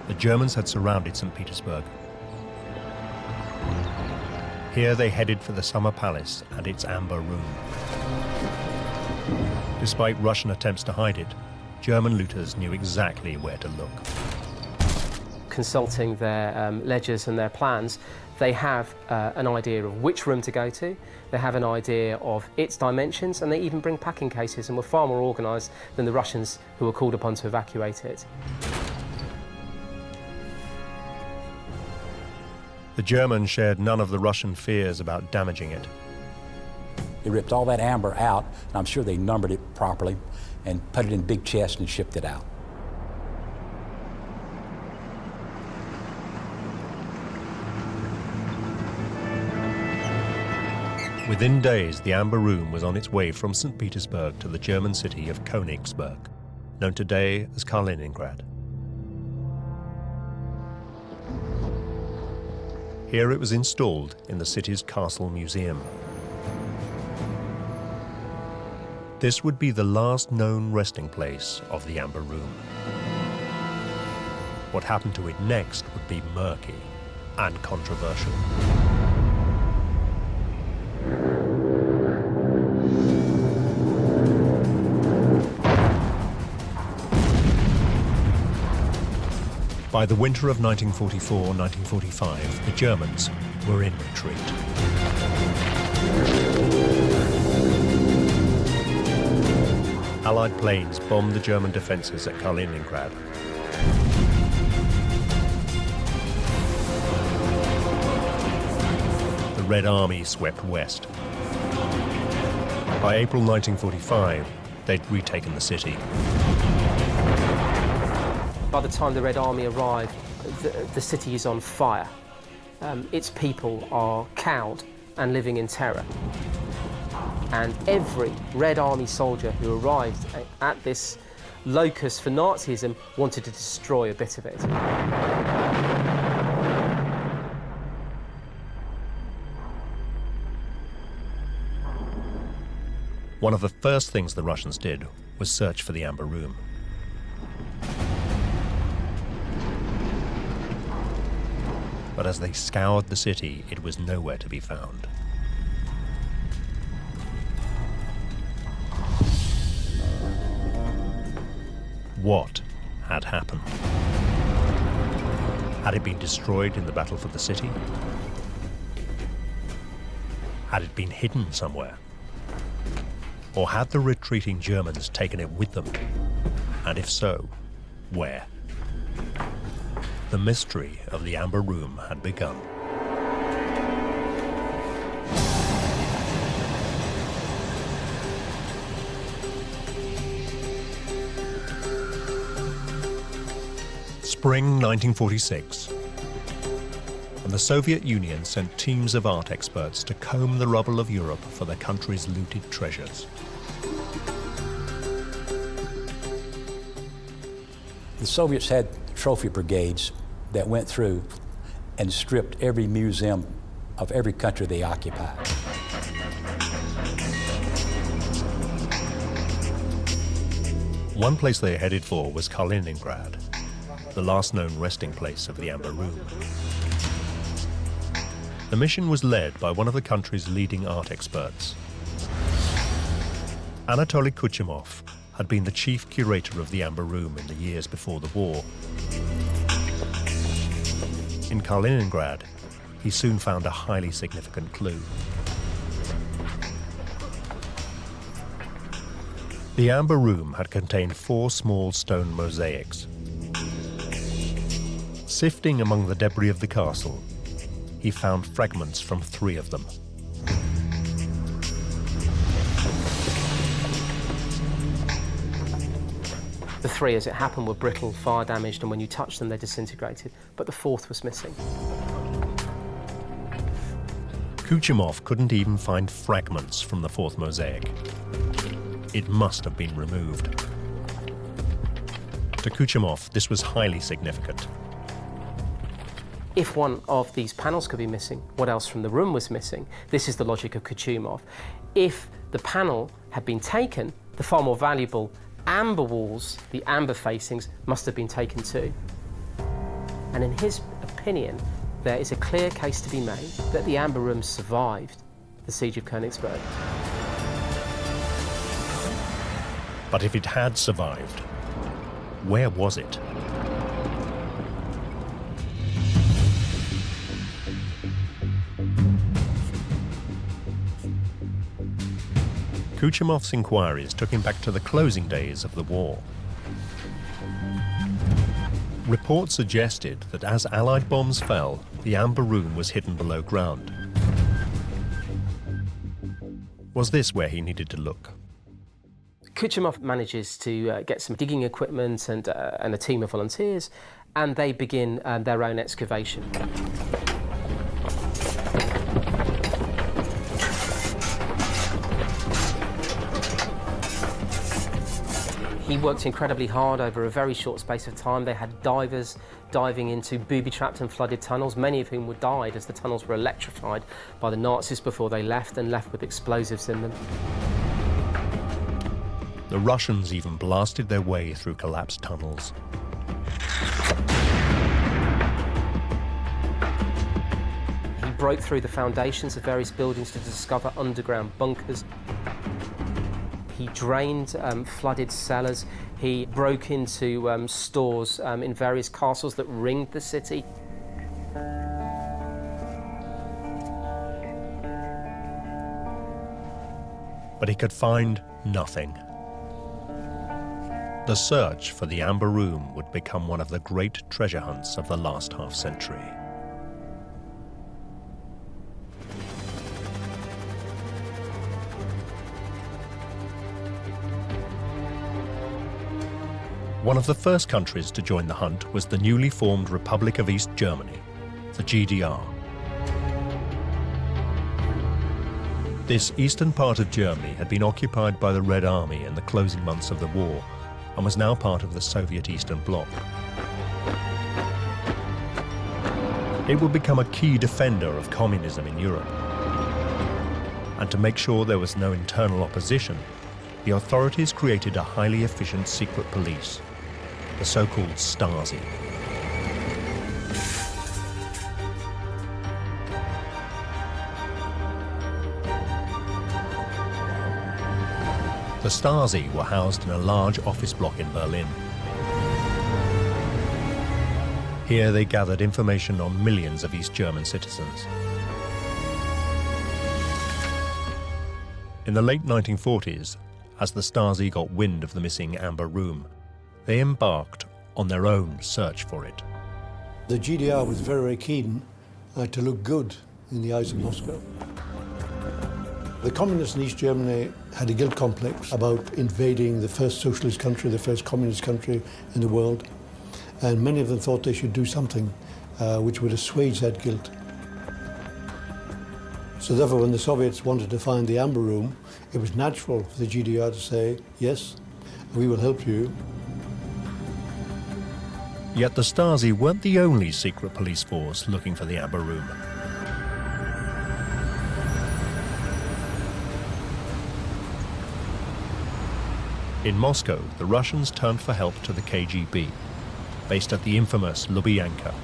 the Germans had surrounded St. Petersburg. Here they headed for the Summer Palace and its Amber Room. Despite Russian attempts to hide it, German looters knew exactly where to look. Consulting their ledgers and their plans, they have an idea of which room to go to, they have an idea of its dimensions, and they even bring packing cases and were far more organised than the Russians who were called upon to evacuate it. The Germans shared none of the Russian fears about damaging it. They ripped all that amber out, and I'm sure they numbered it properly, and put it in big chests and shipped it out. Within days, the Amber Room was on its way from St. Petersburg to the German city of Konigsberg, known today as Kaliningrad. Here it was installed in the city's castle museum. This would be the last known resting place of the Amber Room. What happened to it next would be murky and controversial. By the winter of 1944-1945, the Germans were in retreat. Allied planes bombed the German defences at Kaliningrad. The Red Army swept west. By April 1945, they'd retaken the city. By the time the Red Army arrived, the city is on fire. Its people are cowed and living in terror. And every Red Army soldier who arrived at this locus for Nazism wanted to destroy a bit of it. One of the first things the Russians did was search for the Amber Room. But as they scoured the city, it was nowhere to be found. what had happened. Had it been destroyed in the battle for the city? Had it been hidden somewhere? Or had the retreating Germans taken it with them? And if so, where? The mystery of the Amber Room had begun. Spring 1946, and the Soviet Union sent teams of art experts to comb the rubble of Europe for their country's looted treasures. The Soviets had trophy brigades that went through and stripped every museum of every country they occupied. One place they headed for was Kaliningrad, the last known resting place of the Amber Room. The mission was led by one of the country's leading art experts. Anatoly Kuchumov had been the chief curator of the Amber Room in the years before the war. In Kaliningrad, he soon found a highly significant clue. The Amber Room had contained 4 small stone mosaics. Sifting among the debris of the castle, he found fragments from 3 of them. The 3, as it happened, were brittle, fire damaged, and when you touched them, they disintegrated. But the 4th was missing. Kuchumov couldn't even find fragments from the 4th mosaic. It must have been removed. To Kuchumov, this was highly significant. If one of these panels could be missing, what else from the room was missing? This is the logic of Kuchumov. If the panel had been taken, the far more valuable amber walls, the amber facings, must have been taken too. And in his opinion, there is a clear case to be made that the Amber Room survived the siege of Konigsberg. But if it had survived, where was it? Kuchumov's inquiries took him back to the closing days of the war. Reports suggested that as Allied bombs fell, the Amber Room was hidden below ground. Was this where he needed to look? Kuchumov manages to get some digging equipment and a team of volunteers, and they begin their own excavation. He worked incredibly hard over a very short space of time. They had divers diving into booby-trapped and flooded tunnels, many of whom were died as the tunnels were electrified by the Nazis before they left, and left with explosives in them. The Russians even blasted their way through collapsed tunnels. He broke through the foundations of various buildings to discover underground bunkers. He drained flooded cellars. He broke into stores in various castles that ringed the city. But he could find nothing. The search for the Amber Room would become one of the great treasure hunts of the last half-century. One of the first countries to join the hunt was the newly formed Republic of East Germany, the GDR. This eastern part of Germany had been occupied by the Red Army in the closing months of the war and was now part of the Soviet Eastern Bloc. It would become a key defender of communism in Europe. And to make sure there was no internal opposition, the authorities created a highly efficient secret police, the so-called Stasi. The Stasi were housed in a large office block in Berlin. Here they gathered information on millions of East German citizens. In the late 1940s, as the Stasi got wind of the missing Amber Room, they embarked on their own search for it. The GDR was very, very keen to look good in the eyes of Moscow. The communists in East Germany had a guilt complex about invading the first socialist country, the first communist country in the world, and many of them thought they should do something which would assuage that guilt. So therefore, when the Soviets wanted to find the Amber Room, it was natural for the GDR to say, yes, we will help you. Yet the Stasi weren't the only secret police force looking for the Amber Room. In Moscow, the Russians turned for help to the KGB, based at the infamous Lubyanka.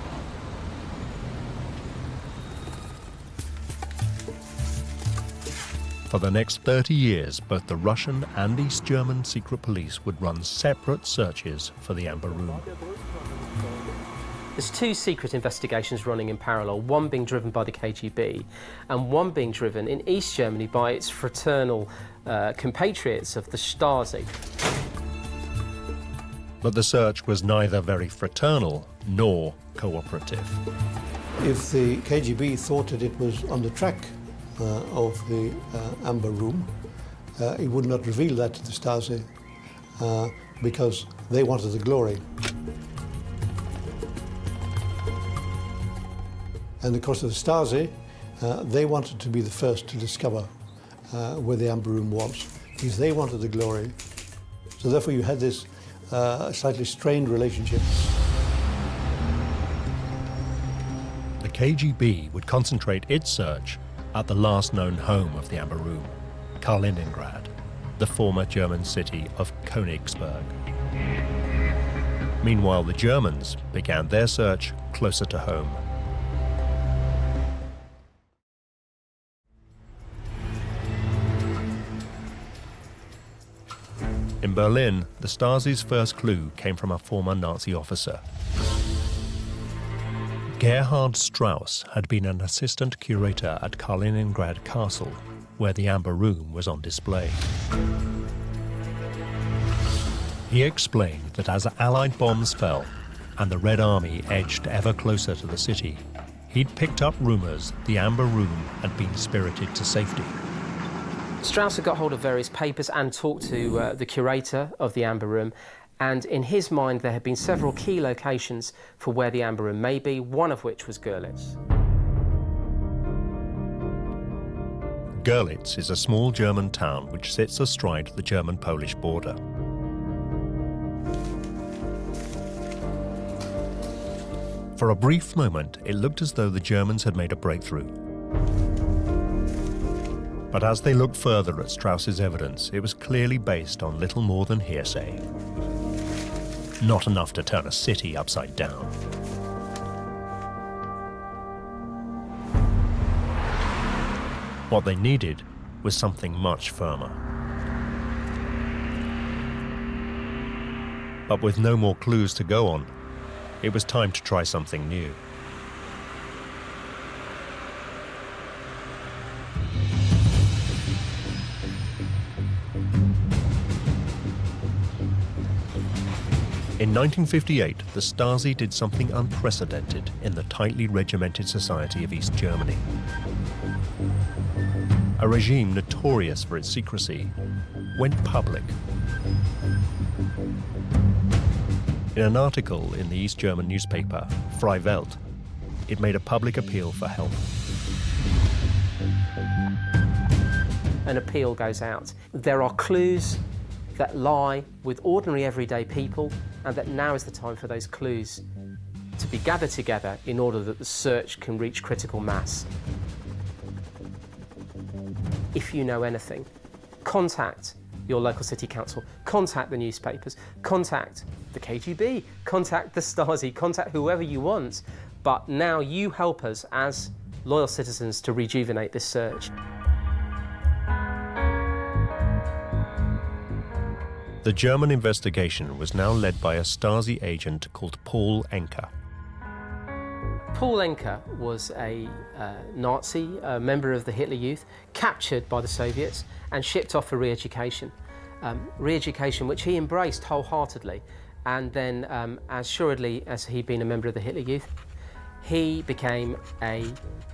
For the next 30 years, both the Russian and East German secret police would run separate searches for the Amber Room. There's two secret investigations running in parallel, one being driven by the KGB and one being driven in East Germany by its fraternal compatriots of the Stasi. But the search was neither very fraternal nor cooperative. If the KGB thought that it was on the track of the Amber Room, it would not reveal that to the Stasi because they wanted the glory. And of course, the Stasi, they wanted to be the first to discover where the Amber Room was, because they wanted the glory. So therefore, you had this slightly strained relationship. The KGB would concentrate its search at the last known home of the Amber Room, Kaliningrad, the former German city of Konigsberg. Meanwhile, the Germans began their search closer to home. In Berlin, the Stasi's first clue came from a former Nazi officer. Gerhard Strauss had been an assistant curator at Kaliningrad Castle, where the Amber Room was on display. He explained that as Allied bombs fell and the Red Army edged ever closer to the city, he'd picked up rumors the Amber Room had been spirited to safety. Strauss had got hold of various papers and talked to the curator of the Amber Room, and in his mind there had been several key locations for where the Amber Room may be, one of which was Görlitz. Görlitz is a small German town which sits astride the German-Polish border. For a brief moment, it looked as though the Germans had made a breakthrough. But as they looked further at Strauss's evidence, it was clearly based on little more than hearsay. Not enough to turn a city upside down. What they needed was something much firmer. But with no more clues to go on, it was time to try something new. In 1958, the Stasi did something unprecedented in the tightly regimented society of East Germany. A regime notorious for its secrecy went public. In an article in the East German newspaper, Freie Welt, it made a public appeal for help. An appeal goes out. There are clues that lie with ordinary everyday people, and that now is the time for those clues to be gathered together in order that the search can reach critical mass. If you know anything, contact your local city council, contact the newspapers, contact the KGB, contact the Stasi, contact whoever you want, but now you help us as loyal citizens to rejuvenate this search. The German investigation was now led by a Stasi agent called Paul Enker. Paul Enke was a Nazi, a member of the Hitler Youth, captured by the Soviets and shipped off for re-education. Re-education which he embraced wholeheartedly, and then as assuredly as he'd been a member of the Hitler Youth, he became a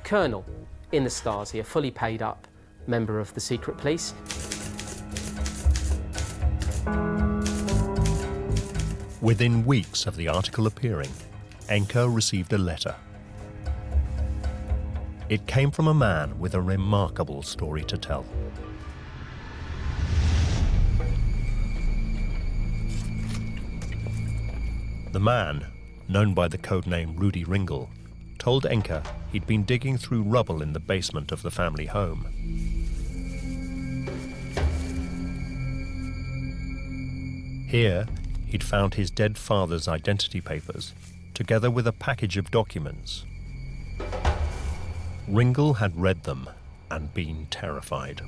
colonel in the Stasi, a fully paid up member of the secret police. Within weeks of the article appearing, Enke received a letter. It came from a man with a remarkable story to tell. The man, known by the codename Rudi Ringel, told Enke he'd been digging through rubble in the basement of the family home. Here, he'd found his dead father's identity papers, together with a package of documents. Ringel had read them and been terrified.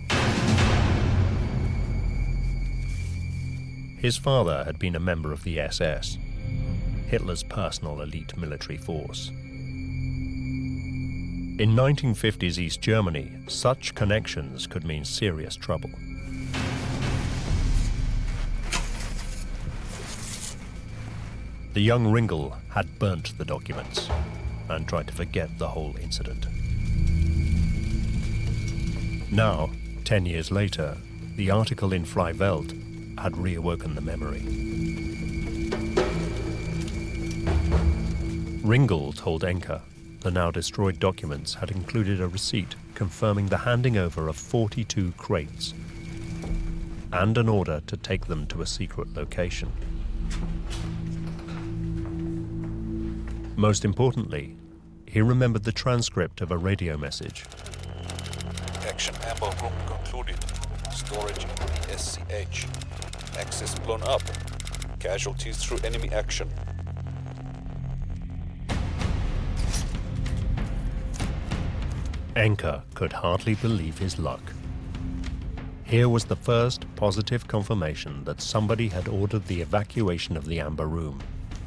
His father had been a member of the SS, Hitler's personal elite military force. In 1950s East Germany, such connections could mean serious trouble. The young Ringel had burnt the documents and tried to forget the whole incident. Now, 10 years later, the article in Freie Welt had reawoken the memory. Ringel told Enke the now destroyed documents had included a receipt confirming the handing over of 42 crates and an order to take them to a secret location. Most importantly, he remembered the transcript of a radio message. Action amber room concluded. Storage in the SCH. Access blown up. Casualties through enemy action. Enke could hardly believe his luck. Here was the first positive confirmation that somebody had ordered the evacuation of the Amber Room,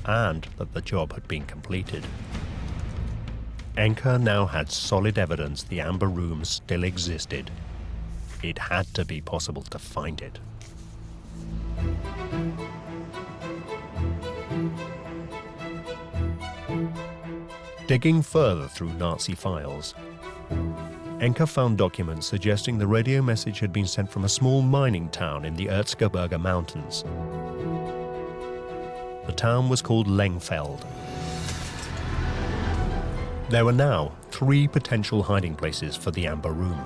and that the job had been completed. Enke now had solid evidence the Amber Room still existed. It had to be possible to find it. Digging further through Nazi files, Enke found documents suggesting the radio message had been sent from a small mining town in the Erzgebirge Mountains. The town was called Lengfeld. There were now 3 potential hiding places for the Amber Room.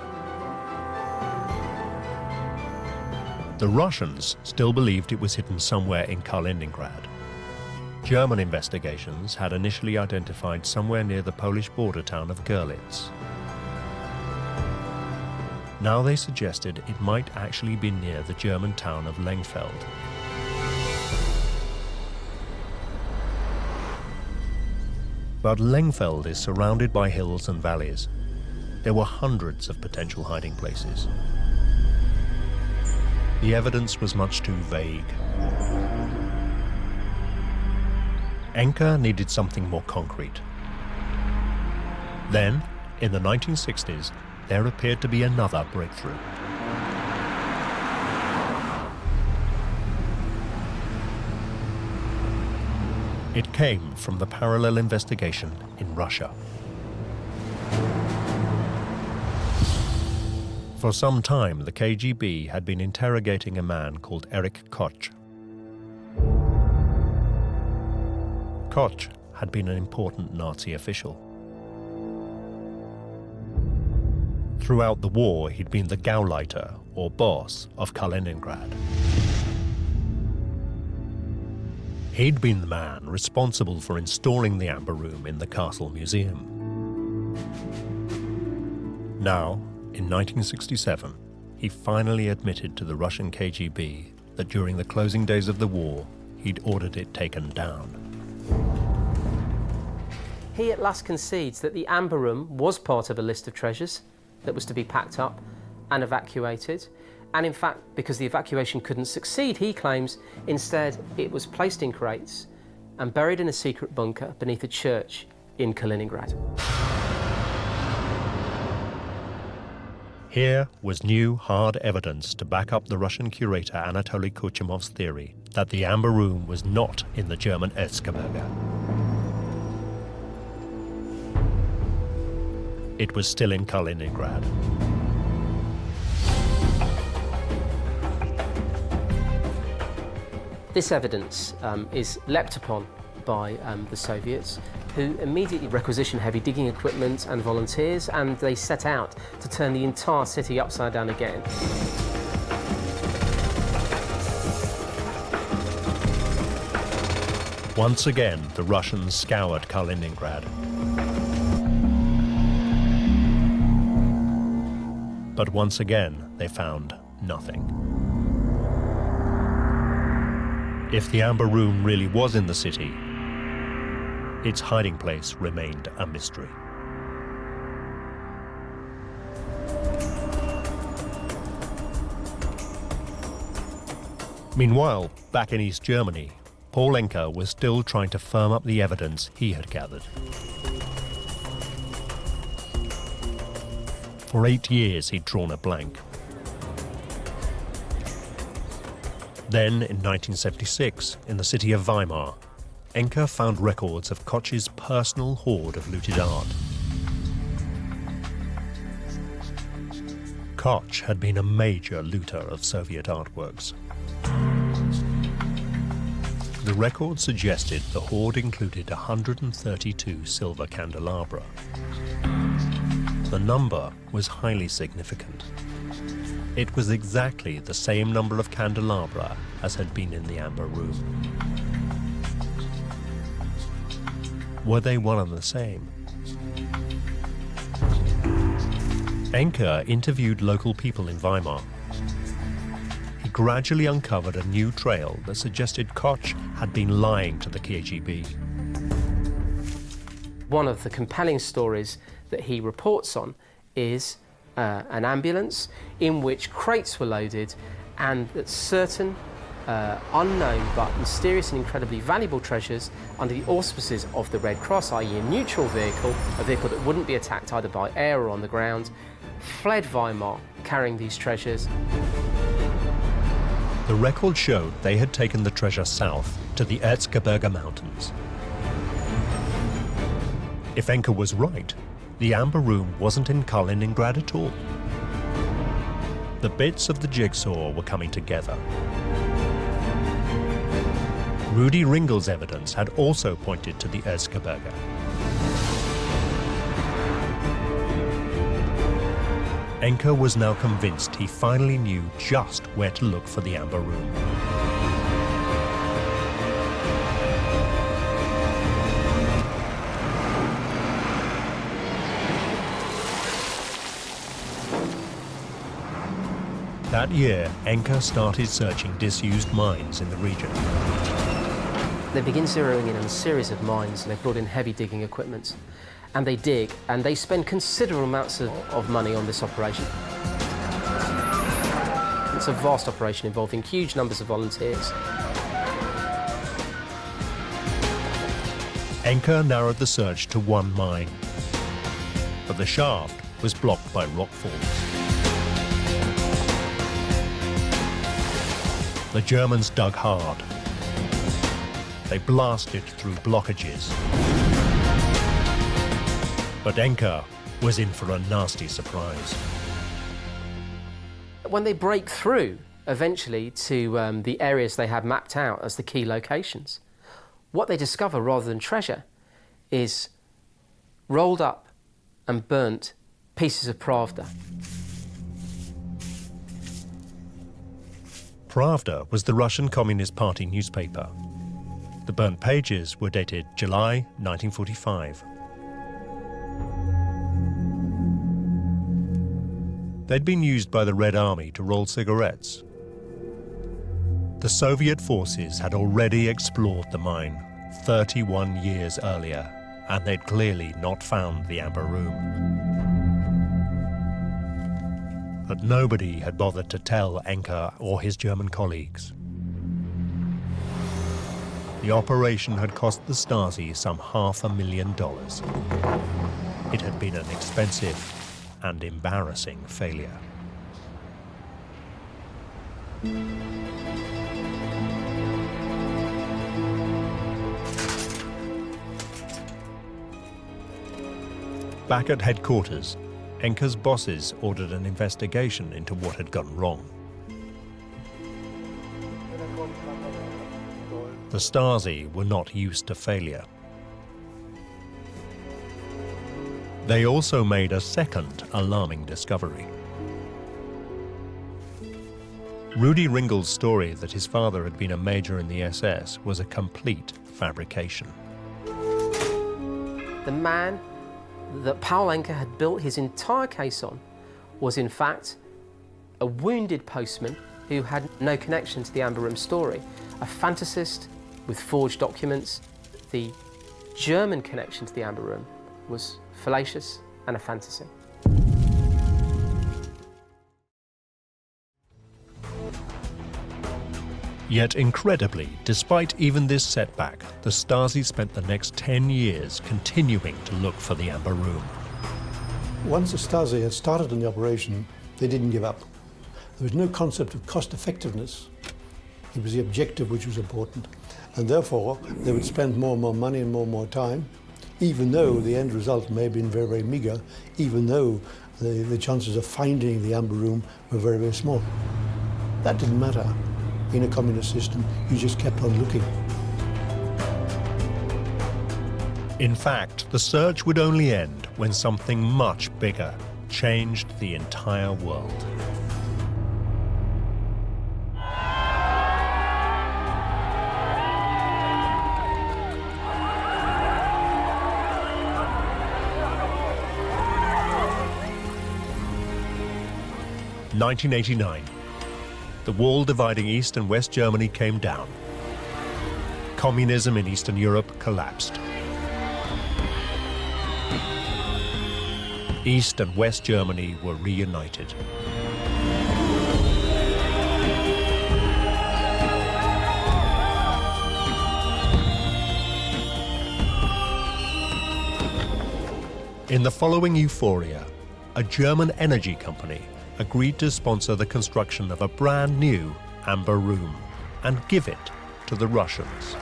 The Russians still believed it was hidden somewhere in Kaliningrad. German investigations had initially identified somewhere near the Polish border town of Görlitz. Now they suggested it might actually be near the German town of Lengfeld. But Lengfeld is surrounded by hills and valleys. There were hundreds of potential hiding places. The evidence was much too vague. Enke needed something more concrete. Then, in the 1960s, there appeared to be another breakthrough. It came from the parallel investigation in Russia. For some time, the KGB had been interrogating a man called Erich Koch. Koch had been an important Nazi official. Throughout the war, he'd been the Gauleiter, or boss, of Kaliningrad. He'd been the man responsible for installing the Amber Room in the Castle Museum. Now, in 1967, he finally admitted to the Russian KGB that during the closing days of the war, he'd ordered it taken down. He at last concedes that the Amber Room was part of a list of treasures that was to be packed up and evacuated. And in fact, because the evacuation couldn't succeed, he claims instead it was placed in crates and buried in a secret bunker beneath a church in Kaliningrad. Here was new, hard evidence to back up the Russian curator Anatoly Kuchemov's theory that the Amber Room was not in the German Erzgebirge. It was still in Kaliningrad. This evidence is leapt upon by the Soviets, who immediately requisitioned heavy digging equipment and volunteers, and they set out to turn the entire city upside down again. Once again, the Russians scoured Kaliningrad. But once again, they found nothing. If the Amber Room really was in the city, its hiding place remained a mystery. Meanwhile, back in East Germany, Paul Enke was still trying to firm up the evidence he had gathered. For 8 years, he'd drawn a blank. Then, in 1976, in the city of Weimar, Enke found records of Koch's personal hoard of looted art. Koch had been a major looter of Soviet artworks. The record suggested the hoard included 132 silver candelabra. The number was highly significant. It was exactly the same number of candelabra as had been in the Amber Room. Were they one and the same? Enke interviewed local people in Weimar. He gradually uncovered a new trail that suggested Koch had been lying to the KGB. One of the compelling stories that he reports on is an ambulance in which crates were loaded and that certain unknown but mysterious and incredibly valuable treasures under the auspices of the Red Cross, i.e. a neutral vehicle, a vehicle that wouldn't be attacked either by air or on the ground, fled Weimar carrying these treasures. The record showed they had taken the treasure south to the Erzgebirge Mountains. If Enke was right, the Amber Room wasn't in Kaliningrad at all. The bits of the jigsaw were coming together. Rudi Ringel's evidence had also pointed to the Erzgebirge. Enke was now convinced he finally knew just where to look for the Amber Room. That year, Enke started searching disused mines in the region. They begin zeroing in on a series of mines, and they brought in heavy digging equipment. And they dig, and they spend considerable amounts of money on this operation. It's a vast operation involving huge numbers of volunteers. Enke narrowed the search to one mine, but the shaft was blocked by rock falls. The Germans dug hard. They blasted through blockages. But Enke was in for a nasty surprise. When they break through, eventually, to the areas they had mapped out as the key locations, what they discover, rather than treasure, is rolled up and burnt pieces of Pravda. Pravda was the Russian Communist Party newspaper. The burnt pages were dated July 1945. They'd been used by the Red Army to roll cigarettes. The Soviet forces had already explored the mine 31 years earlier, and they'd clearly not found the Amber Room. But nobody had bothered to tell Enke or his German colleagues. the operation had cost the Stasi some $500,000. It had been an expensive and embarrassing failure. Back at headquarters, Enker's bosses ordered an investigation into what had gone wrong. The Stasi were not used to failure. They also made a second alarming discovery. Rudi Ringel's story that his father had been a major in the SS was a complete fabrication. The man that Paul Enker had built his entire case on was in fact a wounded postman who had no connection to the Amber Room story, a fantasist with forged documents. The German connection to the Amber Room was fallacious and a fantasy. Yet incredibly, despite even this setback, the Stasi spent the next 10 years continuing to look for the Amber Room. Once the Stasi had started on the operation, they didn't give up. There was no concept of cost effectiveness. It was the objective which was important. And therefore, they would spend more and more money and more time, even though the end result may have been very, very meager, even though the chances of finding the Amber Room were very, very small. That didn't matter. In a communist system, you just kept on looking. In fact, the search would only end when something much bigger changed the entire world. (1989). The wall dividing East and West Germany came down. Communism in Eastern Europe collapsed. East and West Germany were reunited. In the following euphoria, a German energy company agreed to sponsor the construction of a brand new Amber Room and give it to the Russians.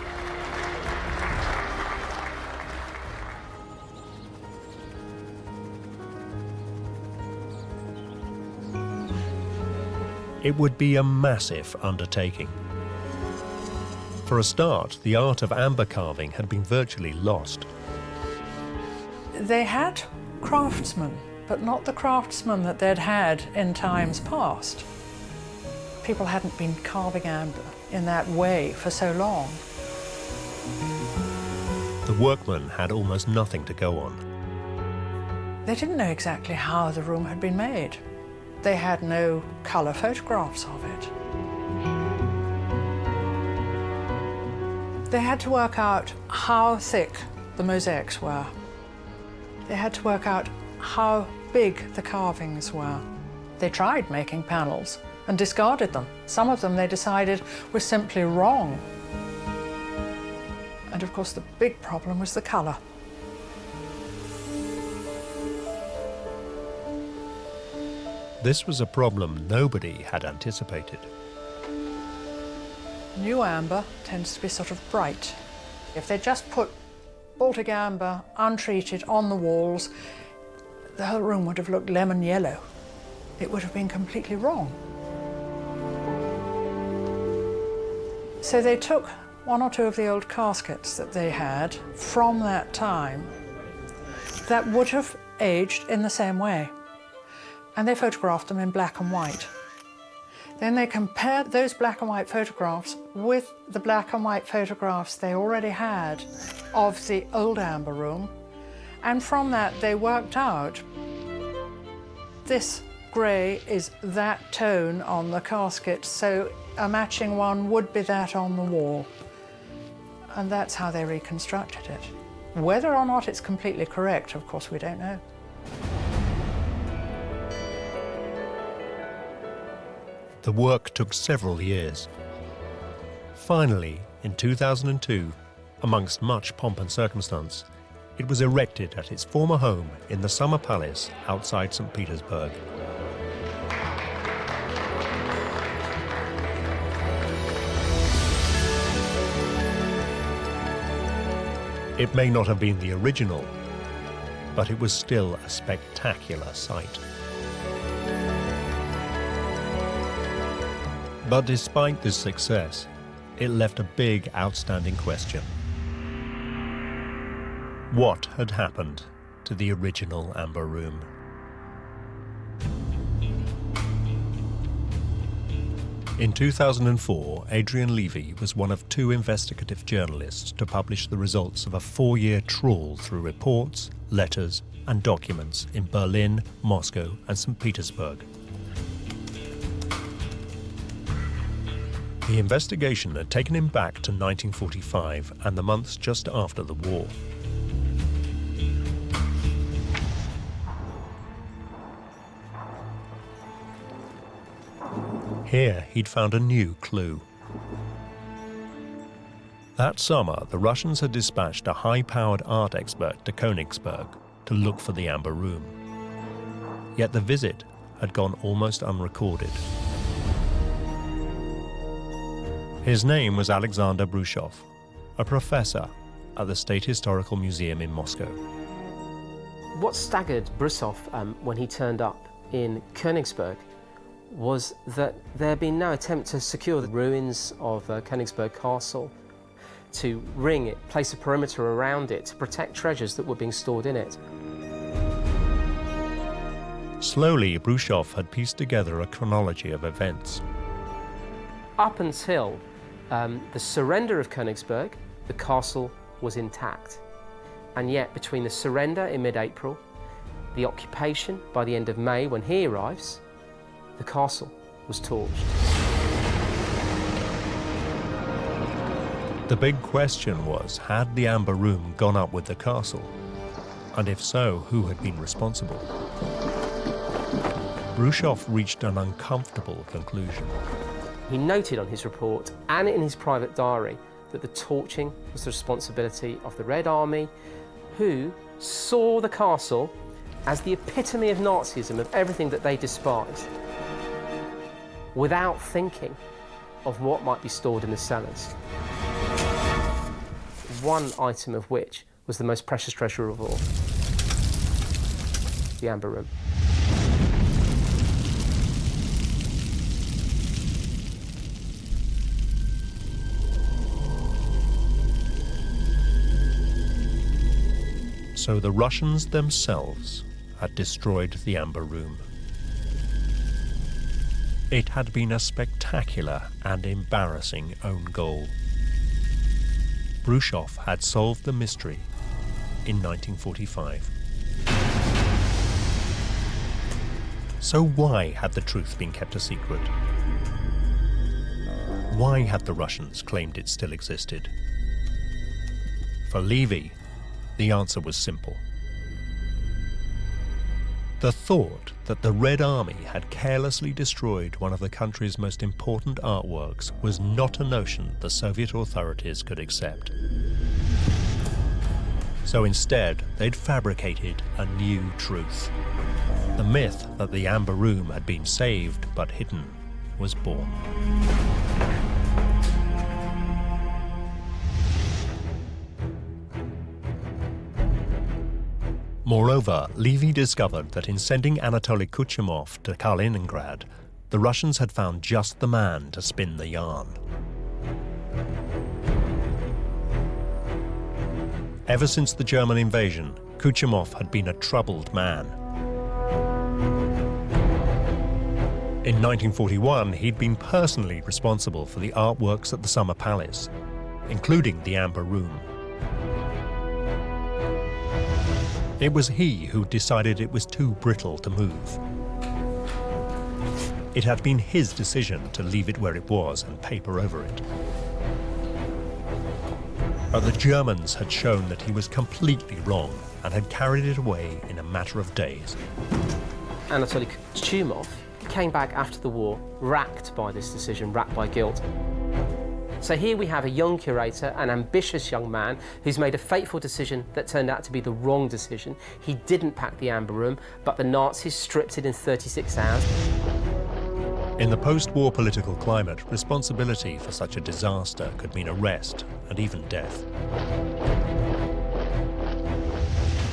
It would be a massive undertaking. For a start, the art of amber carving had been virtually lost. They had craftsmen, but not the craftsmen that they'd had in times past. People hadn't been carving amber in that way for so long. The workmen had almost nothing to go on. They didn't know exactly how the room had been made. They had no colour photographs of it. They had to work out how thick the mosaics were. They had to work out how big the carvings were. They tried making panels and discarded them. Some of them they decided were simply wrong. And of course the big problem was the colour. This was a problem nobody had anticipated. New amber tends to be sort of bright. If they just put Baltic amber, untreated, on the walls, the whole room would have looked lemon yellow. It would have been completely wrong. So they took one or two of the old caskets that they had from that time that would have aged in the same way. And they photographed them in black and white. Then they compared those black and white photographs with the black and white photographs they already had of the old amber room. And from that they worked out this grey is that tone on the casket, so a matching one would be that on the wall. And that's how they reconstructed it. Whether or not it's completely correct, of course, we don't know. The work took several years. Finally, in 2002, amongst much pomp and circumstance, it was erected at its former home in the Summer Palace outside St. Petersburg. It may not have been the original, but it was still a spectacular sight. But despite this success, it left a big outstanding question. What had happened to the original Amber Room? In 2004, Adrian Levy was one of 2 investigative journalists to publish the results of a 4-year trawl through reports, letters, and documents in Berlin, Moscow, and St. Petersburg. The investigation had taken him back to 1945 and the months just after the war. Here, he'd found a new clue. That summer, the Russians had dispatched a high-powered art expert to Konigsberg to look for the Amber Room. Yet the visit had gone almost unrecorded. His name was Alexander Brushov, a professor at the State Historical Museum in Moscow. What staggered Brushov when he turned up in Konigsberg was that there had been no attempt to secure the ruins of Konigsberg Castle, to ring it, place a perimeter around it, to protect treasures that were being stored in it. Slowly, Brushov had pieced together a chronology of events. Up until the surrender of Konigsberg, the castle was intact. And yet, between the surrender in mid-April, the occupation by the end of May, when he arrives, the castle was torched. The big question was, had the Amber Room gone up with the castle? And if so, who had been responsible? Brushov reached an uncomfortable conclusion. He noted on his report and in his private diary that the torching was the responsibility of the Red Army, who saw the castle as the epitome of Nazism, of everything that they despised, without thinking of what might be stored in the cellars. One item of which was the most precious treasure of all, the Amber Room. So the Russians themselves had destroyed the Amber Room. It had been a spectacular and embarrassing own goal. Brushov had solved the mystery in 1945. So why had the truth been kept a secret? Why had the Russians claimed it still existed? For Levy, the answer was simple. The thought that the Red Army had carelessly destroyed one of the country's most important artworks was not a notion the Soviet authorities could accept. So instead, they'd fabricated a new truth. The myth that the Amber Room had been saved but hidden was born. Moreover, Levy discovered that in sending Anatoly Kuchumov to Kaliningrad, the Russians had found just the man to spin the yarn. Ever since the German invasion, Kuchumov had been a troubled man. In 1941, he'd been personally responsible for the artworks at the Summer Palace, including the Amber Room. It was he who decided it was too brittle to move. It had been his decision to leave it where it was and paper over it. But the Germans had shown that he was completely wrong and had carried it away in a matter of days. Anatoly Kuchumov came back after the war, racked by this decision, racked by guilt. So here we have a young curator, an ambitious young man, who's made a fateful decision that turned out to be the wrong decision. He didn't pack the Amber Room, but the Nazis stripped it in 36 hours. In the post-war political climate, responsibility for such a disaster could mean arrest and even death.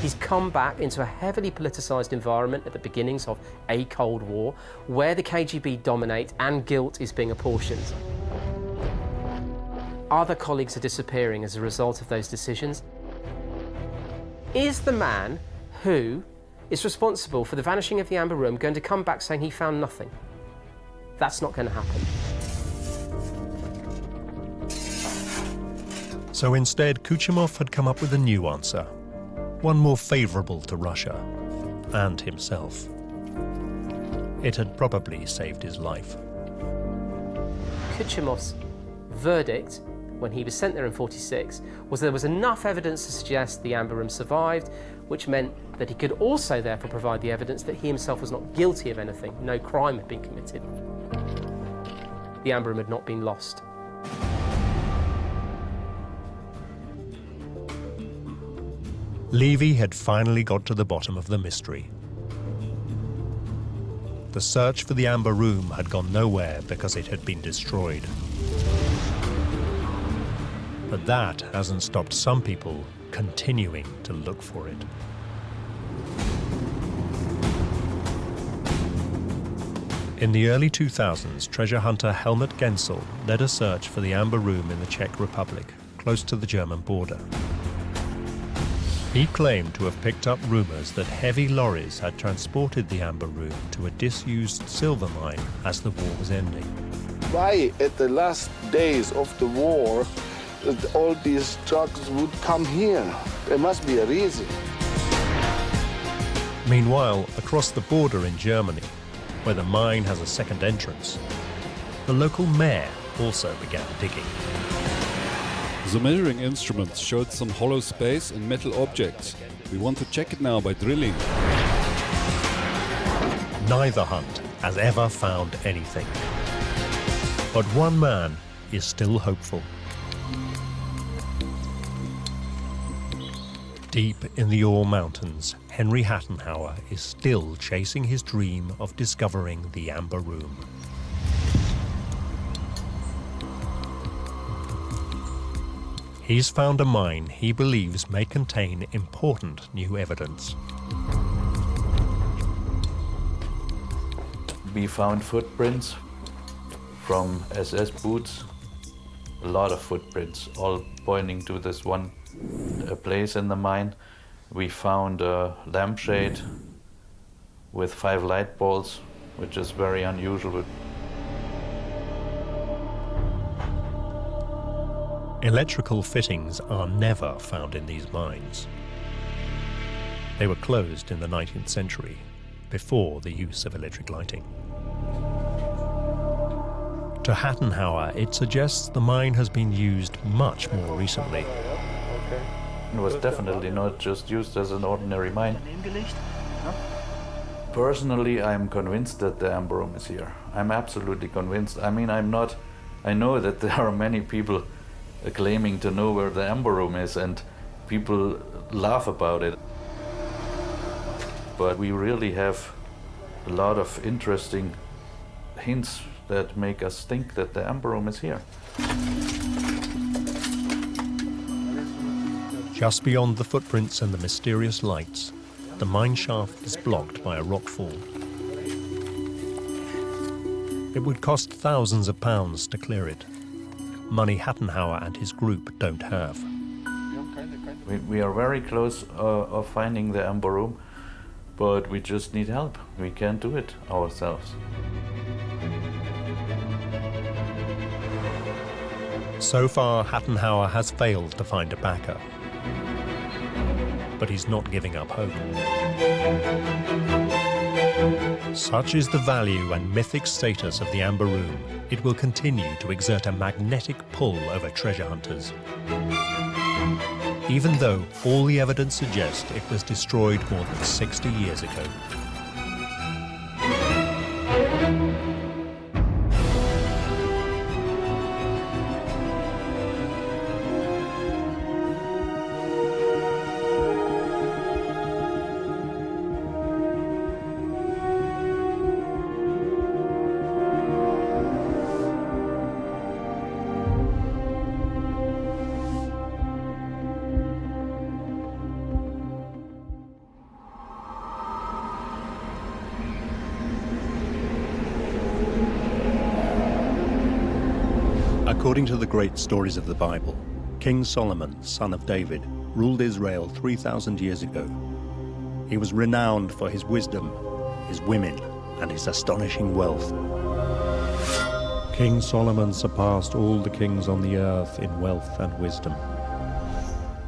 He's come back into a heavily politicised environment at the beginnings of a Cold War, where the KGB dominate and guilt is being apportioned. Other colleagues are disappearing as a result of those decisions. Is the man who is responsible for the vanishing of the Amber Room going to come back saying he found nothing? That's not going to happen. So instead, Kuchumov had come up with a new answer, one more favourable to Russia and himself. It had probably saved his life. Kuchumov's verdict, when he was sent there in 46, was there was enough evidence to suggest the Amber Room survived, which meant that he could also therefore provide the evidence that he himself was not guilty of anything, no crime had been committed. The Amber Room had not been lost. Levy had finally got to the bottom of the mystery. The search for the Amber Room had gone nowhere because it had been destroyed. But that hasn't stopped some people continuing to look for it. In the early 2000s, treasure hunter Helmut Gensel led a search for the Amber Room in the Czech Republic, close to the German border. He claimed to have picked up rumours that heavy lorries had transported the Amber Room to a disused silver mine as the war was ending. Why, at the last days of the war, all these trucks would come here? There must be a reason. Meanwhile, across the border in Germany, where the mine has a second entrance, the local mayor also began digging. The measuring instruments showed some hollow space and metal objects. We want to check it now by drilling. Neither hunt has ever found anything. But one man is still hopeful. Deep in the Ore Mountains, Henry Hattenhauer is still chasing his dream of discovering the Amber Room. He's found a mine he believes may contain important new evidence. We found footprints from SS boots, a lot of footprints, all pointing to this one place in the mine. We found a lampshade with 5 light balls, which is very unusual. Electrical fittings are never found in these mines. They were closed in the 19th century, before the use of electric lighting. To Hattenhauer, it suggests the mine has been used much more recently. It was definitely not just used as an ordinary mine. Personally, I'm convinced that the Amber Room is here. I'm absolutely convinced. I mean, I know that there are many people claiming to know where the Amber Room is, and people laugh about it. But we really have a lot of interesting hints that make us think that the Amber Room is here. Just beyond the footprints and the mysterious lights, the mine shaft is blocked by a rockfall. It would cost thousands of pounds to clear it, money Hattenhauer and his group don't have. We are very close of finding the Amber Room, but we just need help. We can't do it ourselves. So far, Hattenhauer has failed to find a backer. But he's not giving up hope. Such is the value and mythic status of the Amber Room, it will continue to exert a magnetic pull over treasure hunters. Even though all the evidence suggests it was destroyed more than 60 years ago. According to the great stories of the Bible, King Solomon, son of David, ruled Israel 3,000 years ago. He was renowned for his wisdom, his women, and his astonishing wealth. King Solomon surpassed all the kings on the earth in wealth and wisdom.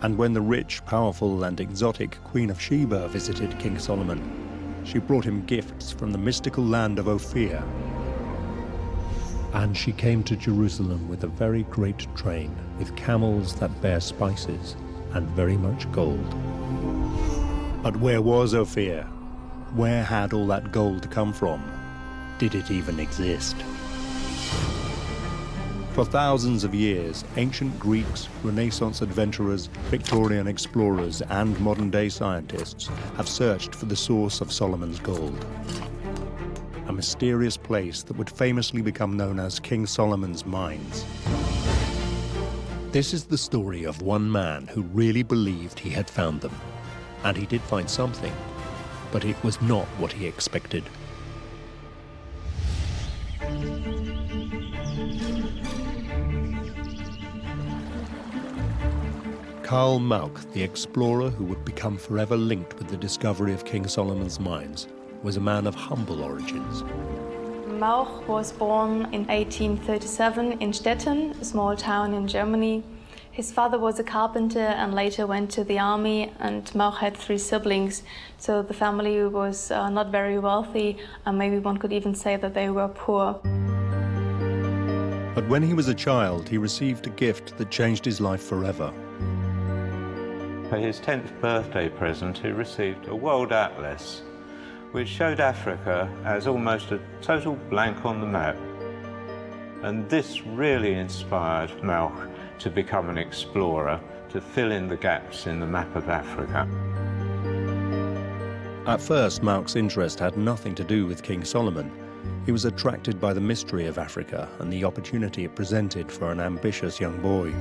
And when the rich, powerful, and exotic Queen of Sheba visited King Solomon, she brought him gifts from the mystical land of Ophir. And she came to Jerusalem with a very great train, with camels that bear spices, and very much gold. But where was Ophir? Where had all that gold come from? Did it even exist? For thousands of years, ancient Greeks, Renaissance adventurers, Victorian explorers, and modern-day scientists have searched for the source of Solomon's gold. A mysterious place that would famously become known as King Solomon's Mines. This is the story of one man who really believed he had found them. And he did find something, but it was not what he expected. Karl Mauck, the explorer who would become forever linked with the discovery of King Solomon's mines, was a man of humble origins. Mauck was born in 1837 in Stettin, a small town in Germany. His father was a carpenter and later went to the army, and Mauck had 3 siblings, so the family was not very wealthy, and maybe one could even say that they were poor. But when he was a child, he received a gift that changed his life forever. For his 10th birthday present, he received a world atlas, which showed Africa as almost a total blank on the map. And this really inspired Mauck to become an explorer, to fill in the gaps in the map of Africa. At first, Mauck's interest had nothing to do with King Solomon. He was attracted by the mystery of Africa and the opportunity it presented for an ambitious young boy.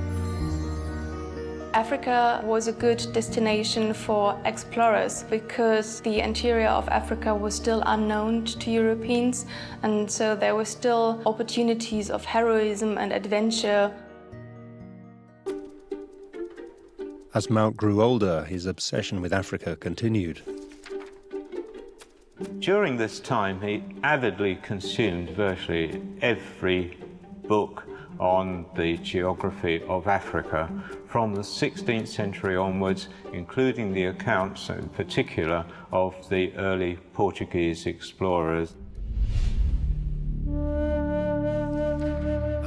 Africa was a good destination for explorers because the interior of Africa was still unknown to Europeans, and so there were still opportunities of heroism and adventure. As Mauck grew older, his obsession with Africa continued. During this time, he avidly consumed virtually every book on the geography of Africa from the 16th century onwards, including the accounts in particular of the early Portuguese explorers.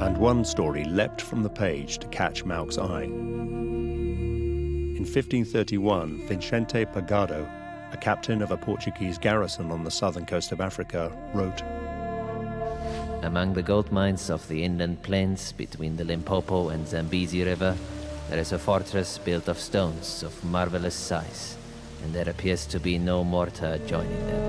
And one story leapt from the page to catch Mauck's eye. In 1531, Vicente Pagado, a captain of a Portuguese garrison on the southern coast of Africa, wrote, "Among the gold mines of the inland plains between the Limpopo and Zambezi River, there is a fortress built of stones of marvelous size, and there appears to be no mortar joining them."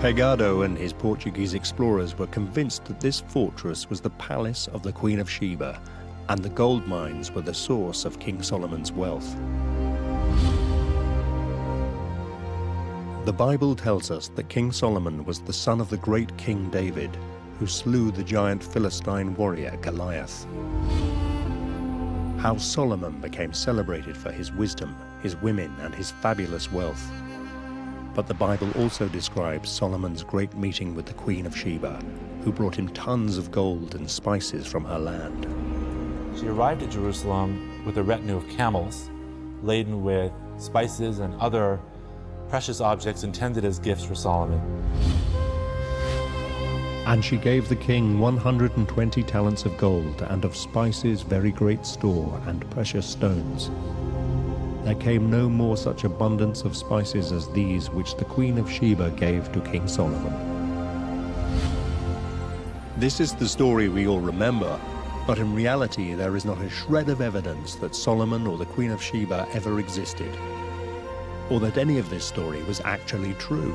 Pagado and his Portuguese explorers were convinced that this fortress was the palace of the Queen of Sheba, and the gold mines were the source of King Solomon's wealth. The Bible tells us that King Solomon was the son of the great King David, who slew the giant Philistine warrior Goliath. How Solomon became celebrated for his wisdom, his women, and his fabulous wealth. But the Bible also describes Solomon's great meeting with the Queen of Sheba, who brought him tons of gold and spices from her land. She arrived at Jerusalem with a retinue of camels, laden with spices and other precious objects intended as gifts for Solomon. And she gave the king 120 talents of gold, and of spices very great store, and precious stones. There came no more such abundance of spices as these which the Queen of Sheba gave to King Solomon. This is the story we all remember, but in reality there is not a shred of evidence that Solomon or the Queen of Sheba ever existed, or that any of this story was actually true.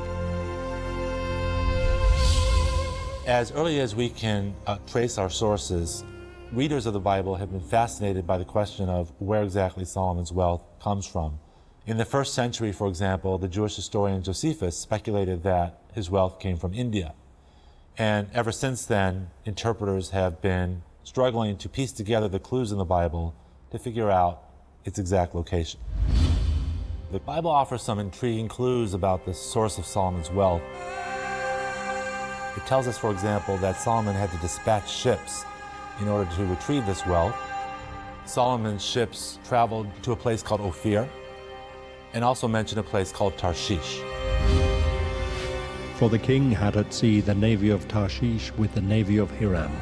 As early as we can trace our sources, readers of the Bible have been fascinated by the question of where exactly Solomon's wealth comes from. In the 1st century, for example, the Jewish historian Josephus speculated that his wealth came from India. And ever since then, interpreters have been struggling to piece together the clues in the Bible to figure out its exact location. The Bible offers some intriguing clues about the source of Solomon's wealth. It tells us, for example, that Solomon had to dispatch ships in order to retrieve this wealth. Solomon's ships traveled to a place called Ophir, and also mention a place called Tarshish. For the king had at sea the navy of Tarshish with the navy of Hiram.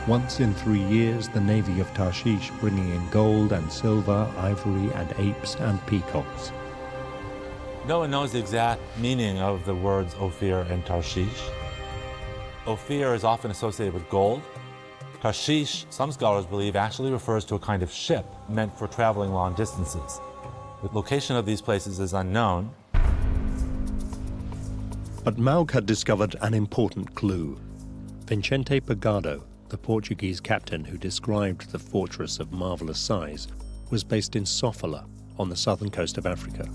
Once in 3 years the navy of Tarshish bringing in gold and silver, ivory and apes and peacocks. No one knows the exact meaning of the words Ophir and Tarshish. Ophir is often associated with gold. Tarshish, some scholars believe, actually refers to a kind of ship meant for traveling long distances. The location of these places is unknown. But Mauk had discovered an important clue. Vicente Pagado, the Portuguese captain who described the fortress of marvelous size, was based in Sofala on the southern coast of Africa.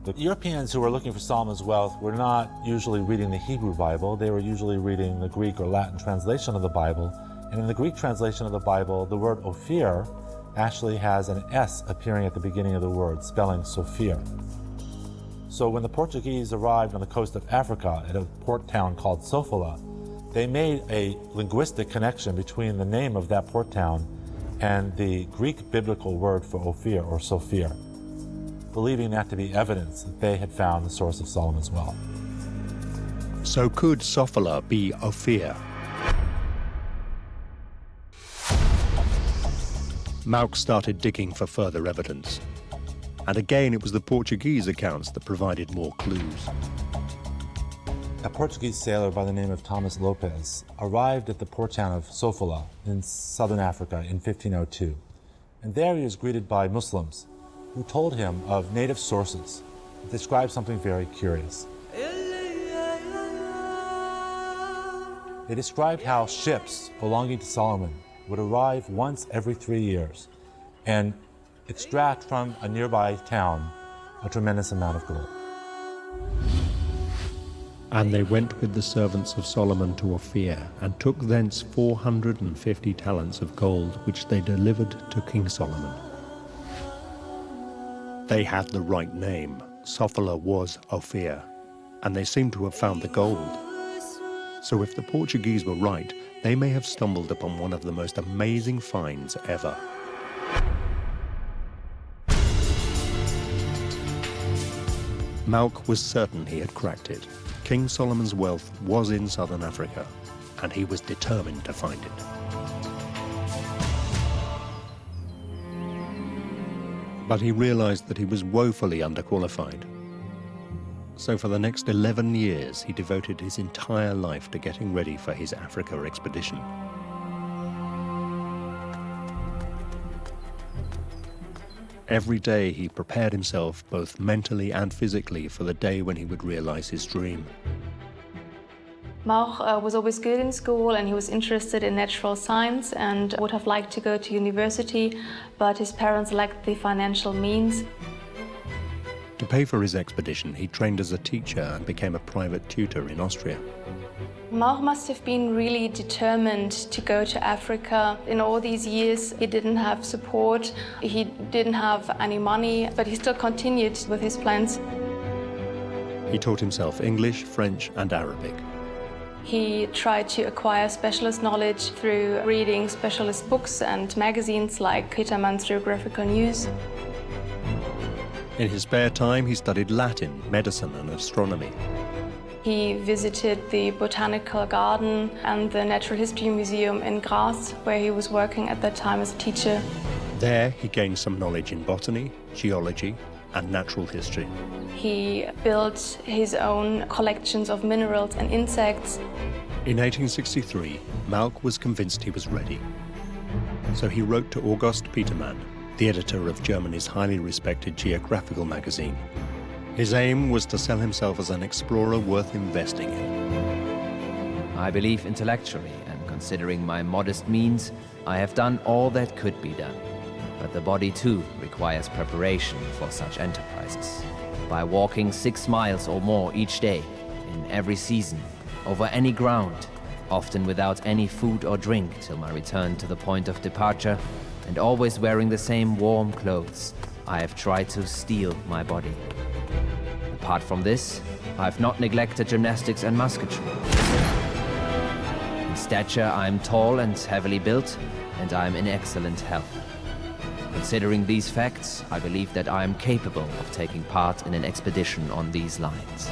The Europeans who were looking for Solomon's wealth were not usually reading the Hebrew Bible. They were usually reading the Greek or Latin translation of the Bible. And in the Greek translation of the Bible, the word Ophir actually has an S appearing at the beginning of the word, spelling Sophia. So when the Portuguese arrived on the coast of Africa at a port town called Sofala, they made a linguistic connection between the name of that port town and the Greek biblical word for Ophir or Sophia, believing that to be evidence that they had found the source of Solomon's wealth. So could Sofala be Ophir? Mauk started digging for further evidence. And again, it was the Portuguese accounts that provided more clues. A Portuguese sailor by the name of Thomas Lopez arrived at the port town of Sofala in southern Africa in 1502. And there he was greeted by Muslims who told him of native sources that described something very curious. They described how ships belonging to Solomon would arrive once every 3 years and extract from a nearby town a tremendous amount of gold. And they went with the servants of Solomon to Ophir, and took thence 450 talents of gold, which they delivered to King Solomon. They had the right name. Sofala was Ophir, and they seem to have found the gold. So if the Portuguese were right, they may have stumbled upon one of the most amazing finds ever. Mauk was certain he had cracked it. King Solomon's wealth was in southern Africa, and he was determined to find it. But he realized that he was woefully underqualified. So for the next 11 years, he devoted his entire life to getting ready for his Africa expedition. Every day he prepared himself both mentally and physically for the day when he would realize his dream. Mauk was always good in school, and he was interested in natural science and would have liked to go to university, but his parents lacked the financial means. To pay for his expedition, he trained as a teacher and became a private tutor in Austria. Mauk must have been really determined to go to Africa. In all these years, he didn't have support, he didn't have any money, but he still continued with his plans. He taught himself English, French, and Arabic. He tried to acquire specialist knowledge through reading specialist books and magazines like Hesemann's Geographical News. In his spare time, he studied Latin, medicine, and astronomy. He visited the Botanical Garden and the Natural History Museum in Graz, where he was working at that time as a teacher. There, he gained some knowledge in botany, geology, and natural history. He built his own collections of minerals and insects. In 1863, Mauk was convinced he was ready. So he wrote to August Petermann, the editor of Germany's highly respected geographical magazine. His aim was to sell himself as an explorer worth investing in. I believe intellectually, and considering my modest means, I have done all that could be done. But the body too requires preparation for such enterprises. By walking 6 miles or more each day, in every season, over any ground, often without any food or drink till my return to the point of departure, and always wearing the same warm clothes, I have tried to steel my body. Apart from this, I have not neglected gymnastics and musketry. In stature, I am tall and heavily built, and I am in excellent health. Considering these facts, I believe that I am capable of taking part in an expedition on these lines.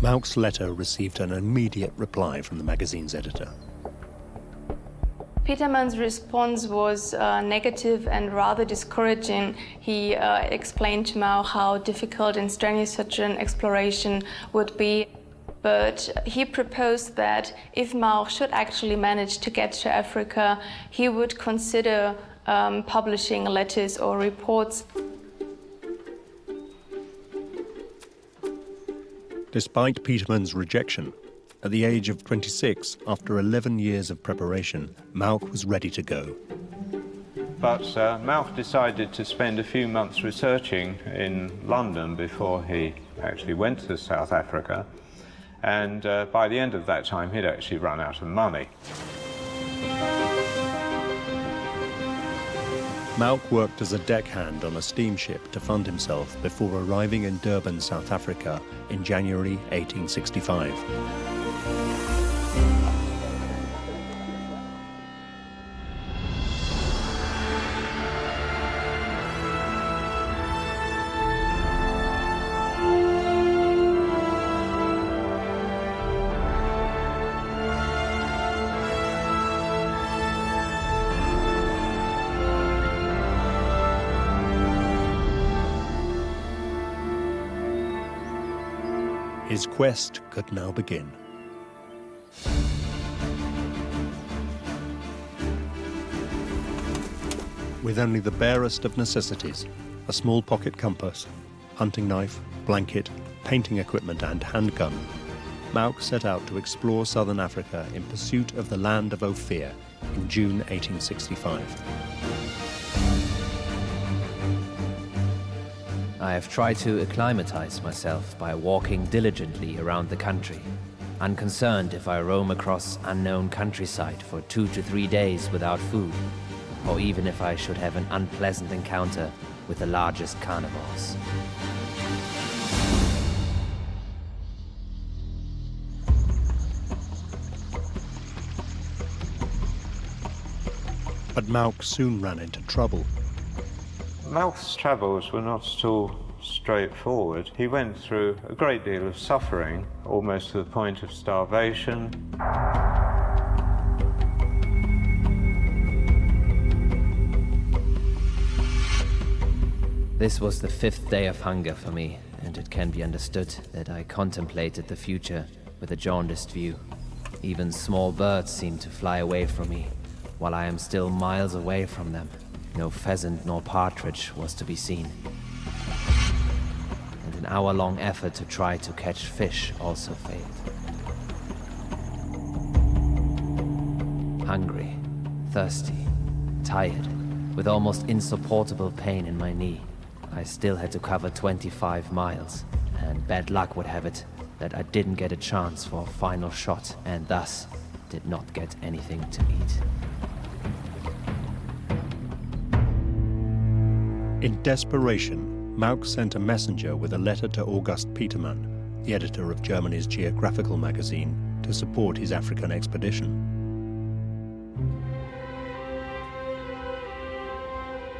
Mauch's letter received an immediate reply from the magazine's editor. Petermann's response was negative and rather discouraging. He explained to Mauch how difficult and strenuous such an exploration would be. But he proposed that if Mauch should actually manage to get to Africa, he would consider publishing letters or reports. Despite Petermann's rejection, at the age of 26, after 11 years of preparation, Mauch was ready to go. But Mauch decided to spend a few months researching in London before he actually went to South Africa. And by the end of that time, he'd actually run out of money. Mauch worked as a deckhand on a steamship to fund himself before arriving in Durban, South Africa in January 1865. His quest could now begin. With only the barest of necessities, a small pocket compass, hunting knife, blanket, painting equipment and handgun, Mauch set out to explore southern Africa in pursuit of the land of Ophir in June 1865. I have tried to acclimatize myself by walking diligently around the country, unconcerned if I roam across unknown countryside for 2 to 3 days without food, or even if I should have an unpleasant encounter with the largest carnivores. But Mauch soon ran into trouble. Mauch's travels were not at all straightforward. He went through a great deal of suffering, almost to the point of starvation. This was the 5th day of hunger for me, and it can be understood that I contemplated the future with a jaundiced view. Even small birds seemed to fly away from me, while I am still miles away from them. No pheasant nor partridge was to be seen. And an hour-long effort to try to catch fish also failed. Hungry, thirsty, tired, with almost insupportable pain in my knee, I still had to cover 25 miles, and bad luck would have it that I didn't get a chance for a final shot, and thus did not get anything to eat. In desperation, Mauch sent a messenger with a letter to August Petermann, the editor of Germany's geographical magazine, to support his African expedition.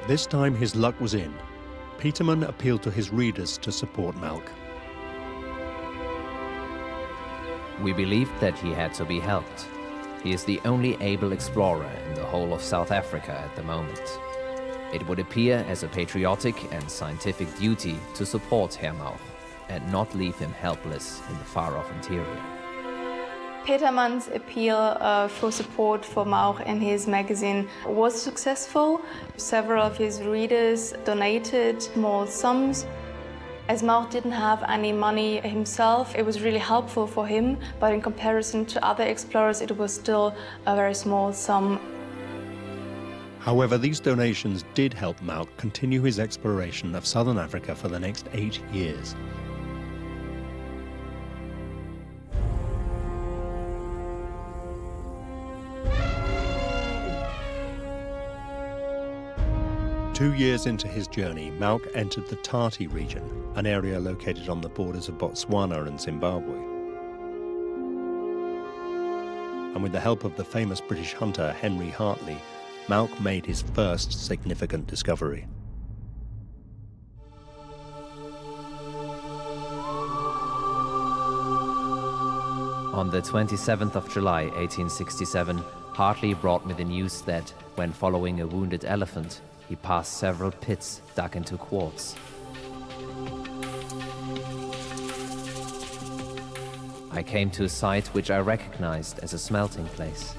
This time his luck was in. Petermann appealed to his readers to support Mauch. We believed that he had to be helped. He is the only able explorer in the whole of South Africa at the moment. It would appear as a patriotic and scientific duty to support Herr Mauch and not leave him helpless in the far-off interior. Petermann's appeal for support for Mauch and his magazine was successful. Several of his readers donated small sums. As Mauch didn't have any money himself, it was really helpful for him, but in comparison to other explorers, it was still a very small sum. However, these donations did help Mauk continue his exploration of southern Africa for the next 8 years. Two years into his journey, Mauk entered the Tati region, an area located on the borders of Botswana and Zimbabwe. And with the help of the famous British hunter Henry Hartley, Mauk made his first significant discovery. On the 27th of July, 1867, Hartley brought me the news that, when following a wounded elephant, he passed several pits dug into quartz. I came to a site which I recognized as a smelting place.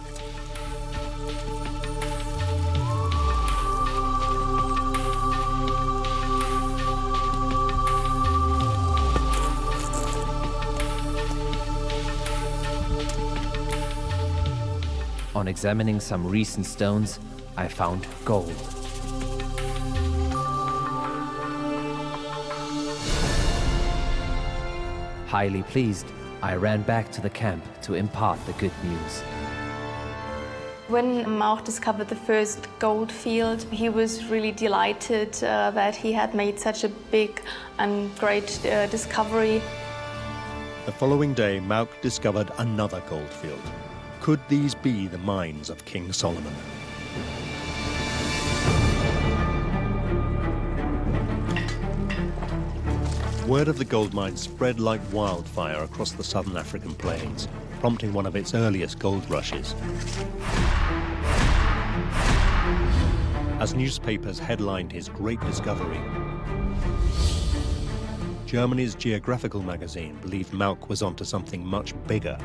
On examining some recent stones, I found gold. Highly pleased, I ran back to the camp to impart the good news. When Mauk discovered the first gold field, he was really delighted that he had made such a big and great discovery. The following day, Mauk discovered another gold field. Could these be the mines of King Solomon? Word of the gold mine spread like wildfire across the southern African plains, prompting one of its earliest gold rushes. As newspapers headlined his great discovery, Germany's geographical magazine believed Mauk was onto something much bigger.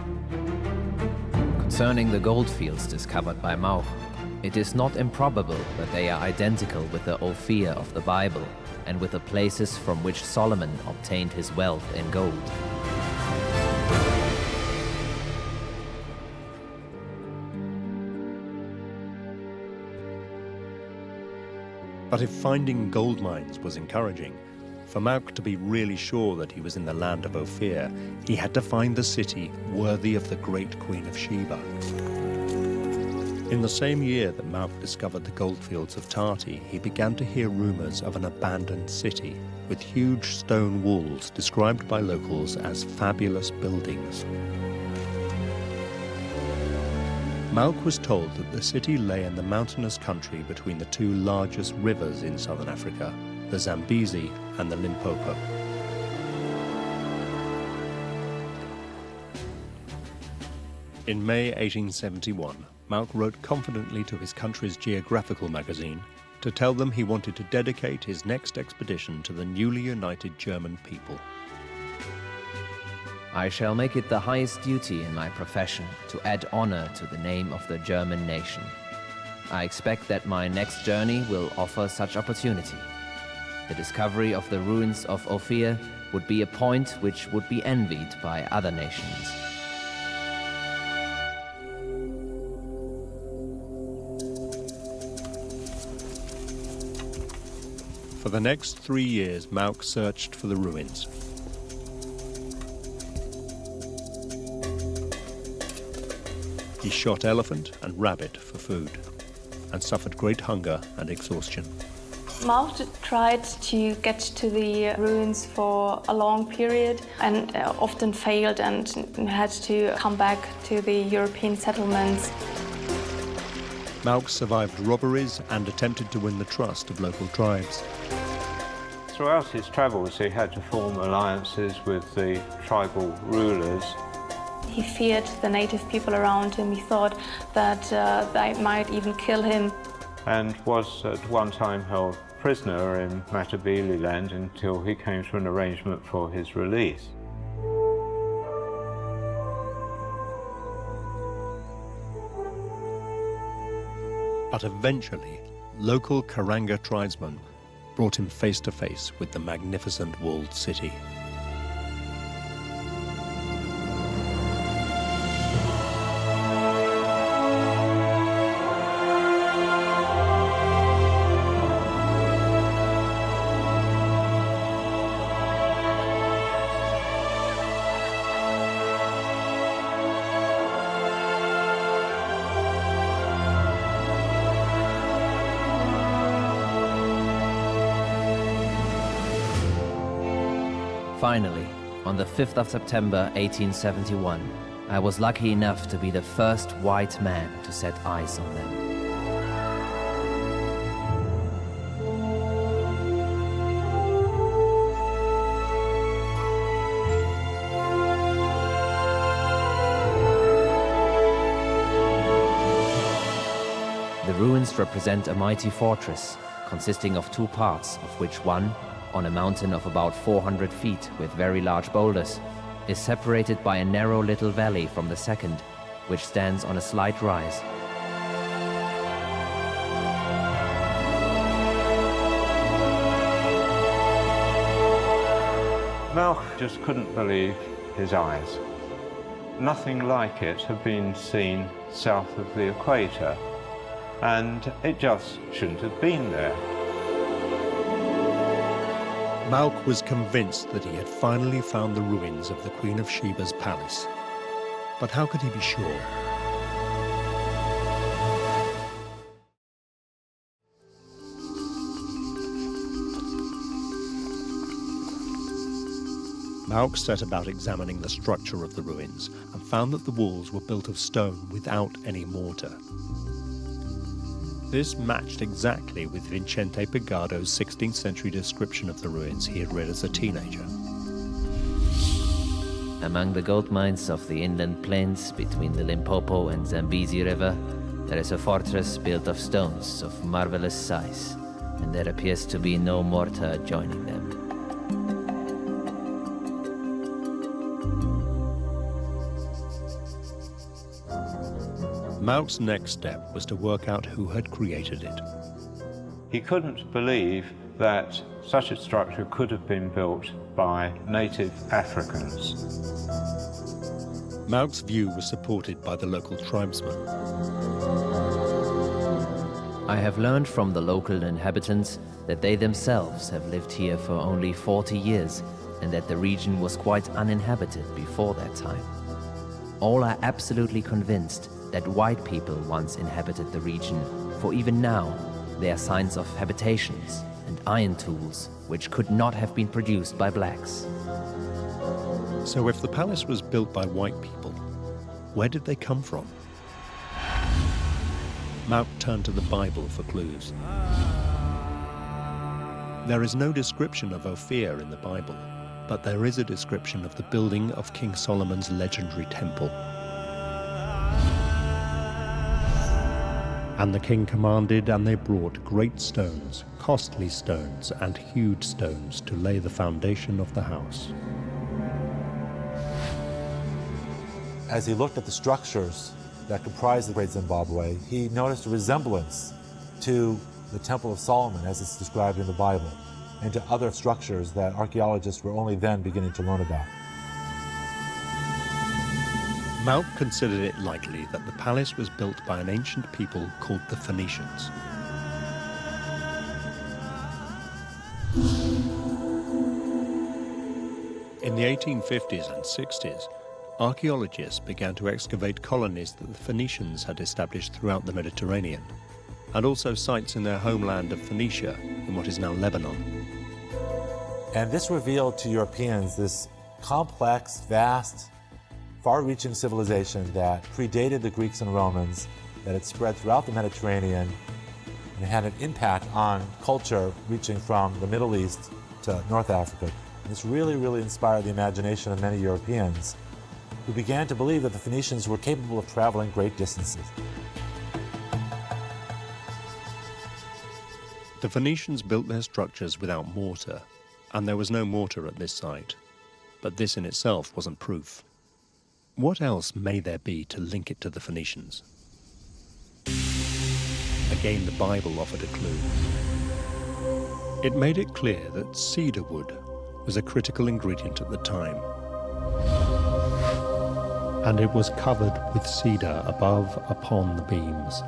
Concerning the goldfields discovered by Mauk, it is not improbable that they are identical with the Ophir of the Bible and with the places from which Solomon obtained his wealth in gold. But if finding gold mines was encouraging, for Mauk to be really sure that he was in the land of Ophir, he had to find the city worthy of the great Queen of Sheba. In the same year that Mauk discovered the goldfields of Tati, he began to hear rumors of an abandoned city with huge stone walls described by locals as fabulous buildings. Mauk was told that the city lay in the mountainous country between the two largest rivers in southern Africa, the Zambezi and the Limpopo. In May 1871, Mauk wrote confidently to his country's geographical magazine to tell them he wanted to dedicate his next expedition to the newly united German people. I shall make it the highest duty in my profession to add honor to the name of the German nation. I expect that my next journey will offer such opportunity. The discovery of the ruins of Ophir would be a point which would be envied by other nations. For the next 3 years, Mauk searched for the ruins. He shot elephant and rabbit for food, and suffered great hunger and exhaustion. Mauk tried to get to the ruins for a long period and often failed and had to come back to the European settlements. Mauk survived robberies and attempted to win the trust of local tribes. Throughout his travels, he had to form alliances with the tribal rulers. He feared the native people around him. He thought that they might even kill him. And was at one time held prisoner in Matabele land until he came to an arrangement for his release. But eventually, local Karanga tribesmen brought him face to face with the magnificent walled city. Finally, on the 5th of September 1871, I was lucky enough to be the first white man to set eyes on them. The ruins represent a mighty fortress, consisting of two parts, of which one, on a mountain of about 400 feet with very large boulders, is separated by a narrow little valley from the second, which stands on a slight rise. Malch just couldn't believe his eyes. Nothing like it had been seen south of the equator, and it just shouldn't have been there. Malch was convinced that he had finally found the ruins of the Queen of Sheba's palace. But how could he be sure? Malch set about examining the structure of the ruins and found that the walls were built of stone without any mortar. This matched exactly with Vincente Pigado's 16th century description of the ruins he had read as a teenager. Among the gold mines of the inland plains between the Limpopo and Zambezi River, there is a fortress built of stones of marvelous size, and there appears to be no mortar adjoining them. Malch's next step was to work out who had created it. He couldn't believe that such a structure could have been built by native Africans. Malch's view was supported by the local tribesmen. I have learned from the local inhabitants that they themselves have lived here for only 40 years and that the region was quite uninhabited before that time. All are absolutely convinced that white people once inhabited the region, for even now there are signs of habitations and iron tools which could not have been produced by blacks. So if the palace was built by white people, where did they come from? Malch turned to the Bible for clues. There is no description of Ophir in the Bible, but there is a description of the building of King Solomon's legendary temple. And the king commanded, and they brought great stones, costly stones, and huge stones to lay the foundation of the house. As he looked at the structures that comprise the Great Zimbabwe, he noticed a resemblance to the Temple of Solomon as it's described in the Bible, and to other structures that archaeologists were only then beginning to learn about. Malch considered it likely that the palace was built by an ancient people called the Phoenicians. In the 1850s and 60s, archaeologists began to excavate colonies that the Phoenicians had established throughout the Mediterranean, and also sites in their homeland of Phoenicia, in what is now Lebanon. And this revealed to Europeans this complex, vast, far-reaching civilization that predated the Greeks and Romans, that had spread throughout the Mediterranean, and had an impact on culture reaching from the Middle East to North Africa. And this really, really inspired the imagination of many Europeans, who began to believe that the Phoenicians were capable of traveling great distances. The Phoenicians built their structures without mortar, and there was no mortar at this site. But this in itself wasn't proof. What else may there be to link it to the Phoenicians? Again, the Bible offered a clue. It made it clear that cedar wood was a critical ingredient at the time. And it was covered with cedar above upon the beams.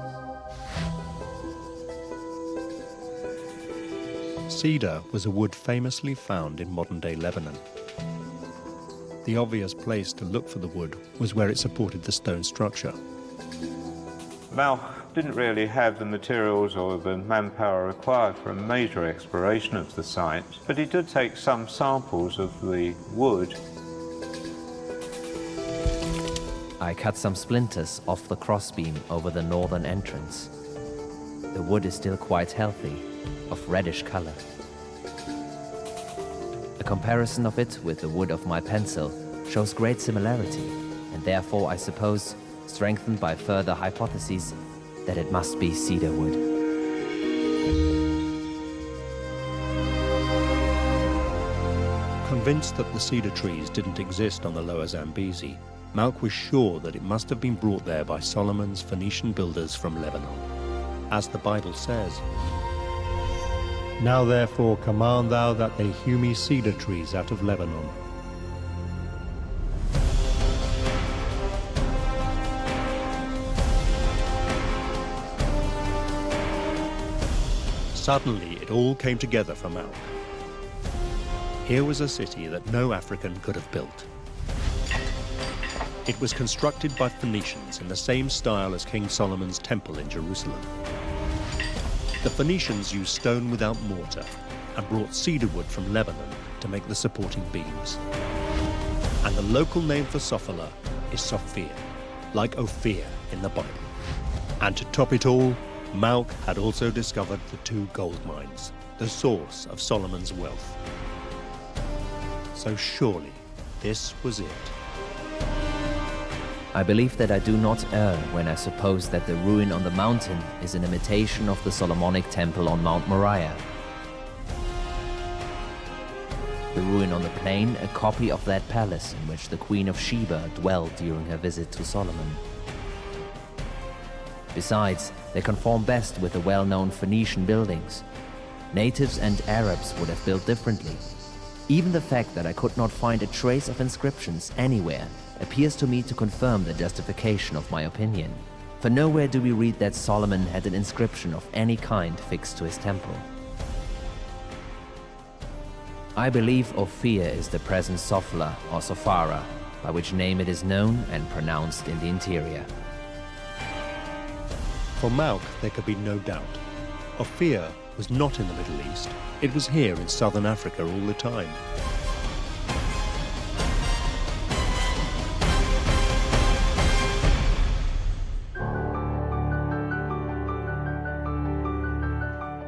Cedar was a wood famously found in modern-day Lebanon. The obvious place to look for the wood was where it supported the stone structure. Malch didn't really have the materials or the manpower required for a major exploration of the site, but he did take some samples of the wood. I cut some splinters off the crossbeam over the northern entrance. The wood is still quite healthy, of reddish color. A comparison of it with the wood of my pencil shows great similarity, and therefore, I suppose, strengthened by further hypotheses, that it must be cedar wood. Convinced that the cedar trees didn't exist on the lower Zambezi, Malk was sure that it must have been brought there by Solomon's Phoenician builders from Lebanon. As the Bible says, "Now therefore command thou that they hew me cedar trees out of Lebanon." Suddenly, it all came together for Malk. Here was a city that no African could have built. It was constructed by Phoenicians in the same style as King Solomon's temple in Jerusalem. The Phoenicians used stone without mortar and brought cedar wood from Lebanon to make the supporting beams. And the local name for Sofala is Sophia, like Ophir in the Bible. And to top it all, Malk had also discovered the 2 gold mines, the source of Solomon's wealth. So surely this was it. I believe that I do not err when I suppose that the ruin on the mountain is an imitation of the Solomonic temple on Mount Moriah. The ruin on the plain, a copy of that palace in which the Queen of Sheba dwelled during her visit to Solomon. Besides, they conform best with the well-known Phoenician buildings. Natives and Arabs would have built differently. Even the fact that I could not find a trace of inscriptions anywhere appears to me to confirm the justification of my opinion. For nowhere do we read that Solomon had an inscription of any kind fixed to his temple. I believe Ophir is the present Sofala or Sofara, by which name it is known and pronounced in the interior. For Malk, there could be no doubt. Ophir was not in the Middle East. It was here in southern Africa all the time.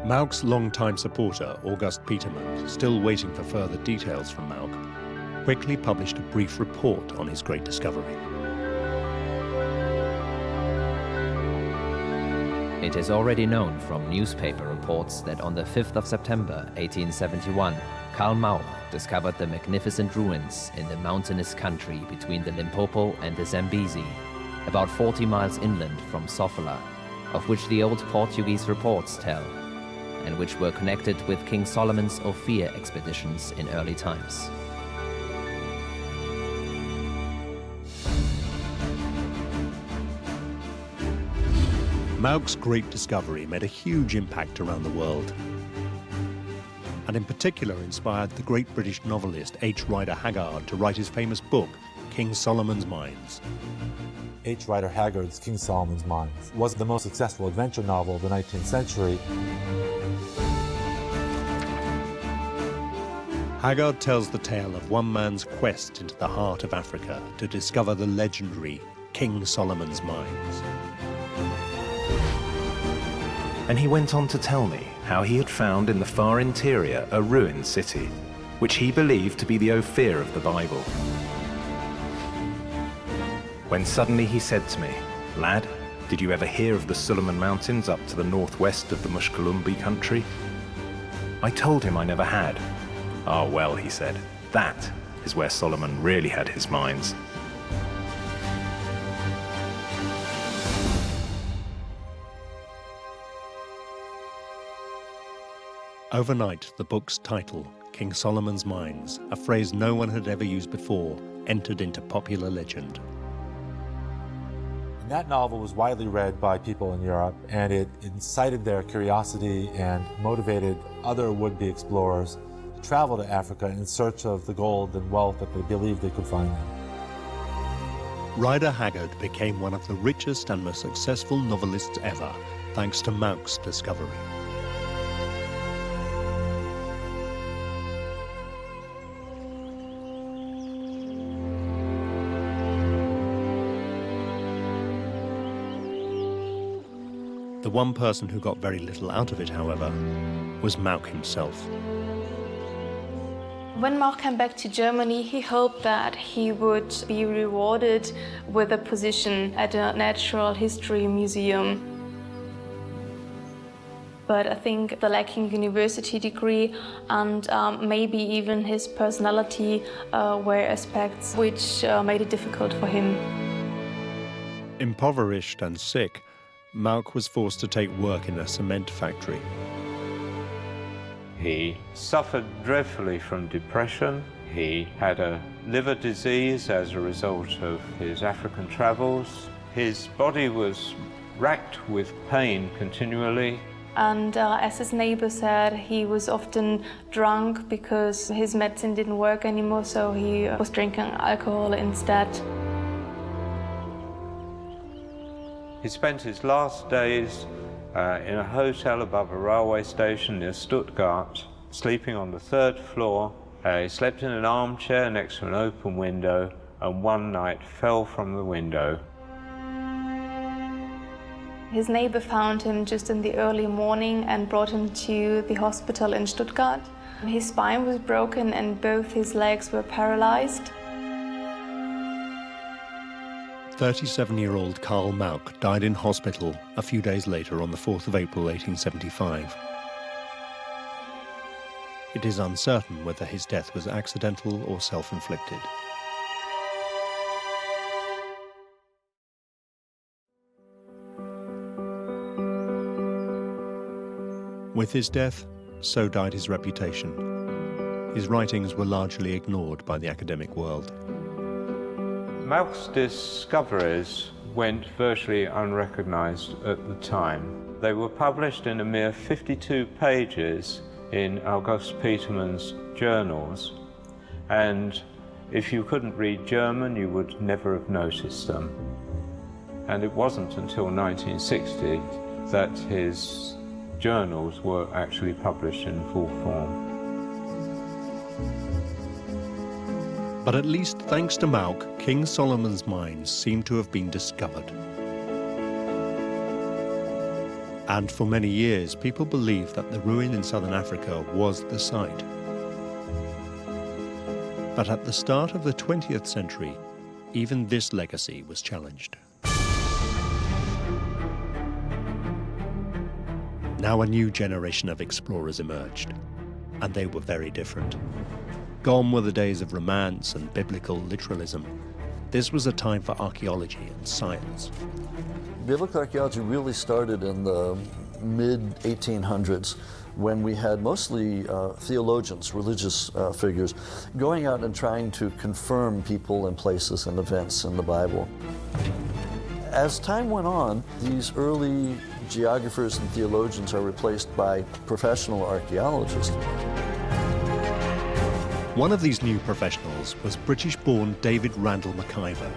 Malk's longtime supporter, August Petermann, still waiting for further details from Malk, quickly published a brief report on his great discovery. It is already known from newspaper reports that on the 5th of September 1871, Karl Mauch discovered the magnificent ruins in the mountainous country between the Limpopo and the Zambezi, about 40 miles inland from Sofala, of which the old Portuguese reports tell, and which were connected with King Solomon's Ophir expeditions in early times. Malk's great discovery made a huge impact around the world, and in particular inspired the great British novelist H. Rider Haggard to write his famous book, King Solomon's Mines. H. Rider Haggard's King Solomon's Mines was the most successful adventure novel of the 19th century. Haggard tells the tale of one man's quest into the heart of Africa to discover the legendary King Solomon's Mines. And he went on to tell me how he had found in the far interior a ruined city, which he believed to be the Ophir of the Bible. When suddenly he said to me, "Lad, did you ever hear of the Suleiman Mountains up to the northwest of the Mushkalumbi country?" I told him I never had. "Oh well," he said, "that is where Solomon really had his mines." Overnight, the book's title, King Solomon's Mines, a phrase no one had ever used before, entered into popular legend. And that novel was widely read by people in Europe, and it incited their curiosity and motivated other would-be explorers to travel to Africa in search of the gold and wealth that they believed they could find there. Rider Haggard became one of the richest and most successful novelists ever, thanks to Mauch's discovery. The one person who got very little out of it, however, was Mauch himself. When Mauch came back to Germany, he hoped that he would be rewarded with a position at a natural history museum. But I think the lacking university degree and maybe even his personality were aspects which made it difficult for him. Impoverished and sick, Mauch was forced to take work in a cement factory. He suffered dreadfully from depression. He had a liver disease as a result of his African travels. His body was racked with pain continually. And as his neighbor said, he was often drunk because his medicine didn't work anymore, so he was drinking alcohol instead. He spent his last days in a hotel above a railway station near Stuttgart, sleeping on the 3rd floor. He slept in an armchair next to an open window, and one night fell from the window. His neighbor found him just in the early morning and brought him to the hospital in Stuttgart. His spine was broken and both his legs were paralyzed. 37-year-old Karl Mauch died in hospital a few days later on the 4th of April 1875. It is uncertain whether his death was accidental or self-inflicted. With his death, so died his reputation. His writings were largely ignored by the academic world. Mauch's discoveries went virtually unrecognized at the time. They were published in a mere 52 pages in August Petermann's journals, and if you couldn't read German, you would never have noticed them. And it wasn't until 1960 that his journals were actually published in full form. But at least thanks to Mauch, King Solomon's mines seem to have been discovered. And for many years, people believed that the ruin in southern Africa was the site. But at the start of the 20th century, even this legacy was challenged. Now a new generation of explorers emerged, and they were very different. Gone were the days of romance and biblical literalism. This was a time for archaeology and science. Biblical archaeology really started in the mid-1800s when we had mostly theologians, religious figures, going out and trying to confirm people and places and events in the Bible. As time went on, these early geographers and theologians are replaced by professional archaeologists. One of these new professionals was British-born David Randall McIver,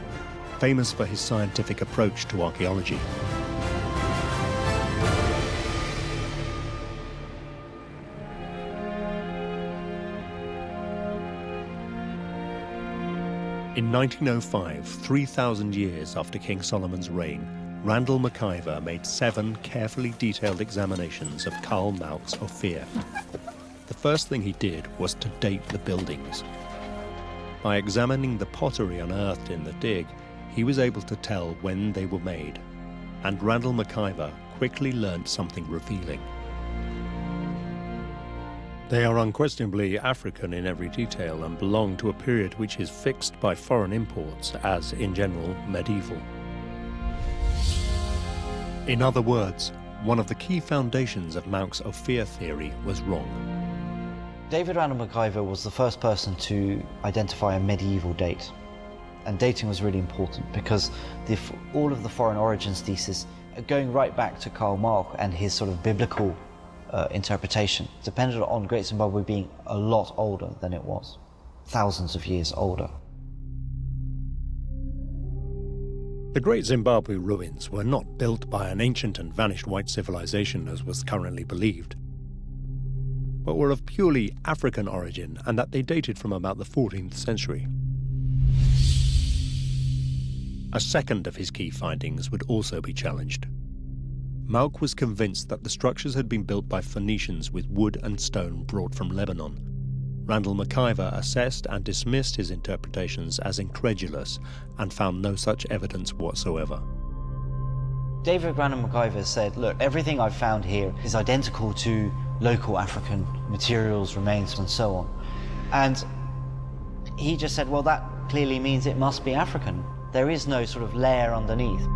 famous for his scientific approach to archaeology. In 1905, 3,000 years after King Solomon's reign, Randall McIver made 7 carefully detailed examinations of Karl Mauch's Ophir. The first thing he did was to date the buildings. By examining the pottery unearthed in the dig, he was able to tell when they were made, and Randall McIver quickly learned something revealing. They are unquestionably African in every detail and belong to a period which is fixed by foreign imports as, in general, medieval. In other words, one of the key foundations of Mauch's Ophir theory was wrong. David Randall McIver was the first person to identify a medieval date. And dating was really important because all of the foreign origins thesis, going right back to Karl Mauch and his sort of biblical interpretation, depended on Great Zimbabwe being a lot older than it was, thousands of years older. The Great Zimbabwe ruins were not built by an ancient and vanished white civilization as was currently believed, but were of purely African origin and that they dated from about the 14th century. A second of his key findings would also be challenged. Mauck was convinced that the structures had been built by Phoenicians with wood and stone brought from Lebanon. Randall McIver assessed and dismissed his interpretations as incredulous and found no such evidence whatsoever. David Randall McIver said, look, everything I've found here is identical to local African materials, remains, and so on. And he just said, well, that clearly means it must be African. There is no sort of layer underneath.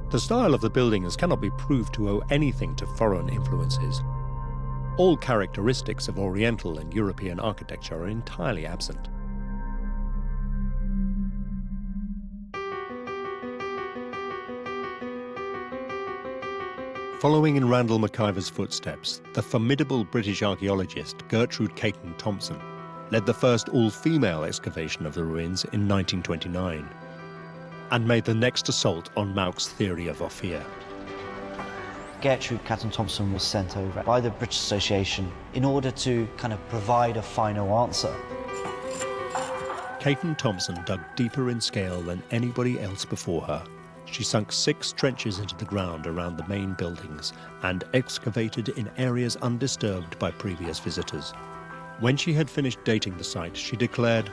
The style of the buildings cannot be proved to owe anything to foreign influences. All characteristics of Oriental and European architecture are entirely absent. Following in Randall McIver's footsteps, the formidable British archaeologist Gertrude Caton Thompson led the first all-female excavation of the ruins in 1929 and made the next assault on Mauck's theory of Ophir. Gertrude Caton Thompson was sent over by the British Association in order to kind of provide a final answer. Caton Thompson dug deeper in scale than anybody else before her. She sunk 6 trenches into the ground around the main buildings and excavated in areas undisturbed by previous visitors. When she had finished dating the site, she declared,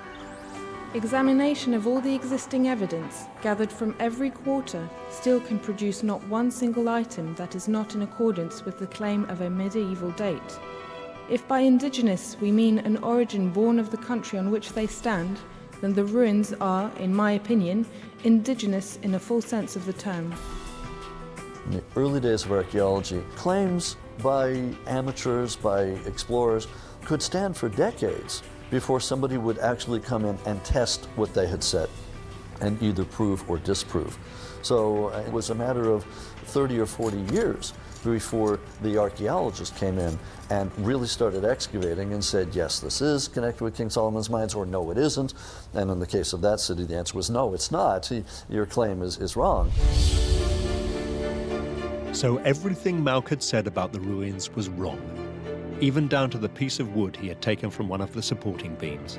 "Examination of all the existing evidence, gathered from every quarter, still can produce not one single item that is not in accordance with the claim of a medieval date. If by indigenous we mean an origin born of the country on which they stand, then the ruins are, in my opinion, indigenous in a full sense of the term." In the early days of archaeology, claims by amateurs, by explorers, could stand for decades before somebody would actually come in and test what they had said and either prove or disprove. So it was a matter of 30 or 40 years before the archaeologists came in and really started excavating and said, yes, this is connected with King Solomon's mines, or no, it isn't. And in the case of that city, the answer was no, it's not. Your claim is wrong. So everything Mauck had said about the ruins was wrong, even down to the piece of wood he had taken from one of the supporting beams.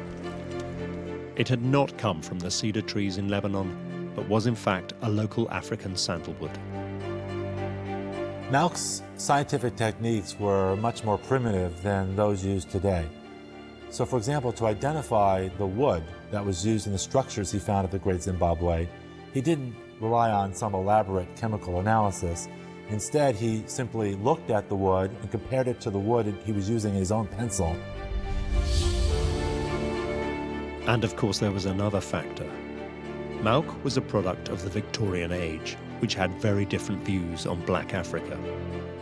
It had not come from the cedar trees in Lebanon, but was in fact a local African sandalwood. Mauck's scientific techniques were much more primitive than those used today. So for example, to identify the wood that was used in the structures he found at the Great Zimbabwe, he didn't rely on some elaborate chemical analysis. Instead, he simply looked at the wood and compared it to the wood he was using in his own pencil. And of course there was another factor. Mauck was a product of the Victorian age, which had very different views on Black Africa.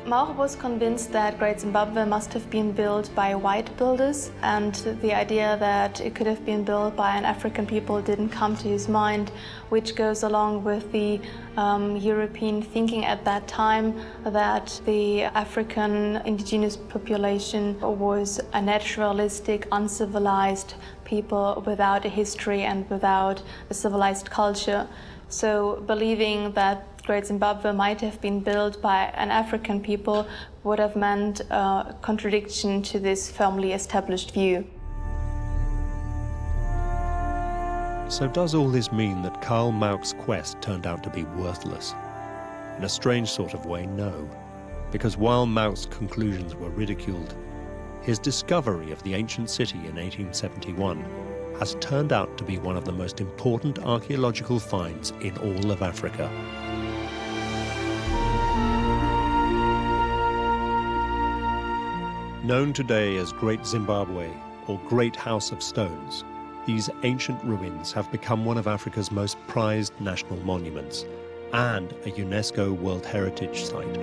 Mauck was convinced that Great Zimbabwe must have been built by white builders, and the idea that it could have been built by an African people didn't come to his mind, which goes along with the European thinking at that time that the African indigenous population was a naturalistic, uncivilized people without a history and without a civilized culture. So believing that Great Zimbabwe might have been built by an African people would have meant a contradiction to this firmly established view. So does all this mean that Karl Mauck's quest turned out to be worthless? In a strange sort of way, no. Because while Mauck's conclusions were ridiculed, his discovery of the ancient city in 1871 has turned out to be one of the most important archaeological finds in all of Africa. Known today as Great Zimbabwe or Great House of Stones, these ancient ruins have become one of Africa's most prized national monuments and a UNESCO World Heritage Site.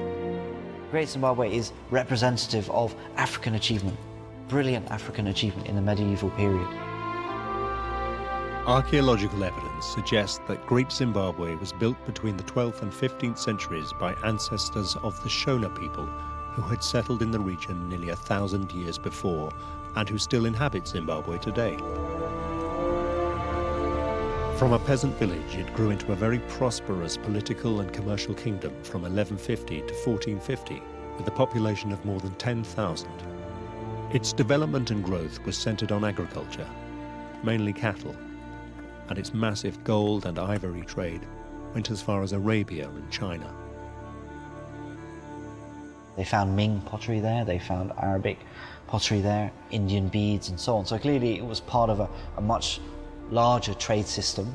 Great Zimbabwe is representative of African achievement, brilliant African achievement in the medieval period. Archaeological evidence suggests that Great Zimbabwe was built between the 12th and 15th centuries by ancestors of the Shona people who had settled in the region nearly 1,000 years before and who still inhabit Zimbabwe today. From a peasant village, it grew into a very prosperous political and commercial kingdom from 1150 to 1450, with a population of more than 10,000. Its development and growth was centered on agriculture, mainly cattle, and its massive gold and ivory trade went as far as Arabia and China. They found Ming pottery there, they found Arabic pottery there, Indian beads and so on. So clearly it was part of a much larger trade system.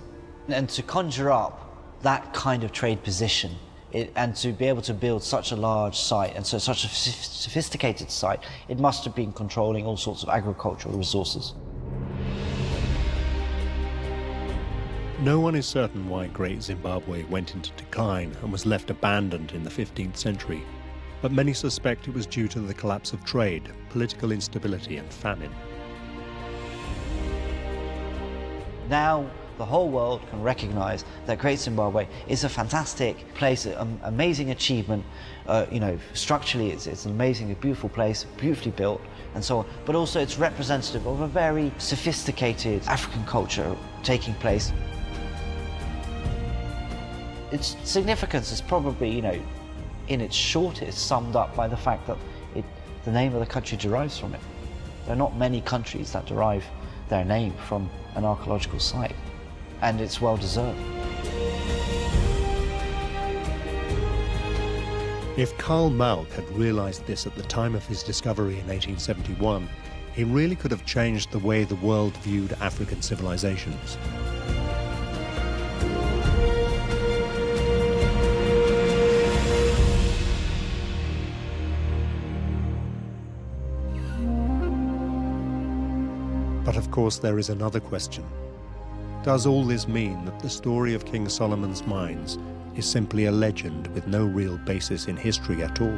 And to conjure up that kind of trade position and to be able to build such a large site and so such a sophisticated site, it must have been controlling all sorts of agricultural resources. No one is certain why Great Zimbabwe went into decline and was left abandoned in the 15th century, but many suspect it was due to the collapse of trade, political instability and famine. Now the whole world can recognize that Great Zimbabwe is a fantastic place, an amazing achievement. Structurally it's an amazing, beautiful place, beautifully built and so on, but also it's representative of a very sophisticated African culture taking place. Its significance is probably, in its shortest, summed up by the fact that the name of the country derives from it. There are not many countries that derive their name from an archaeological site, and it's well deserved. If Karl Malk had realized this at the time of his discovery in 1871, he really could have changed the way the world viewed African civilizations. But of course there is another question. Does all this mean that the story of King Solomon's mines is simply a legend with no real basis in history at all?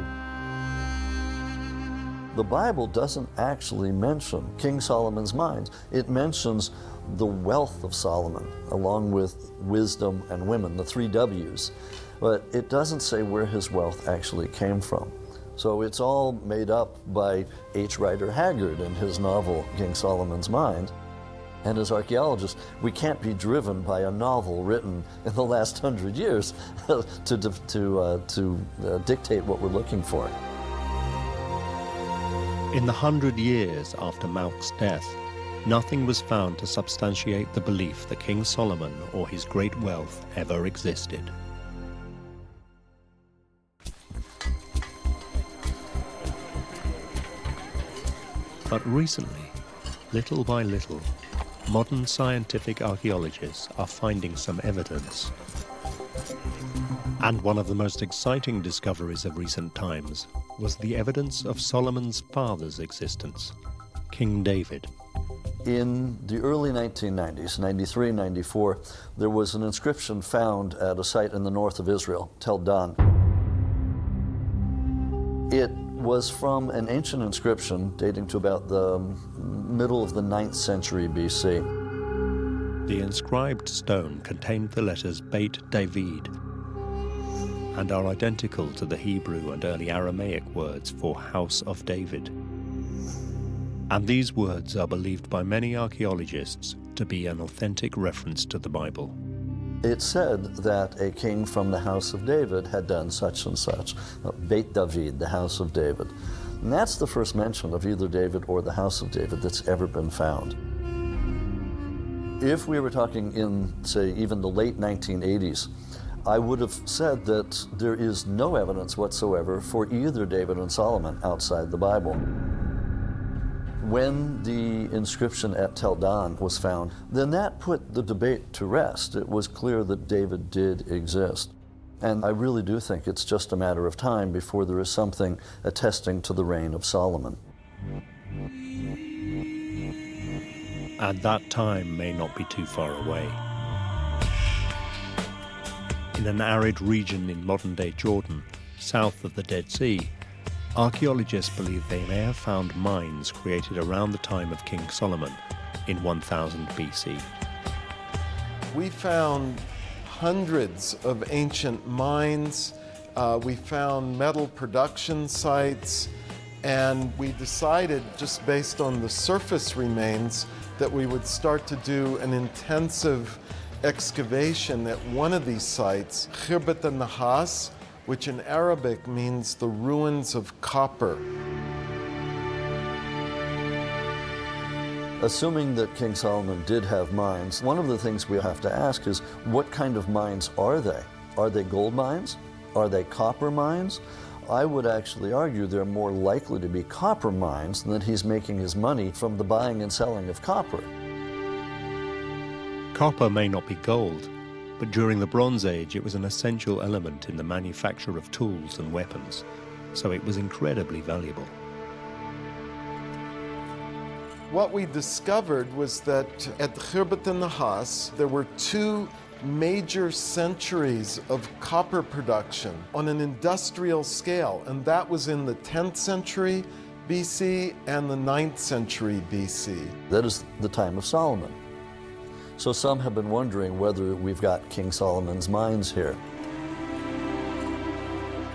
The Bible doesn't actually mention King Solomon's mines. It mentions the wealth of Solomon, along with wisdom and women, the 3 W's. But it doesn't say where his wealth actually came from. So it's all made up by H. Rider Haggard in his novel, King Solomon's Mines. And as archaeologists, we can't be driven by a novel written in the last 100 years to dictate what we're looking for. In the 100 years after Malk's death, nothing was found to substantiate the belief that King Solomon or his great wealth ever existed. But recently, little by little, modern scientific archaeologists are finding some evidence. And one of the most exciting discoveries of recent times was the evidence of Solomon's father's existence, King David. In the early 1990s, 93, 94, there was an inscription found at a site in the north of Israel, Tel Dan. It was from an ancient inscription dating to about the middle of the 9th century BC. The inscribed stone contained the letters Beit David and are identical to the Hebrew and early Aramaic words for House of David. And these words are believed by many archaeologists to be an authentic reference to the Bible. It said that a king from the house of David had done such and such, Beit David, the house of David. And that's the first mention of either David or the house of David that's ever been found. If we were talking in, say, even the late 1980s, I would have said that there is no evidence whatsoever for either David and Solomon outside the Bible. When the inscription at Tel Dan was found, then that put the debate to rest. It was clear that David did exist. And I really do think it's just a matter of time before there is something attesting to the reign of Solomon. And that time may not be too far away. In an arid region in modern-day Jordan, south of the Dead Sea, archaeologists believe they may have found mines created around the time of King Solomon in 1000 BC. We found hundreds of ancient mines. We found metal production sites, and we decided, just based on the surface remains, that we would start to do an intensive excavation at one of these sites, Khirbat al-Nahas, which in Arabic means the ruins of copper. Assuming that King Solomon did have mines, one of the things we have to ask is, what kind of mines are they? Are they gold mines? Are they copper mines? I would actually argue they're more likely to be copper mines than that he's making his money from the buying and selling of copper. Copper may not be gold, but during the Bronze Age it was an essential element in the manufacture of tools and weapons, so it was incredibly valuable. What we discovered was that at Khirbat al-Nahas there were two major centuries of copper production on an industrial scale, and that was in the 10th century BC and the 9th century BC. That is the time of Solomon. So some have been wondering whether we've got King Solomon's mines here.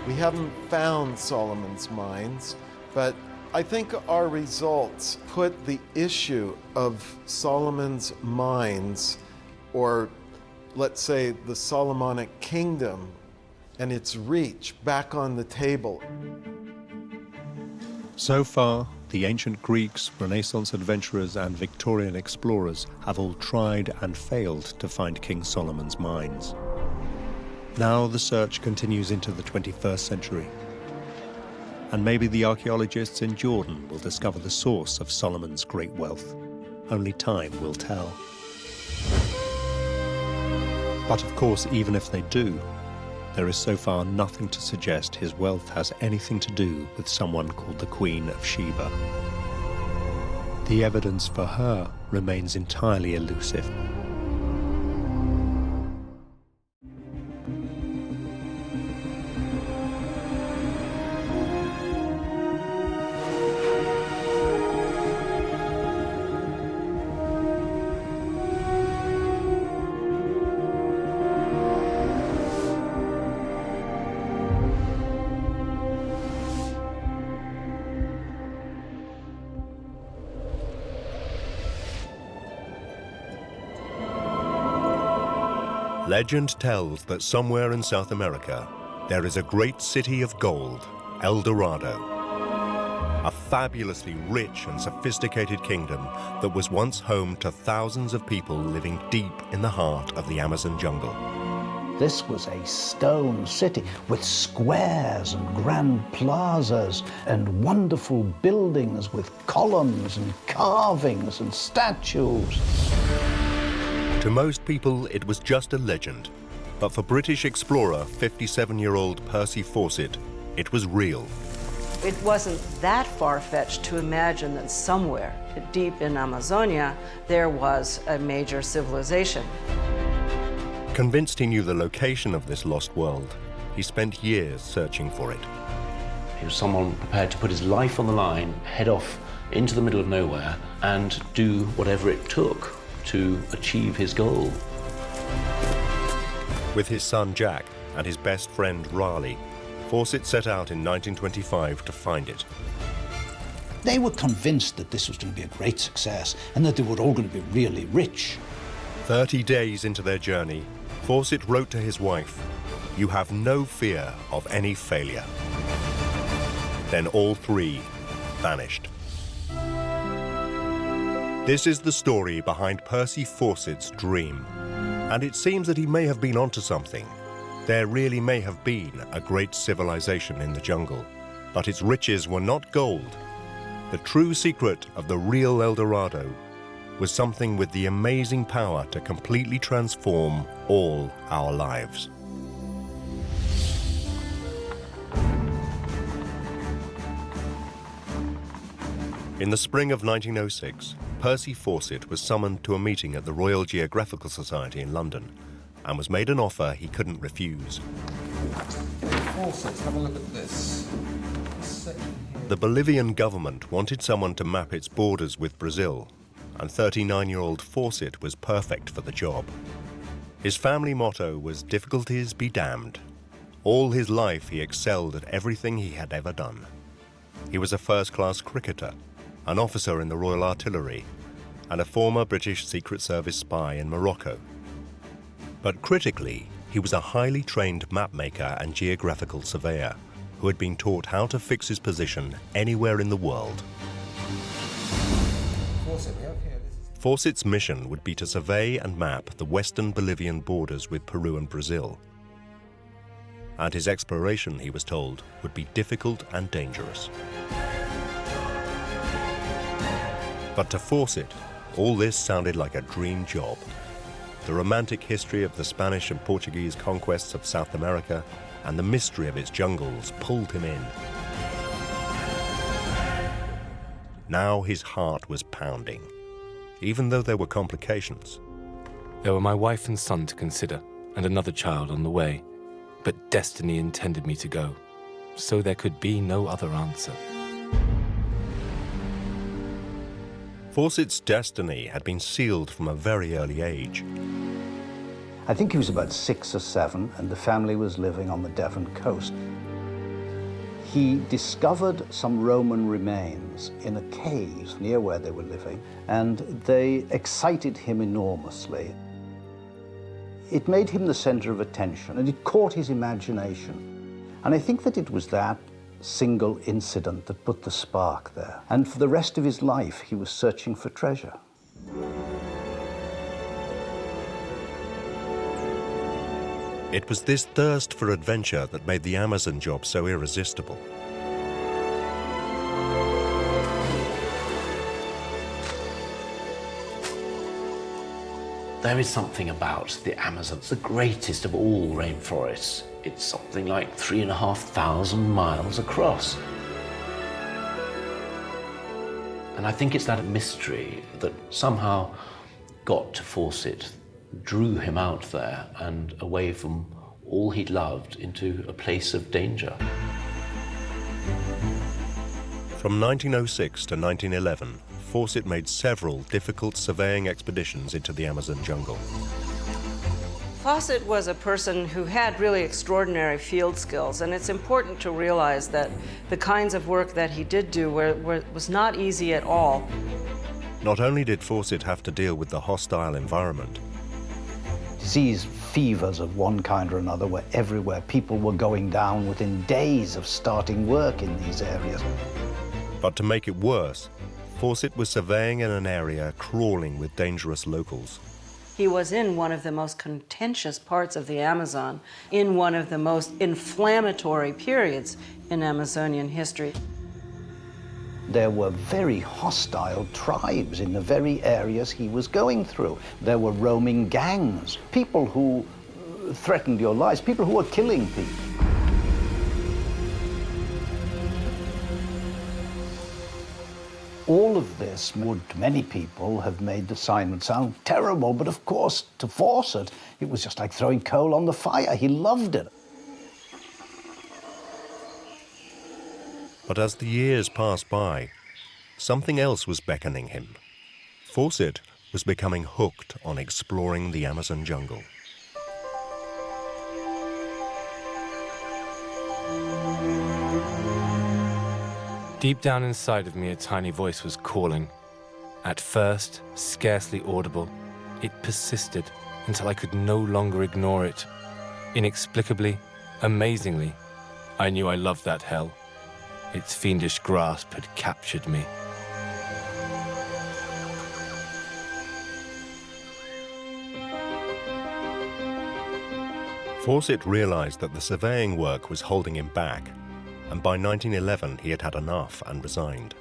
We haven't found Solomon's mines, but I think our results put the issue of Solomon's mines, or let's say the Solomonic kingdom and its reach, back on the table. So far, the ancient Greeks, Renaissance adventurers and Victorian explorers have all tried and failed to find King Solomon's mines. Now the search continues into the 21st century. And maybe the archaeologists in Jordan will discover the source of Solomon's great wealth. Only time will tell. But of course, even if they do, there is so far nothing to suggest his wealth has anything to do with someone called the Queen of Sheba. The evidence for her remains entirely elusive. Legend tells that somewhere in South America, there is a great city of gold, El Dorado. A fabulously rich and sophisticated kingdom that was once home to thousands of people living deep in the heart of the Amazon jungle. This was a stone city with squares and grand plazas and wonderful buildings with columns and carvings and statues. To most people, it was just a legend. But for British explorer, 57-year-old Percy Fawcett, it was real. It wasn't that far-fetched to imagine that somewhere deep in Amazonia, there was a major civilization. Convinced he knew the location of this lost world, he spent years searching for it. He was someone prepared to put his life on the line, head off into the middle of nowhere, and do whatever it took to achieve his goal. With his son Jack and his best friend Raleigh, Fawcett set out in 1925 to find it. They were convinced that this was going to be a great success and that they were all going to be really rich. 30 days into their journey, Fawcett wrote to his wife, "You have no fear of any failure." Then all three vanished. This is the story behind Percy Fawcett's dream. And it seems that he may have been onto something. There really may have been a great civilization in the jungle, but its riches were not gold. The true secret of the real El Dorado was something with the amazing power to completely transform all our lives. In the spring of 1906, Percy Fawcett was summoned to a meeting at the Royal Geographical Society in London and was made an offer he couldn't refuse. Fawcett, have a look at this. The Bolivian government wanted someone to map its borders with Brazil, and 39-year-old Fawcett was perfect for the job. His family motto was "Difficulties be damned." All his life he excelled at everything he had ever done. He was a first-class cricketer, an officer in the Royal Artillery, and a former British Secret Service spy in Morocco. But critically, he was a highly trained mapmaker and geographical surveyor who had been taught how to fix his position anywhere in the world. Fawcett's mission would be to survey and map the western Bolivian borders with Peru and Brazil. And his exploration, he was told, would be difficult and dangerous. But to Fawcett, all this sounded like a dream job. The romantic history of the Spanish and Portuguese conquests of South America and the mystery of its jungles pulled him in. Now his heart was pounding, even though there were complications. There were my wife and son to consider, and another child on the way. But destiny intended me to go, so there could be no other answer. Fawcett's destiny had been sealed from a very early age. I think he was about 6 or 7, and the family was living on the Devon coast. He discovered some Roman remains in a cave near where they were living, and they excited him enormously. It made him the center of attention, and it caught his imagination. And I think that it was that single incident that put the spark there. And for the rest of his life, he was searching for treasure. It was this thirst for adventure that made the Amazon job so irresistible. There is something about the Amazon. It's the greatest of all rainforests. It's something like 3,500 miles across. And I think it's that mystery that somehow got to Fawcett, drew him out there and away from all he'd loved into a place of danger. From 1906 to 1911, Fawcett made several difficult surveying expeditions into the Amazon jungle. Fawcett was a person who had really extraordinary field skills, and it's important to realize that the kinds of work that he did do was not easy at all. Not only did Fawcett have to deal with the hostile environment, Disease fevers of one kind or another were everywhere. People were going down within days of starting work in these areas. but to make it worse, Fawcett was surveying in an area crawling with dangerous locals. He was in one of the most contentious parts of the Amazon, in one of the most inflammatory periods in Amazonian history. There were very hostile tribes in the very areas he was going through. There were roaming gangs, people who threatened your lives, people who were killing people. All of this would, to many people, have made the assignment sound terrible, but of course, to Fawcett, it was just like throwing coal on the fire. He loved it. But as the years passed by, something else was beckoning him. Fawcett was becoming hooked on exploring the Amazon jungle. Deep down inside of me, a tiny voice was calling. At first, scarcely audible, it persisted until I could no longer ignore it. Inexplicably, amazingly, I knew I loved that hell. Its fiendish grasp had captured me. Fawcett realized that the surveying work was holding him back, and by 1911 he had had enough and resigned.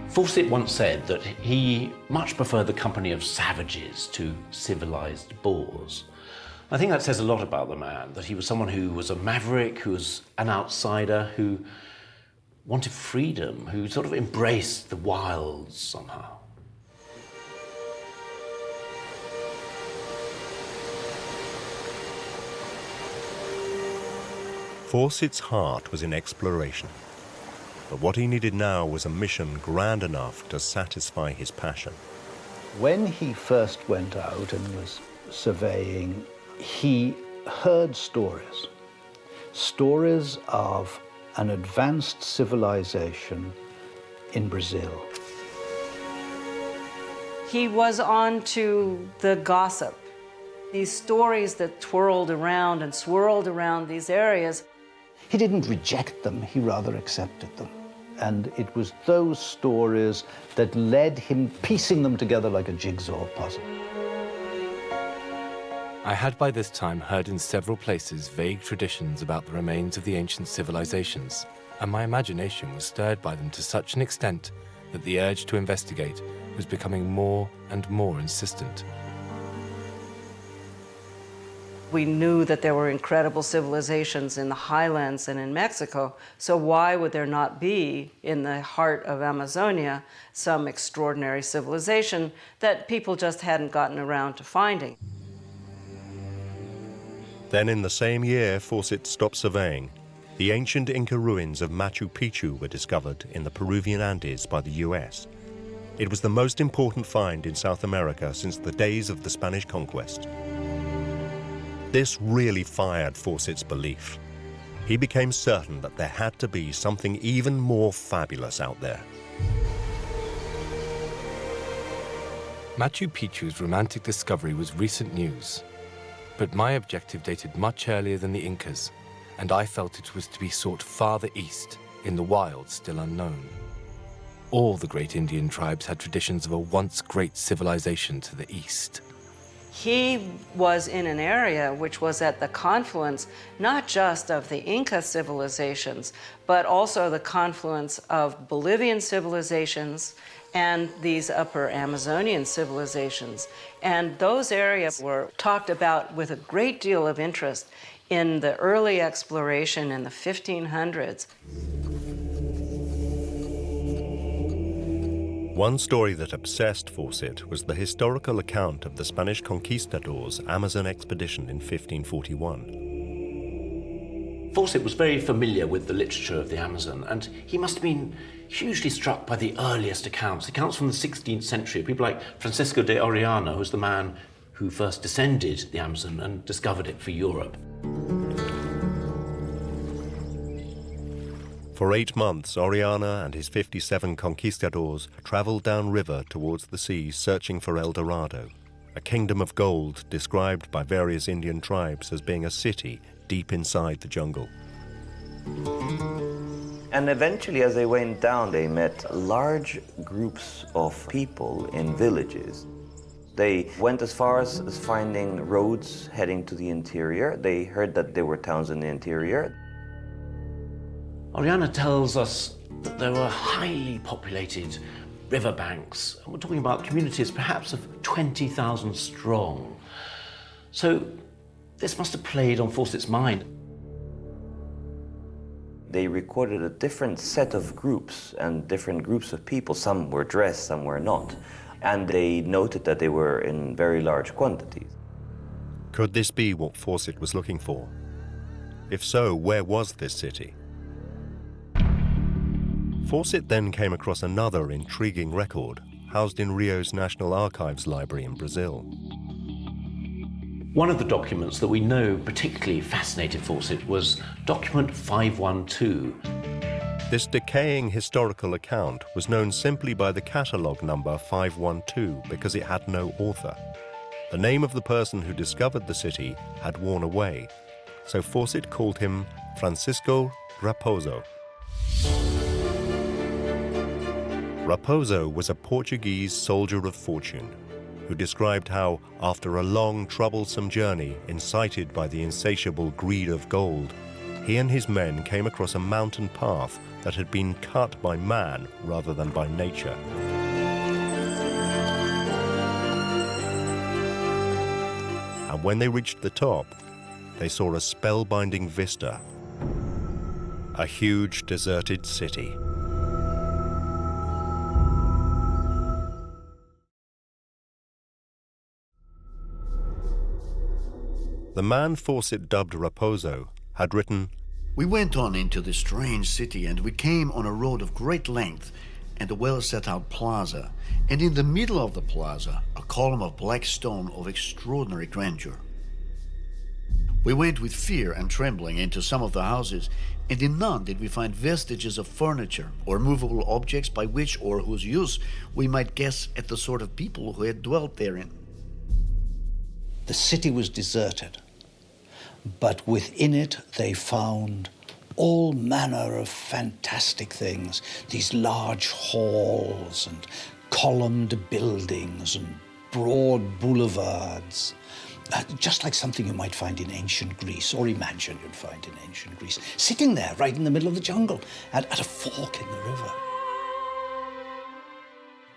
Fawcett once said that he much preferred the company of savages to civilized boors. I think that says a lot about the man, that he was someone who was a maverick, who was an outsider, who wanted freedom, who sort of embraced the wilds somehow. Fawcett's heart was in exploration, but what he needed now was a mission grand enough to satisfy his passion. When he first went out and was surveying, he heard stories of an advanced civilization in Brazil. He was on to the gossip, these stories that twirled around and swirled around these areas. He didn't reject them, he rather accepted them. And it was those stories that led him piecing them together like a jigsaw puzzle. I had by this time heard in several places vague traditions about the remains of the ancient civilizations, and my imagination was stirred by them to such an extent that the urge to investigate was becoming more and more insistent. We knew that there were incredible civilizations in the highlands and in Mexico, so why would there not be, in the heart of Amazonia, some extraordinary civilization that people just hadn't gotten around to finding? Then in the same year, Fawcett stopped surveying. The ancient Inca ruins of Machu Picchu were discovered in the Peruvian Andes by the US. It was the most important find in South America since the days of the Spanish conquest. This really fired Fawcett's belief. He became certain that there had to be something even more fabulous out there. Machu Picchu's romantic discovery was recent news, but my objective dated much earlier than the Incas, and I felt it was to be sought farther east, in the wilds still unknown. All the great Indian tribes had traditions of a once great civilization to the east. He was in an area which was at the confluence not just of the Inca civilizations, but also the confluence of Bolivian civilizations and these upper Amazonian civilizations. And those areas were talked about with a great deal of interest in the early exploration in the 1500s. One story that obsessed Fawcett was the historical account of the Spanish conquistadors' Amazon expedition in 1541. Fawcett was very familiar with the literature of the Amazon, and he must have been hugely struck by the earliest accounts from the 16th century. People like Francisco de Orellana, who was the man who first descended the Amazon and discovered it for Europe. For 8 months, Orellana and his 57 conquistadors traveled downriver towards the sea searching for El Dorado, a kingdom of gold described by various Indian tribes as being a city deep inside the jungle. And eventually, as they went down, they met large groups of people in villages. They went as far as finding roads heading to the interior. They heard that there were towns in the interior. Orellana tells us that there were highly populated riverbanks, and we're talking about communities perhaps of 20,000 strong. So this must have played on Fawcett's mind. They recorded a different set of groups and different groups of people. Some were dressed, some were not. And they noted that they were in very large quantities. Could this be what Fawcett was looking for? If so, where was this city? Fawcett then came across another intriguing record, housed in Rio's National Archives Library in Brazil. One of the documents that we know particularly fascinated Fawcett was document 512. This decaying historical account was known simply by the catalogue number 512 because it had no author. The name of the person who discovered the city had worn away, so Fawcett called him Francisco Raposo. Raposo was a Portuguese soldier of fortune who described how, after a long, troublesome journey incited by the insatiable greed of gold, he and his men came across a mountain path that had been cut by man rather than by nature. And when they reached the top, they saw a spellbinding vista, a huge deserted city. The man Fawcett dubbed Raposo had written, "We went on into the strange city, and we came on a road of great length and a well-set-out plaza, and in the middle of the plaza, a column of black stone of extraordinary grandeur. We went with fear and trembling into some of the houses, and in none did we find vestiges of furniture or movable objects by which or whose use we might guess at the sort of people who had dwelt therein. The city was deserted, but within it they found all manner of fantastic things, these large halls and columned buildings and broad boulevards, just like something you might find in ancient Greece, or imagine you'd find in ancient Greece, sitting there right in the middle of the jungle at a fork in the river.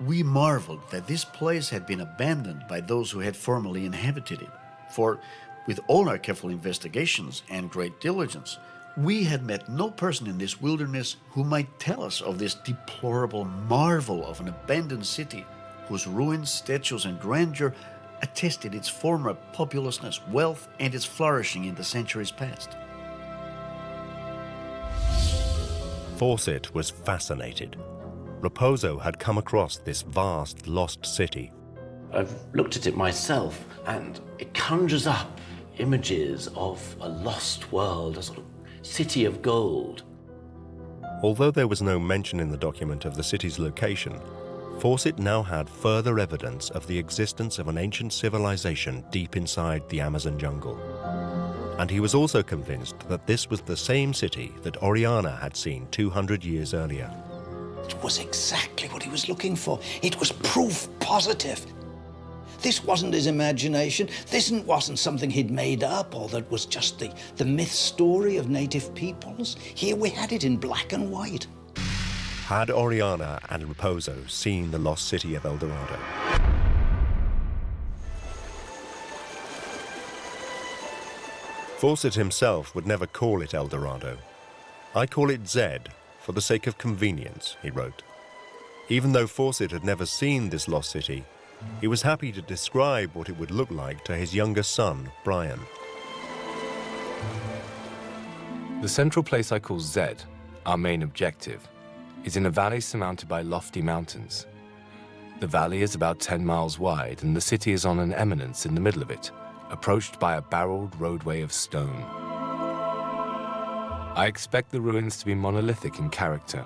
We marveled that this place had been abandoned by those who had formerly inhabited it, for with all our careful investigations and great diligence, we had met no person in this wilderness who might tell us of this deplorable marvel of an abandoned city whose ruins, statues, and grandeur attested its former populousness, wealth, and its flourishing in the centuries past. Fawcett was fascinated. Raposo had come across this vast lost city. I've looked at it myself, and it conjures up images of a lost world, a sort of city of gold. Although there was no mention in the document of the city's location, Fawcett now had further evidence of the existence of an ancient civilization deep inside the Amazon jungle. And he was also convinced that this was the same city that Oriana had seen 200 years earlier. It was exactly what he was looking for. It was proof positive. This wasn't his imagination. This wasn't something he'd made up or that was just the myth story of native peoples. Here we had it in black and white. Had Oriana and Raposo seen the lost city of El Dorado? Fawcett himself would never call it El Dorado. "I call it Zed for the sake of convenience," he wrote. Even though Fawcett had never seen this lost city, he was happy to describe what it would look like to his younger son, Brian. The central place I call Zed, our main objective, is in a valley surmounted by lofty mountains. The valley is about 10 miles wide, and the city is on an eminence in the middle of it, approached by a barreled roadway of stone. I expect the ruins to be monolithic in character,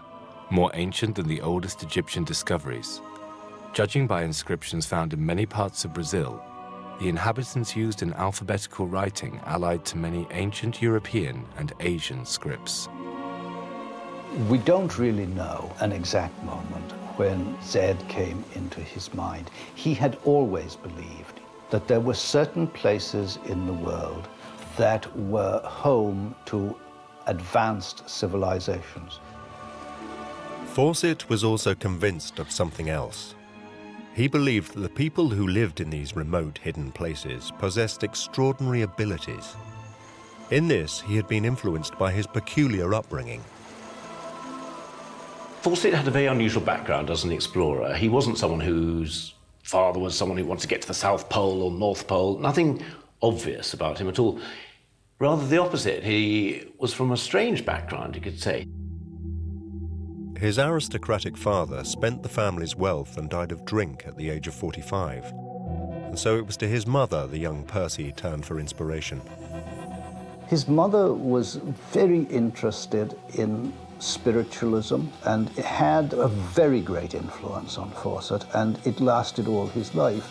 more ancient than the oldest Egyptian discoveries. Judging by inscriptions found in many parts of Brazil, the inhabitants used an alphabetical writing allied to many ancient European and Asian scripts. We don't really know an exact moment when Zed came into his mind. He had always believed that there were certain places in the world that were home to advanced civilizations. Fawcett was also convinced of something else. He believed that the people who lived in these remote, hidden places possessed extraordinary abilities. In this, he had been influenced by his peculiar upbringing. Fawcett had a very unusual background as an explorer. He wasn't someone whose father was someone who wanted to get to the South Pole or North Pole. Nothing obvious about him at all. Rather the opposite. He was from a strange background, you could say. His aristocratic father spent the family's wealth and died of drink at the age of 45. And so it was to his mother the young Percy turned for inspiration. His mother was very interested in spiritualism and had a very great influence on Fawcett, and it lasted all his life.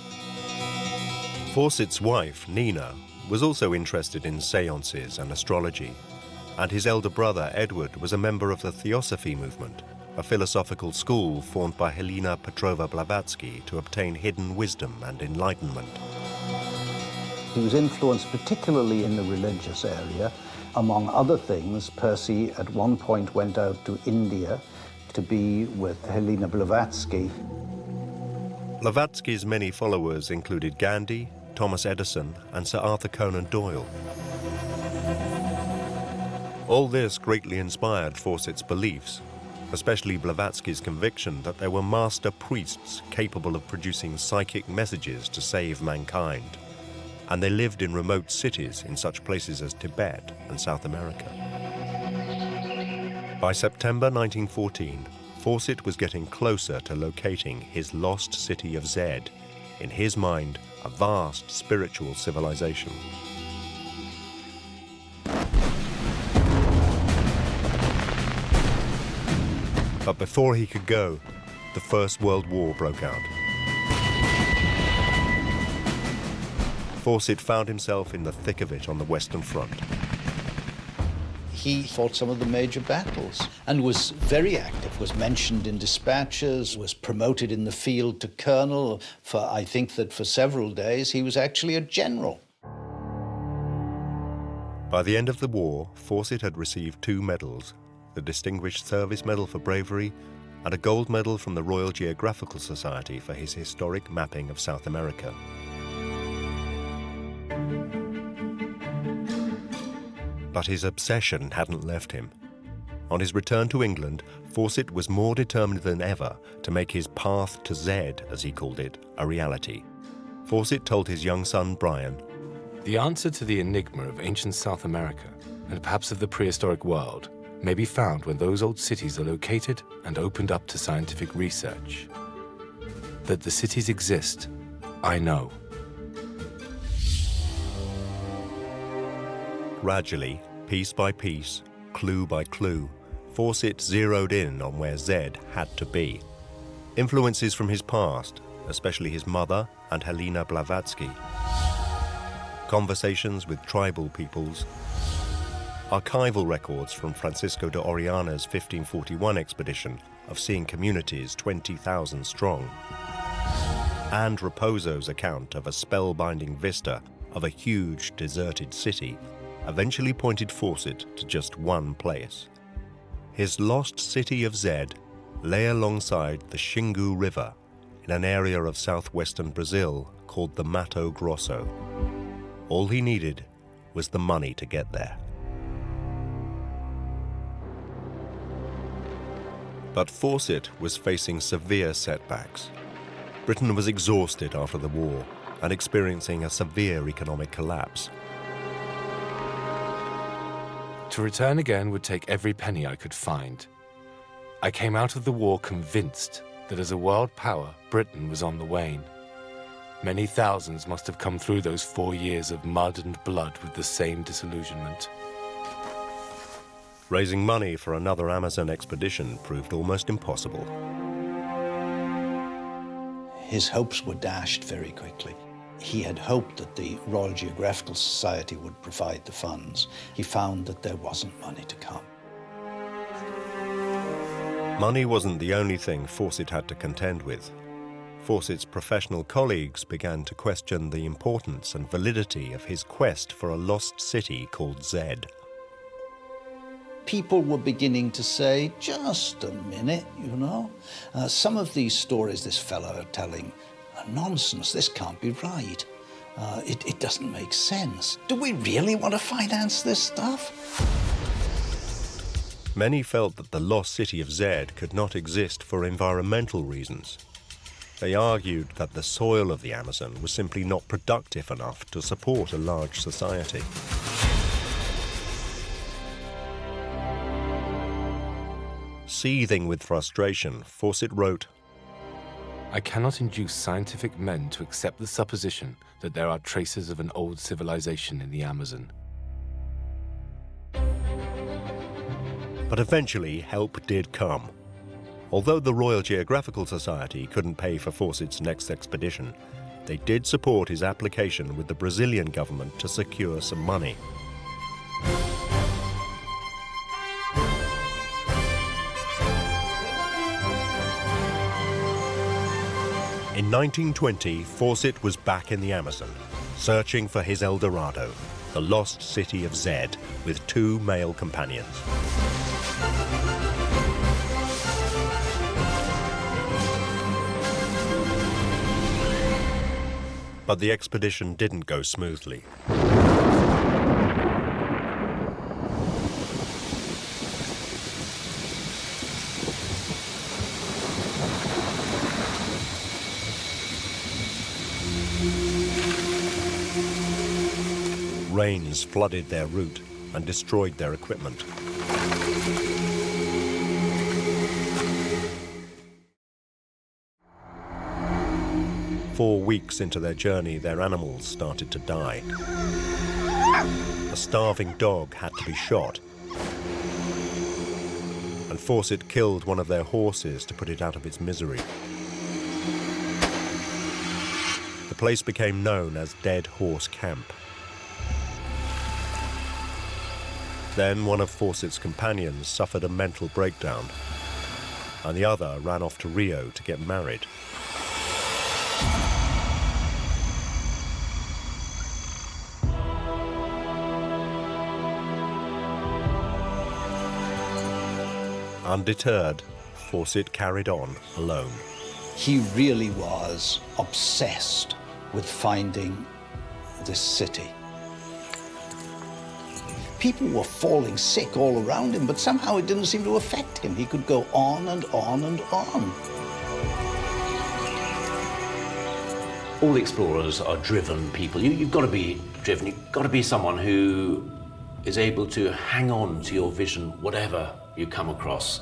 Fawcett's wife, Nina, was also interested in seances and astrology, and his elder brother, Edward, was a member of the Theosophy movement, a philosophical school formed by Helena Petrova Blavatsky to obtain hidden wisdom and enlightenment. He was influenced particularly in the religious area. Among other things, Percy at one point went out to India to be with Helena Blavatsky. Blavatsky's many followers included Gandhi, Thomas Edison, and Sir Arthur Conan Doyle. All this greatly inspired Fawcett's beliefs, especially Blavatsky's conviction that there were master priests capable of producing psychic messages to save mankind, and they lived in remote cities in such places as Tibet and South America. By September 1914, Fawcett was getting closer to locating his lost city of Zed, in his mind, a vast spiritual civilization. But before he could go, the First World War broke out. Fawcett found himself in the thick of it on the Western Front. He fought some of the major battles and was very active, was mentioned in dispatches, was promoted in the field to colonel. I think that for several days he was actually a general. By the end of the war, Fawcett had received 2 medals, the Distinguished Service Medal for Bravery and a gold medal from the Royal Geographical Society for his historic mapping of South America. But his obsession hadn't left him. On his return to England, Fawcett was more determined than ever to make his path to Z, as he called it, a reality. Fawcett told his young son, Brian, "The answer to the enigma of ancient South America, and perhaps of the prehistoric world, may be found when those old cities are located and opened up to scientific research. That the cities exist, I know." Gradually, piece by piece, clue by clue, Fawcett zeroed in on where Z had to be. Influences from his past, especially his mother and Helena Blavatsky. Conversations with tribal peoples. Archival records from Francisco de Orellana's 1541 expedition of seeing communities 20,000 strong. And Raposo's account of a spellbinding vista of a huge deserted city eventually pointed Fawcett to just one place. His lost city of Z lay alongside the Xingu River in an area of southwestern Brazil called the Mato Grosso. All he needed was the money to get there. But Fawcett was facing severe setbacks. Britain was exhausted after the war and experiencing a severe economic collapse. To return again would take every penny I could find. I came out of the war convinced that as a world power, Britain was on the wane. Many thousands must have come through those 4 years of mud and blood with the same disillusionment. Raising money for another Amazon expedition proved almost impossible. His hopes were dashed very quickly. He had hoped that the Royal Geographical Society would provide the funds. He found that there wasn't money to come. Money wasn't the only thing Fawcett had to contend with. Fawcett's professional colleagues began to question the importance and validity of his quest for a lost city called Z. People were beginning to say, just a minute, you know. Some of these stories this fellow are telling are nonsense. This can't be right. It doesn't make sense. Do we really want to finance this stuff? Many felt that the lost city of Z could not exist for environmental reasons. They argued that the soil of the Amazon was simply not productive enough to support a large society. Seething with frustration, Fawcett wrote, I cannot induce scientific men to accept the supposition that there are traces of an old civilization in the Amazon. But eventually, help did come. Although the Royal Geographical Society couldn't pay for Fawcett's next expedition, they did support his application with the Brazilian government to secure some money. In 1920, Fawcett was back in the Amazon, searching for his El Dorado, the lost city of Z, with 2 male companions. But the expedition didn't go smoothly. Rains flooded their route and destroyed their equipment. Four weeks into their journey, their animals started to die. A starving dog had to be shot. and Fawcett killed one of their horses to put it out of its misery. The place became known as Dead Horse Camp. Then one of Fawcett's companions suffered a mental breakdown, and the other ran off to Rio to get married. Undeterred, Fawcett carried on alone. He really was obsessed with finding this city. People were falling sick all around him, but somehow it didn't seem to affect him. He could go on and on and on. All the explorers are driven people. You've got to be driven. You've got to be someone who is able to hang on to your vision, whatever you come across.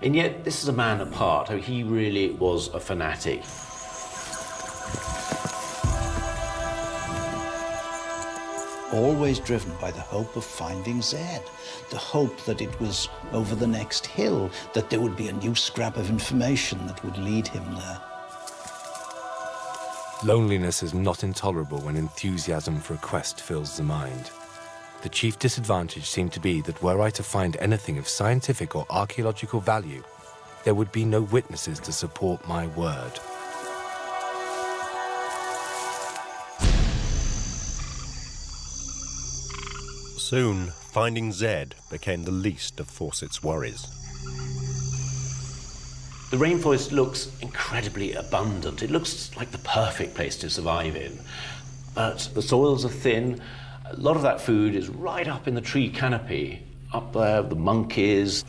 And yet, this is a man apart. I mean, he really was a fanatic. Always driven by the hope of finding Zed, the hope that it was over the next hill, that there would be a new scrap of information that would lead him there. Loneliness is not intolerable when enthusiasm for a quest fills the mind. The chief disadvantage seemed to be that were I to find anything of scientific or archaeological value, there would be no witnesses to support my word. Soon, finding Zed became the least of Fawcett's worries. The rainforest looks incredibly abundant. It looks like the perfect place to survive in. But the soils are thin. A lot of that food is right up in the tree canopy. Up there, the monkeys.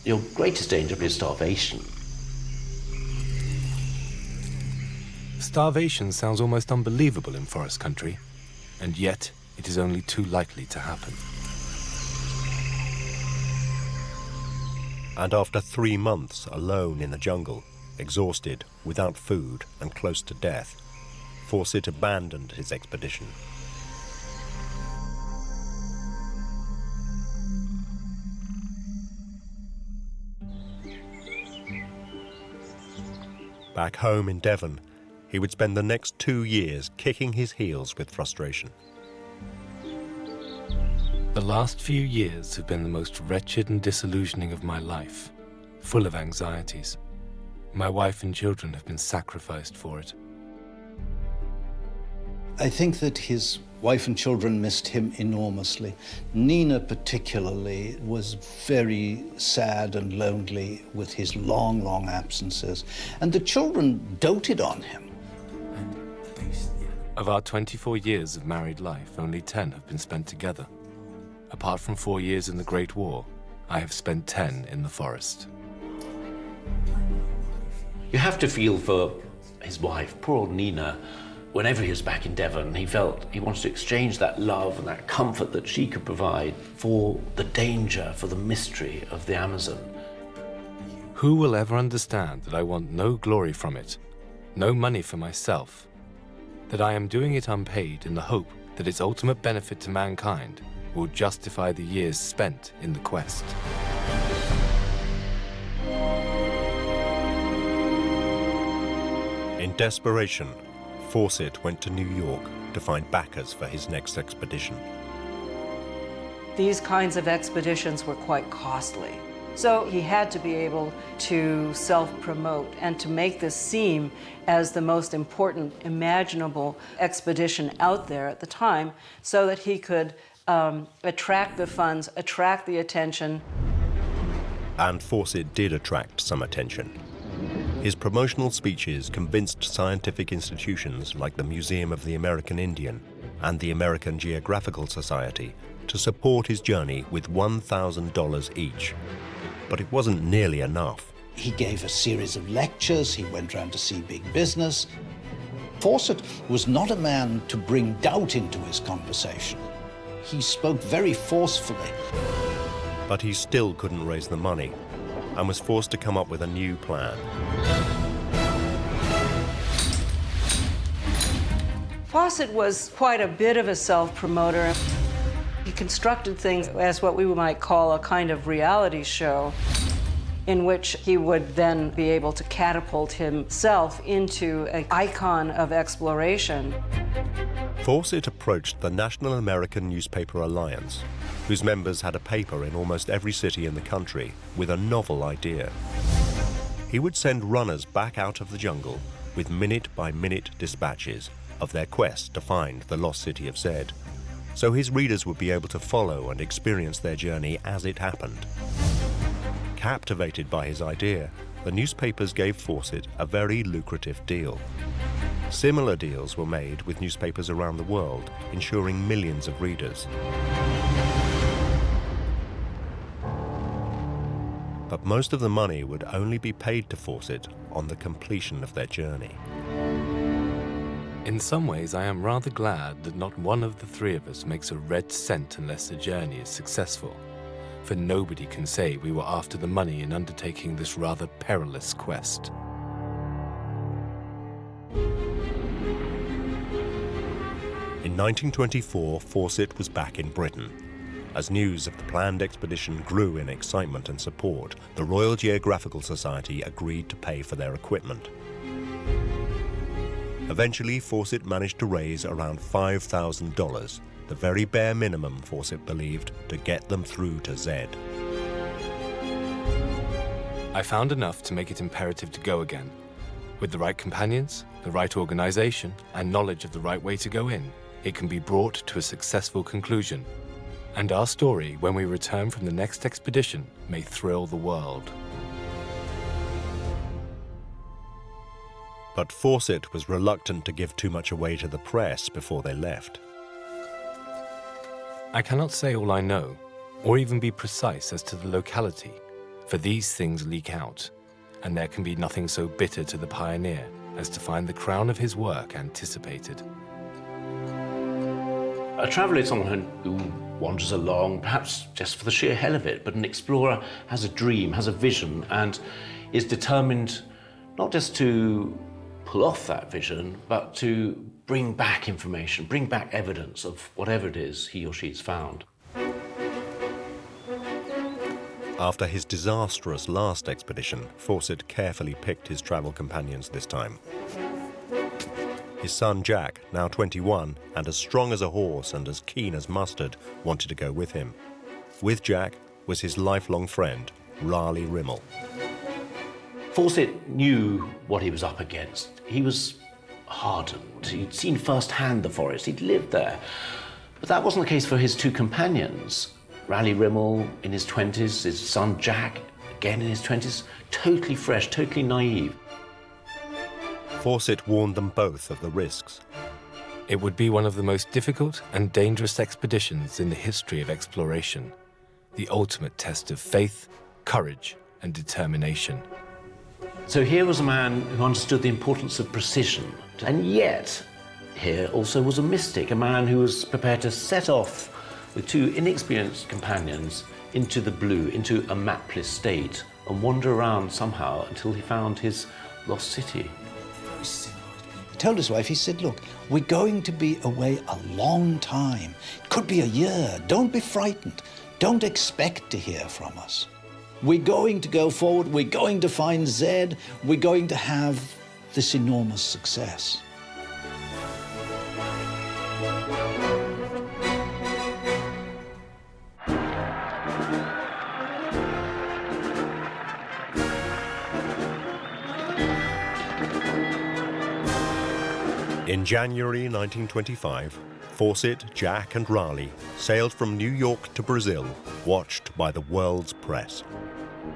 Your greatest danger is starvation. Starvation sounds almost unbelievable in forest country, and yet it is only too likely to happen. And after 3 months alone in the jungle, exhausted, without food, and close to death, Fawcett abandoned his expedition. Back home in Devon, he would spend the next 2 years kicking his heels with frustration. The last few years have been the most wretched and disillusioning of my life, full of anxieties. My wife and children have been sacrificed for it. I think that his wife and children missed him enormously. Nina particularly was very sad and lonely with his long, long absences. And the children doted on him. Of our 24 years of married life, only 10 have been spent together. Apart from 4 years in the Great War, I have spent 10 in the forest. You have to feel for his wife, poor old Nina. Whenever he was back in Devon, he felt he wanted to exchange that love and that comfort that she could provide for the danger, for the mystery of the Amazon. Who will ever understand that I want no glory from it, no money for myself, that I am doing it unpaid in the hope that its ultimate benefit to mankind will justify the years spent in the quest? In desperation, Fawcett went to New York to find backers for his next expedition. These kinds of expeditions were quite costly. So he had to be able to self-promote and to make this seem as the most important imaginable expedition out there at the time so that he could attract the funds, attract the attention. And Fawcett did attract some attention. His promotional speeches convinced scientific institutions like the Museum of the American Indian and the American Geographical Society to support his journey with $1,000 each. But it wasn't nearly enough. He gave a series of lectures, he went round to see big business. Fawcett was not a man to bring doubt into his conversation. He spoke very forcefully. But he still couldn't raise the money and was forced to come up with a new plan. Fawcett was quite a bit of a self-promoter. He constructed things as what we might call a kind of reality show. in which he would then be able to catapult himself into an icon of exploration. Fawcett approached the National American Newspaper Alliance, whose members had a paper in almost every city in the country, with a novel idea. He would send runners back out of the jungle with minute-by-minute dispatches of their quest to find the lost city of Zed, so his readers would be able to follow and experience their journey as it happened. Captivated by his idea, the newspapers gave Fawcett a very lucrative deal. Similar deals were made with newspapers around the world, ensuring millions of readers. But most of the money would only be paid to Fawcett on the completion of their journey. In some ways, I am rather glad that not one of the three of us makes a red cent unless the journey is successful, for nobody can say we were after the money in undertaking this rather perilous quest. In 1924, Fawcett was back in Britain. As news of the planned expedition grew in excitement and support, the Royal Geographical Society agreed to pay for their equipment. Eventually, Fawcett managed to raise around $5,000, the very bare minimum, Fawcett believed, to get them through to Zed. I found enough to make it imperative to go again. With the right companions, the right organization, and knowledge of the right way to go in, it can be brought to a successful conclusion. And our story, when we return from the next expedition, may thrill the world. But Fawcett was reluctant to give too much away to the press before they left. I cannot say all I know, or even be precise as to the locality, for these things leak out, and there can be nothing so bitter to the pioneer as to find the crown of his work anticipated. A traveller is someone who wanders along, perhaps just for the sheer hell of it, but an explorer has a dream, has a vision, and is determined not just to pull off that vision, but to bring back information, bring back evidence of whatever it is he or she's found. After his disastrous last expedition, Fawcett carefully picked his travel companions this time. His son Jack, now 21, and as strong as a horse and as keen as mustard, wanted to go with him. With Jack was his lifelong friend, Raleigh Rimmel. Fawcett knew what he was up against. He was hardened. He'd seen firsthand the forest. He'd lived there. But that wasn't the case for his two companions. Raleigh Rimmel in his 20s, his son Jack, again in his 20s, totally fresh, totally naive. Fawcett warned them both of the risks. It would be one of the most difficult and dangerous expeditions in the history of exploration, the ultimate test of faith, courage, and determination. So here was a man who understood the importance of precision, and yet here also was a mystic, a man who was prepared to set off with two inexperienced companions into the blue, into a mapless state, and wander around somehow until he found his lost city. He told his wife, he said, look, we're going to be away a long time. It could be a year. Don't be frightened. Don't expect to hear from us. We're going to go forward. We're going to find Zed. We're going to have this enormous success. In January 1925, Fawcett, Jack and Raleigh sailed from New York to Brazil, watched by the world's press.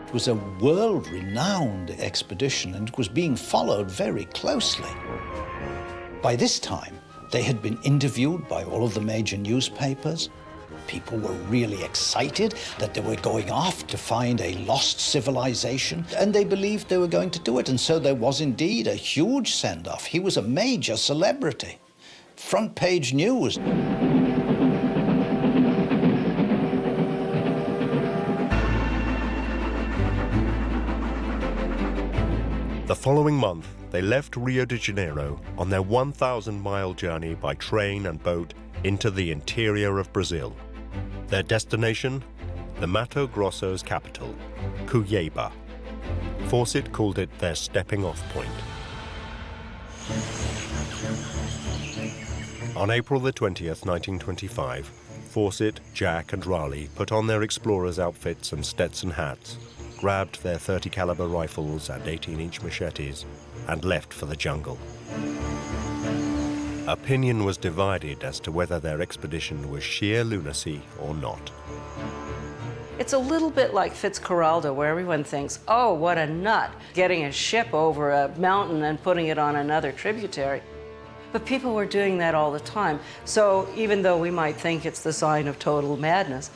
It was a world-renowned expedition and it was being followed very closely. By this time, they had been interviewed by all of the major newspapers. People were really excited that they were going off to find a lost civilization, and they believed they were going to do it. And so there was indeed a huge send-off. He was a major celebrity. Front page news. The following month, they left Rio de Janeiro on their 1,000-mile journey by train and boat into the interior of Brazil. Their destination? The Mato Grosso's capital, Cuiabá. Fawcett called it their stepping-off point. On April the 20th, 1925, Fawcett, Jack and Raleigh put on their explorers' outfits and Stetson hats, grabbed their 30 caliber rifles and 18-inch machetes, and left for the jungle. Opinion was divided as to whether their expedition was sheer lunacy or not. It's a little bit like Fitzcarraldo, where everyone thinks, oh, what a nut, getting a ship over a mountain and putting it on another tributary. But people were doing that all the time. So even though we might think it's the sign of total madness,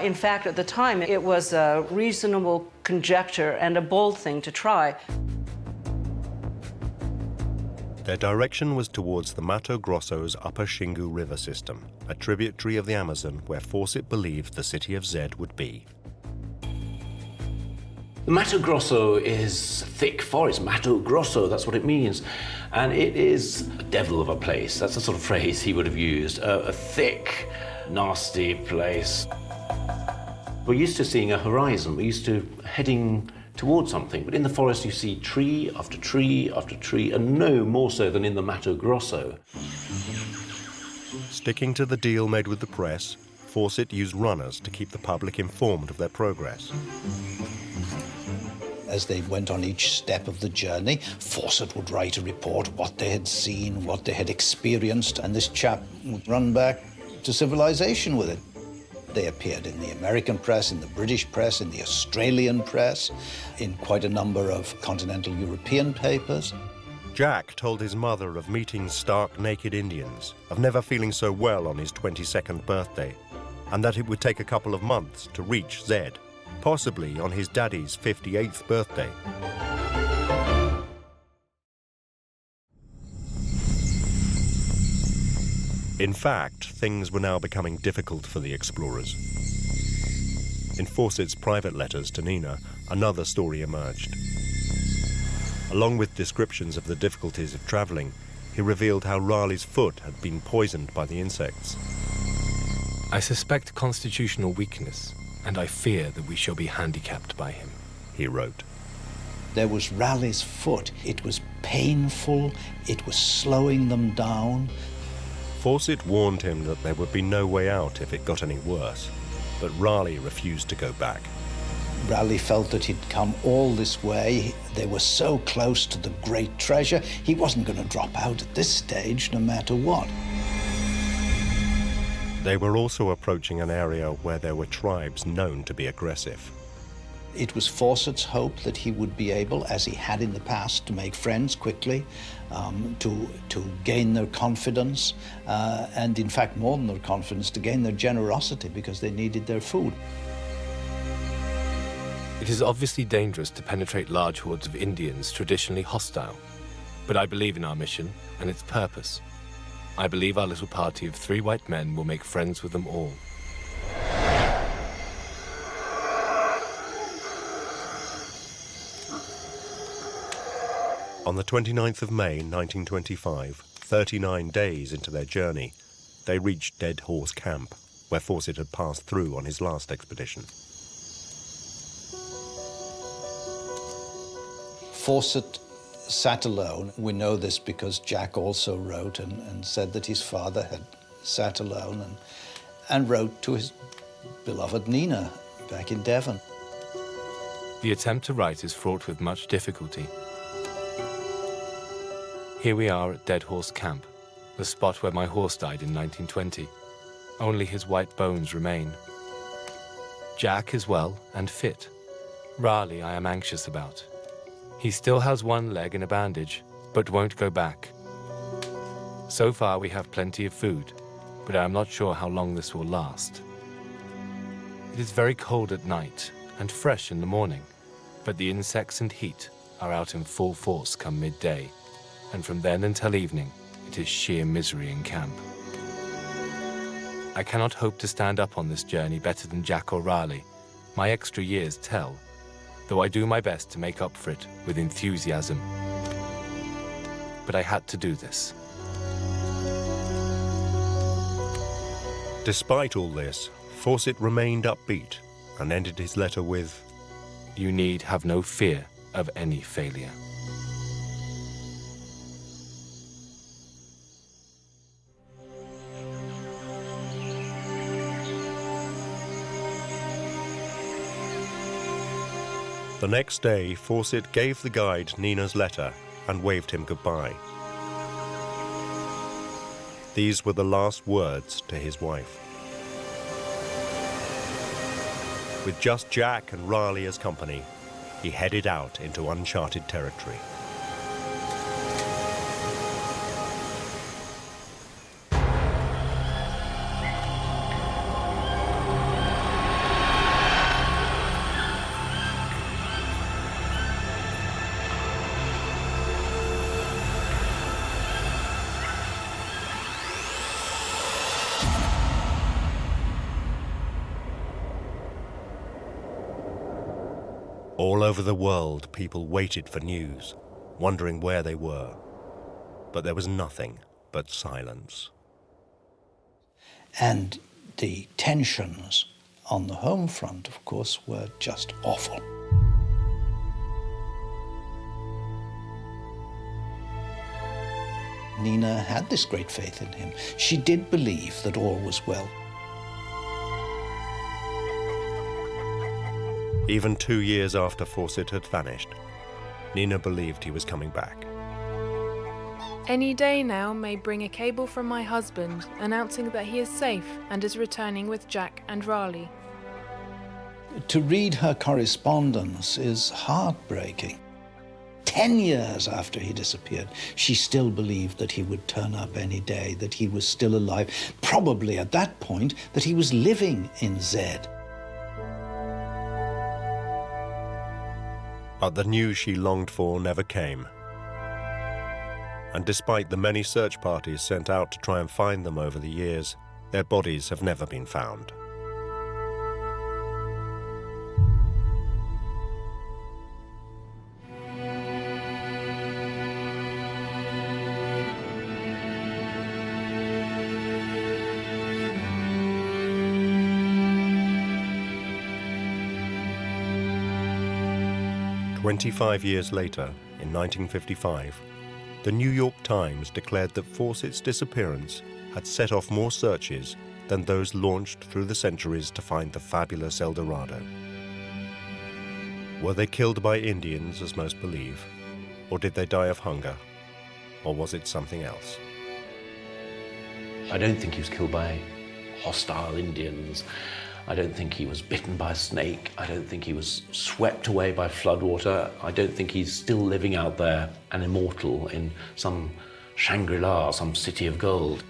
in fact, at the time, it was a reasonable conjecture and a bold thing to try. Their direction was towards the Mato Grosso's Upper Xingu River system, a tributary of the Amazon where Fawcett believed the city of Zed would be. The Mato Grosso is thick forest. Mato Grosso, that's what it means. And it is a devil of a place. That's the sort of phrase he would have used. A thick, nasty place. We're used to seeing a horizon. We're used to heading towards something. But in the forest, you see tree after tree after tree, and no more so than in the Mato Grosso. Sticking to the deal made with the press, Fawcett used runners to keep the public informed of their progress. As they went on each step of the journey, Fawcett would write a report, what they had seen, what they had experienced, and this chap would run back to civilization with it. They appeared in the American press, in the British press, in the Australian press, in quite a number of continental European papers. Jack told his mother of meeting stark naked Indians, of never feeling so well on his 22nd birthday, and that it would take a couple of months to reach Zed, possibly on his daddy's 58th birthday. In fact, things were now becoming difficult for the explorers. In Fawcett's private letters to Nina, another story emerged. Along with descriptions of the difficulties of travelling, he revealed how Raleigh's foot had been poisoned by the insects. I suspect constitutional weakness, and I fear that we shall be handicapped by him, he wrote. There was Raleigh's foot. It was painful. It was slowing them down. Fawcett warned him that there would be no way out if it got any worse, but Raleigh refused to go back. Raleigh felt that he'd come all this way. They were so close to the great treasure. He wasn't going to drop out at this stage, no matter what. They were also approaching an area where there were tribes known to be aggressive. It was Fawcett's hope that he would be able, as he had in the past, to make friends quickly, to gain their confidence, and in fact, more than their confidence, to gain their generosity because they needed their food. It is obviously dangerous to penetrate large hordes of Indians traditionally hostile, but I believe in our mission and its purpose. I believe our little party of 3 white men will make friends with them all. On the 29th of May, 1925, 39 days into their journey, they reached Dead Horse Camp, where Fawcett had passed through on his last expedition. Fawcett sat alone. We know this because Jack also wrote and said that his father had sat alone and wrote to his beloved Nina back in Devon. The attempt to write is fraught with much difficulty. Here we are at Dead Horse Camp, the spot where my horse died in 1920. Only his white bones remain. Jack is well and fit. Raleigh I am anxious about. He still has one leg in a bandage, but won't go back. So far we have plenty of food, but I am not sure how long this will last. It is very cold at night and fresh in the morning, but the insects and heat are out in full force come midday, and from then until evening, it is sheer misery in camp. I cannot hope to stand up on this journey better than Jack or Raleigh. My extra years tell, though I do my best to make up for it with enthusiasm. But I had to do this. Despite all this, Fawcett remained upbeat and ended his letter with, "You need have no fear of any failure. The next day, Fawcett gave the guide Nina's letter and waved him goodbye. These were the last words to his wife. With just Jack and Raleigh as company, he headed out into uncharted territory. All over the world, people waited for news, wondering where they were. But there was nothing but silence. And the tensions on the home front, of course, were just awful. Nina had this great faith in him. She did believe that all was well. Even 2 years after Fawcett had vanished, Nina believed he was coming back. Any day now may bring a cable from my husband announcing that he is safe and is returning with Jack and Raleigh. To read her correspondence is heartbreaking. 10 years after he disappeared, she still believed that he would turn up any day, that he was still alive, probably at that point that he was living in Zed. But the news she longed for never came. And despite the many search parties sent out to try and find them over the years, their bodies have never been found. "25 years later, in 1955, the New York Times declared that Fawcett's disappearance had set off more searches than those launched through the centuries to find the fabulous El Dorado. Were they killed by Indians, as most believe, or did they die of hunger, or was it something else? I don't think he was killed by hostile Indians. I don't think he was bitten by a snake. I don't think he was swept away by floodwater. I don't think he's still living out there, an immortal, in some Shangri-La, some city of gold.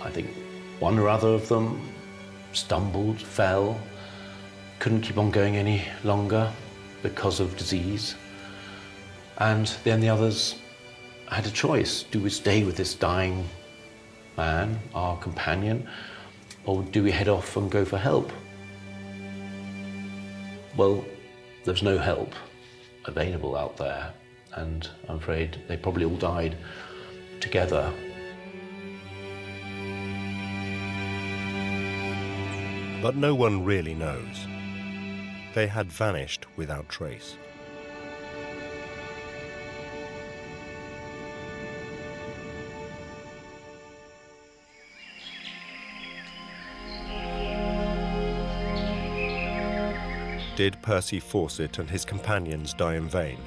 I think one or other of them stumbled, fell, couldn't keep on going any longer because of disease. And then the others had a choice. Do we stay with this dying man, our companion, or do we head off and go for help? Well, there's no help available out there, and I'm afraid they probably all died together. But no one really knows. They had vanished without trace. Did Percy Fawcett and his companions die in vain?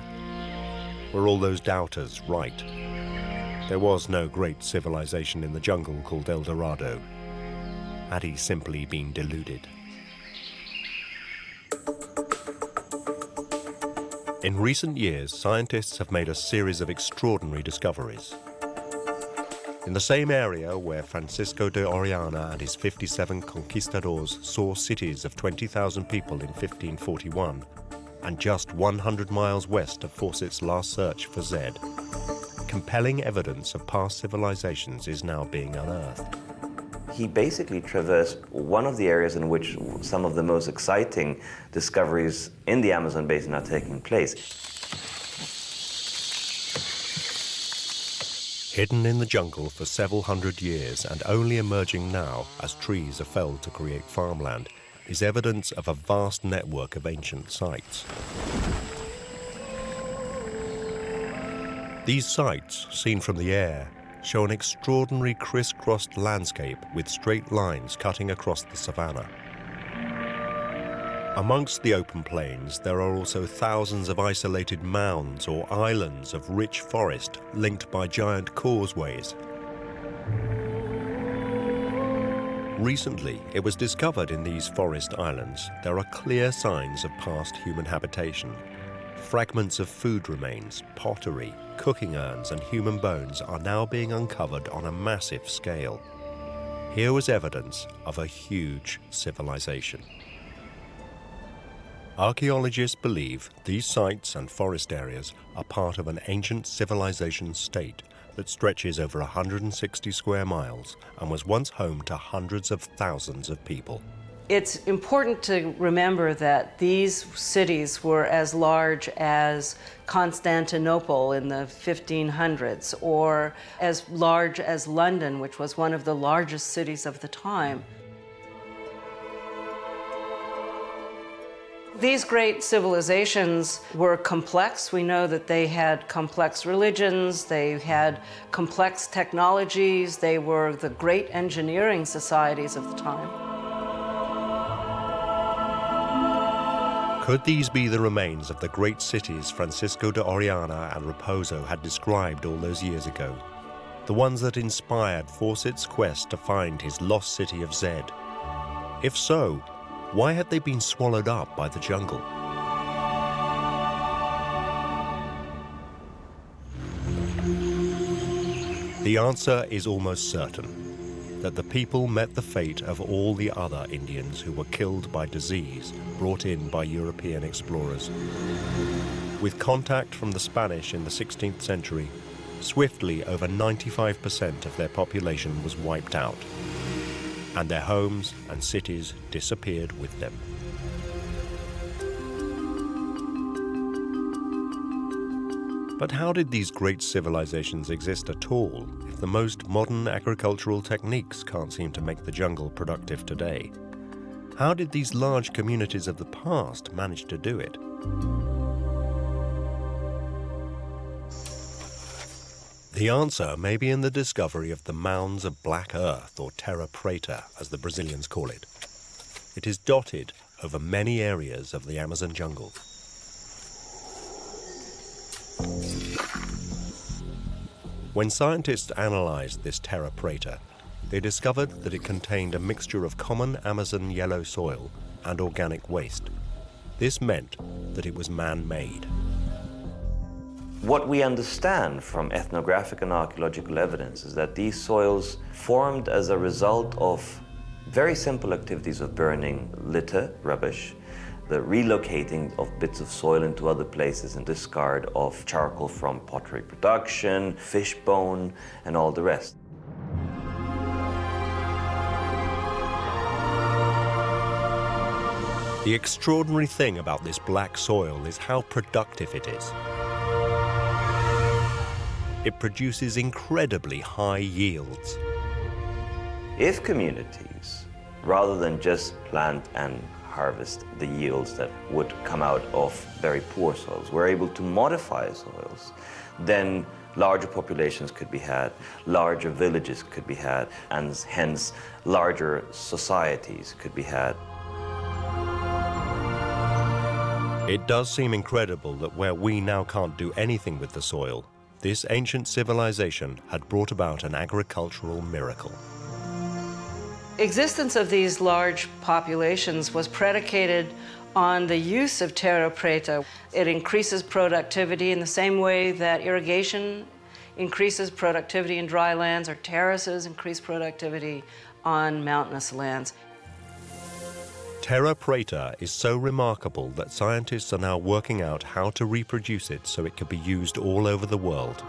Were all those doubters right? There was no great civilization in the jungle called El Dorado. Had he simply been deluded? In recent years, scientists have made a series of extraordinary discoveries. In the same area where Francisco de Orellana and his 57 conquistadors saw cities of 20,000 people in 1541, and just 100 miles west of Fawcett's last search for Zed, compelling evidence of past civilizations is now being unearthed. He basically traversed one of the areas in which some of the most exciting discoveries in the Amazon basin are taking place. Hidden in the jungle for several hundred years and only emerging now as trees are felled to create farmland, is evidence of a vast network of ancient sites. These sites, seen from the air, show an extraordinary crisscrossed landscape with straight lines cutting across the savanna. Amongst the open plains, there are also thousands of isolated mounds or islands of rich forest linked by giant causeways. Recently, it was discovered in these forest islands there are clear signs of past human habitation. Fragments of food remains, pottery, cooking urns, and human bones are now being uncovered on a massive scale. Here was evidence of a huge civilization. Archaeologists believe these sites and forest areas are part of an ancient civilization state that stretches over 160 square miles and was once home to hundreds of thousands of people. It's important to remember that these cities were as large as Constantinople in the 1500s, or as large as London, which was one of the largest cities of the time. These great civilizations were complex. We know that they had complex religions, they had complex technologies, they were the great engineering societies of the time. Could these be the remains of the great cities Francisco de Orellana and Raposo had described all those years ago? The ones that inspired Fawcett's quest to find his lost city of Zed? If so, why had they been swallowed up by the jungle? The answer is almost certain, that the people met the fate of all the other Indians who were killed by disease brought in by European explorers. With contact from the Spanish in the 16th century, swiftly over 95% of their population was wiped out, and their homes and cities disappeared with them. But how did these great civilizations exist at all if the most modern agricultural techniques can't seem to make the jungle productive today? How did these large communities of the past manage to do it? The answer may be in the discovery of the mounds of black earth, or terra preta, as the Brazilians call it. It is dotted over many areas of the Amazon jungle. When scientists analyzed this terra preta, they discovered that it contained a mixture of common Amazon yellow soil and organic waste. This meant that it was man-made. What we understand from ethnographic and archaeological evidence is that these soils formed as a result of very simple activities of burning litter, rubbish, the relocating of bits of soil into other places, and discard of charcoal from pottery production, fish bone, and all the rest. The extraordinary thing about this black soil is how productive it is. It produces incredibly high yields. If communities, rather than just plant and harvest the yields that would come out of very poor soils, were able to modify soils, then larger populations could be had, larger villages could be had, and hence larger societies could be had. It does seem incredible that where we now can't do anything with the soil, this ancient civilization had brought about an agricultural miracle. Existence of these large populations was predicated on the use of terra preta. It increases productivity in the same way that irrigation increases productivity in dry lands, or terraces increase productivity on mountainous lands. Terra preta is so remarkable that scientists are now working out how to reproduce it so it can be used all over the world.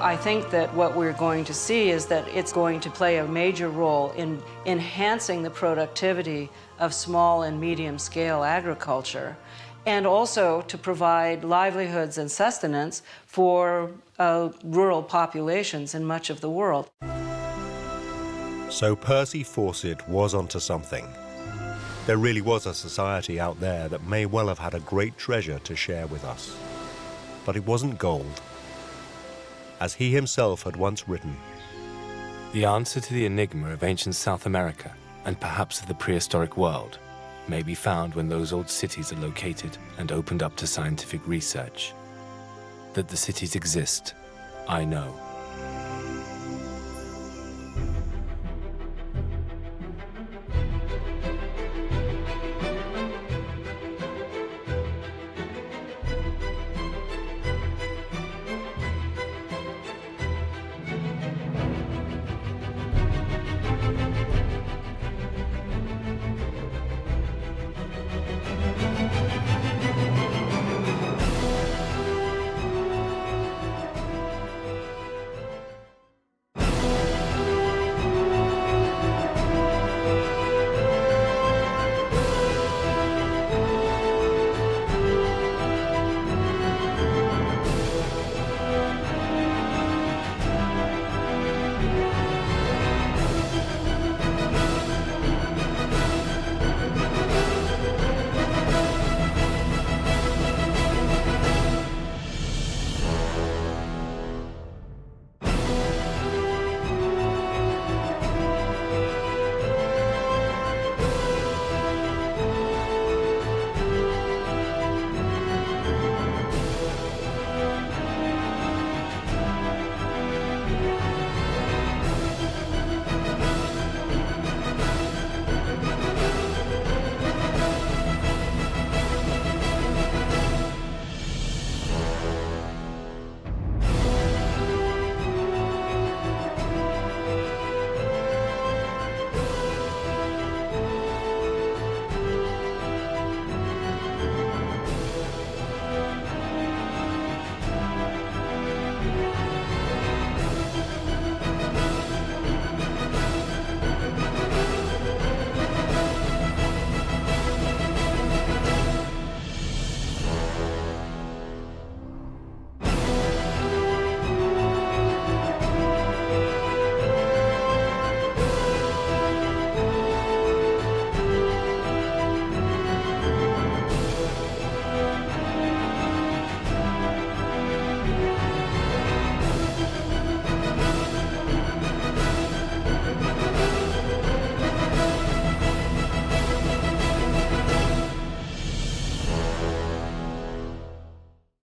I think that what we're going to see is that it's going to play a major role in enhancing the productivity of small and medium-scale agriculture, and also to provide livelihoods and sustenance for rural populations in much of the world. So Percy Fawcett was onto something. There really was a society out there that may well have had a great treasure to share with us. But it wasn't gold. As he himself had once written, The answer to the enigma of ancient South America, and perhaps of the prehistoric world, may be found when those old cities are located and opened up to scientific research. That the cities exist, I know.